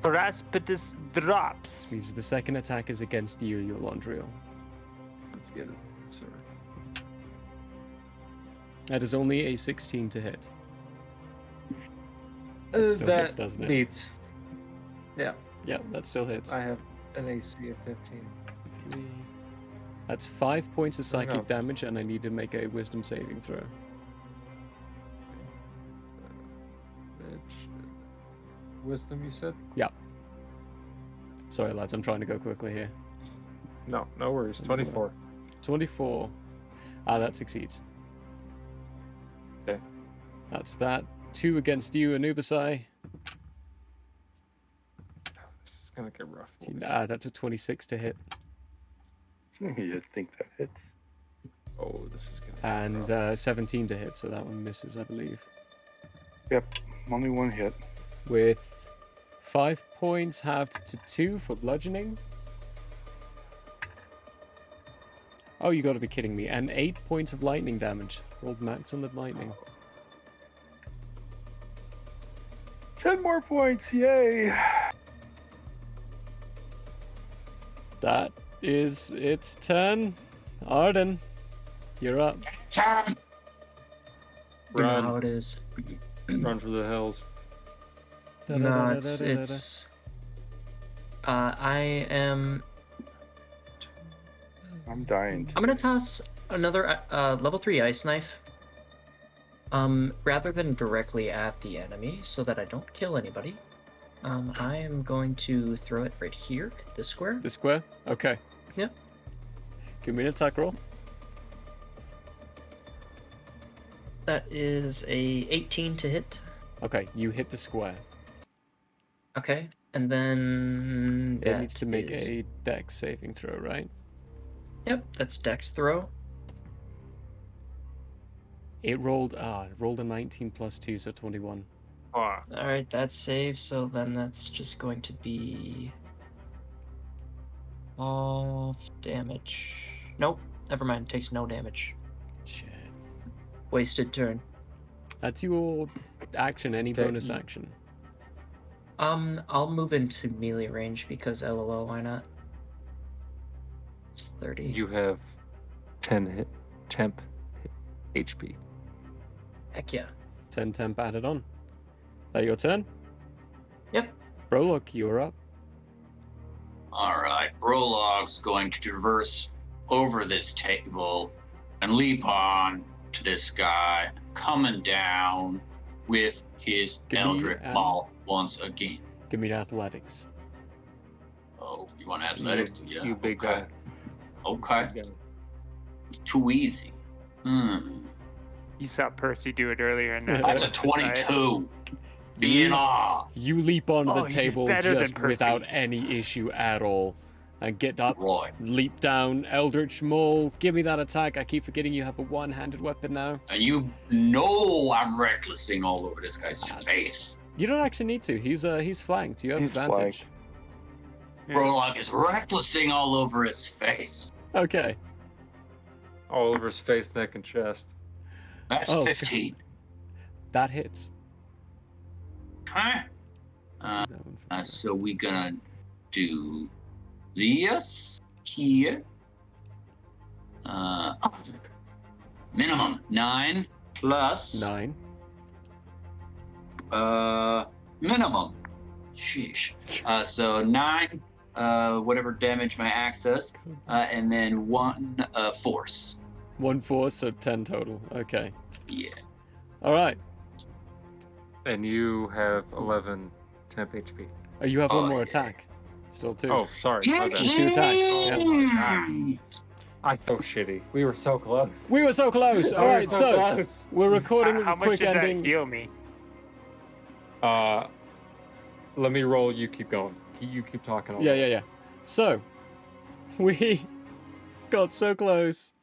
Paraspidus drops. This means the second attack is against you, Eulandriel. Let's get it. Sorry. That is only a 16 to hit. That still hits, doesn't it? beats. Yeah, Yeah, that still hits. I have an AC of 15. 3. That's 5 points of psychic no. damage, and I need to make a wisdom saving throw. Wisdom, you said? Sorry, lads, I'm trying to go quickly here. No worries. 24. 24. That succeeds. Okay. That's that. 2 against you, Anubisai. This is gonna get rough. boys. That's a 26 to hit. You think that hits? Oh, this is gonna get rough. And 17 to hit, so that one misses, I believe. Yep, only one hit. With 5 points halved to 2 for bludgeoning. Oh, you gotta be kidding me. And 8 points of lightning damage. Rolled max on the lightning. 10 more points, yay! That is its turn. Arden, you're up. You know Run. how it is. Run for the hills. No, it's I am. I'm dying. I'm gonna toss another level 3 ice knife. Rather than directly at the enemy, so that I don't kill anybody. I am going to throw it right here at this square. The square? Okay. Yep. Give me an attack roll. That is a 18 to hit. Okay, you hit the square. Okay, and then It needs to make is- a dex saving throw, right? Yep, that's Dex throw. It rolled a 19 plus 2, so 21. Oh, All right, that's saved. So then that's just going to be all damage. Nope, never mind. Takes no damage. Shit. Wasted turn. That's your action, any Okay. bonus action. I'll move into melee range because LOL, why not? It's 30. You have 10 temp HP. Heck yeah. 10 temp added on. That your turn? Yep. Brolog, you're up. All right, Brolog's going to traverse over this table and leap on to this guy coming down with his Give me, Eldritch Maul once again. Give me athletics. Oh, you want athletics? Yeah. You big guy. Okay. Big guy. Too easy. You saw Percy do it earlier, and That's a 22. Be in awe. You leap onto Oh, the you did table better than just Percy. without any issue at all. And get up, Right. leap down, Eldritch Maul. Give me that attack. I keep forgetting you have a one-handed weapon now. And you know I'm recklessing all over this guy's face. You don't actually need to. He's flanked. You have He's advantage. Brolog is recklessing all over his face. Okay. All over his face, neck, and chest. That's Oh, 15. That hits. Okay. That one for So we gonna do this here. Minimum 9 plus 9. minimum. Sheesh. So 9 whatever damage my axe does, and then 1 force. 1 force, so 10 total. Okay. Yeah. All right. And you have 11 temp HP. Oh, you have one Oh, more yeah. attack. Still 2. Oh, sorry. My bad. 2 attacks. I feel shitty. We were so close. We were so close. All right, so close. we're recording How a much quick did that ending. heal me? Let me roll. You keep going. You keep talking. I'll Yeah, roll. yeah. So we got so close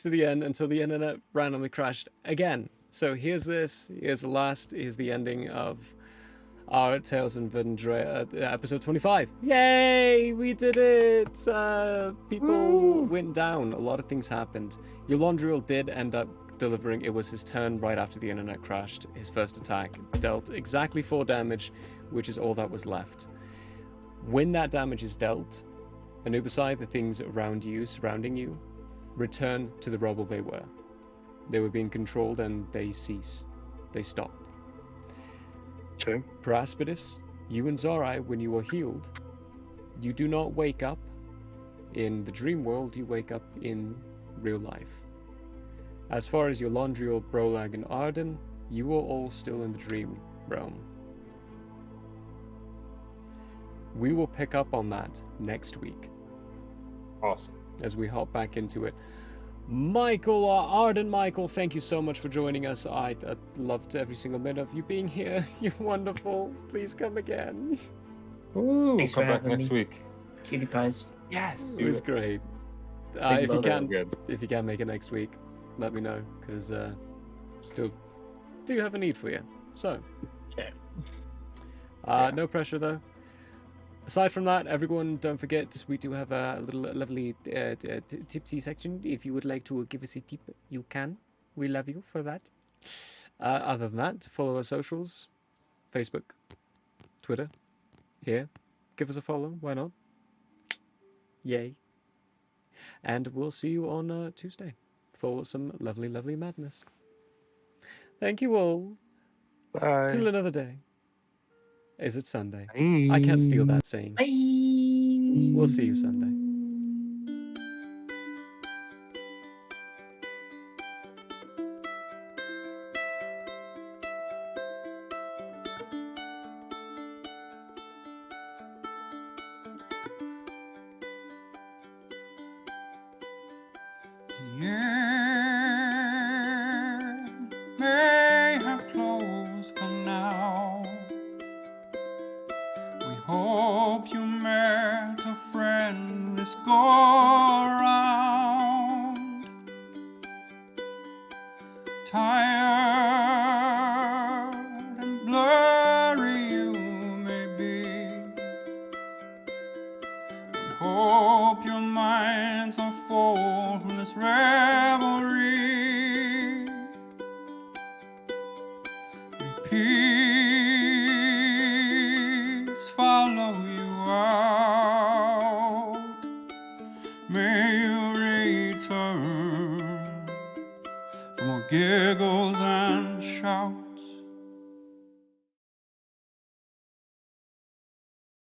to the end until the internet randomly crashed again. So here's this. Here's the last. Here's the ending of our Tales of Andrea episode 25. Yay! We did it! People went down. A lot of things happened. Yolondriel did end up delivering. It was his turn right after the internet crashed. His first attack dealt exactly 4 damage, which is all that was left. When that damage is dealt, Anubisai, the things around you, surrounding you, return to the rubble they were. They were being controlled and they cease. They stop. Okay. Paraspidus, you and Zorai, when you are healed, you do not wake up in the dream world, you wake up in real life. As far as Yolondriel, Brolag, and Arden, you are all still in the dream realm. We will pick up on that next week Awesome. as we hop back into it. Michael, Arden Michael, thank you so much for joining us. I loved every single minute of you being here. You're wonderful. Please come again. Ooh, Thanks come for back having next me. week. Cutie pies. Yes. It was great. Big If you love. can, Good. if you can make it next week, let me know, because still do have a need for you. So, Yeah. no pressure though. Aside from that, everyone, don't forget we do have a little lovely tipsy section. If you would like to give us a tip, you can. We love you for that. Other than that, follow our socials: Facebook, Twitter. Here, give us a follow. Why not? Yay! And we'll see you on Tuesday for some lovely, lovely madness. Thank you all. Bye. Till another day. Is it Sunday? I can't steal that saying. Bye. We'll see you Sunday. The end may have closed for now. We hope you met a friend this go around. Tired and blurry you may be. We hope your minds are full from this revelry. May peace follow you out. for more giggles and shouts.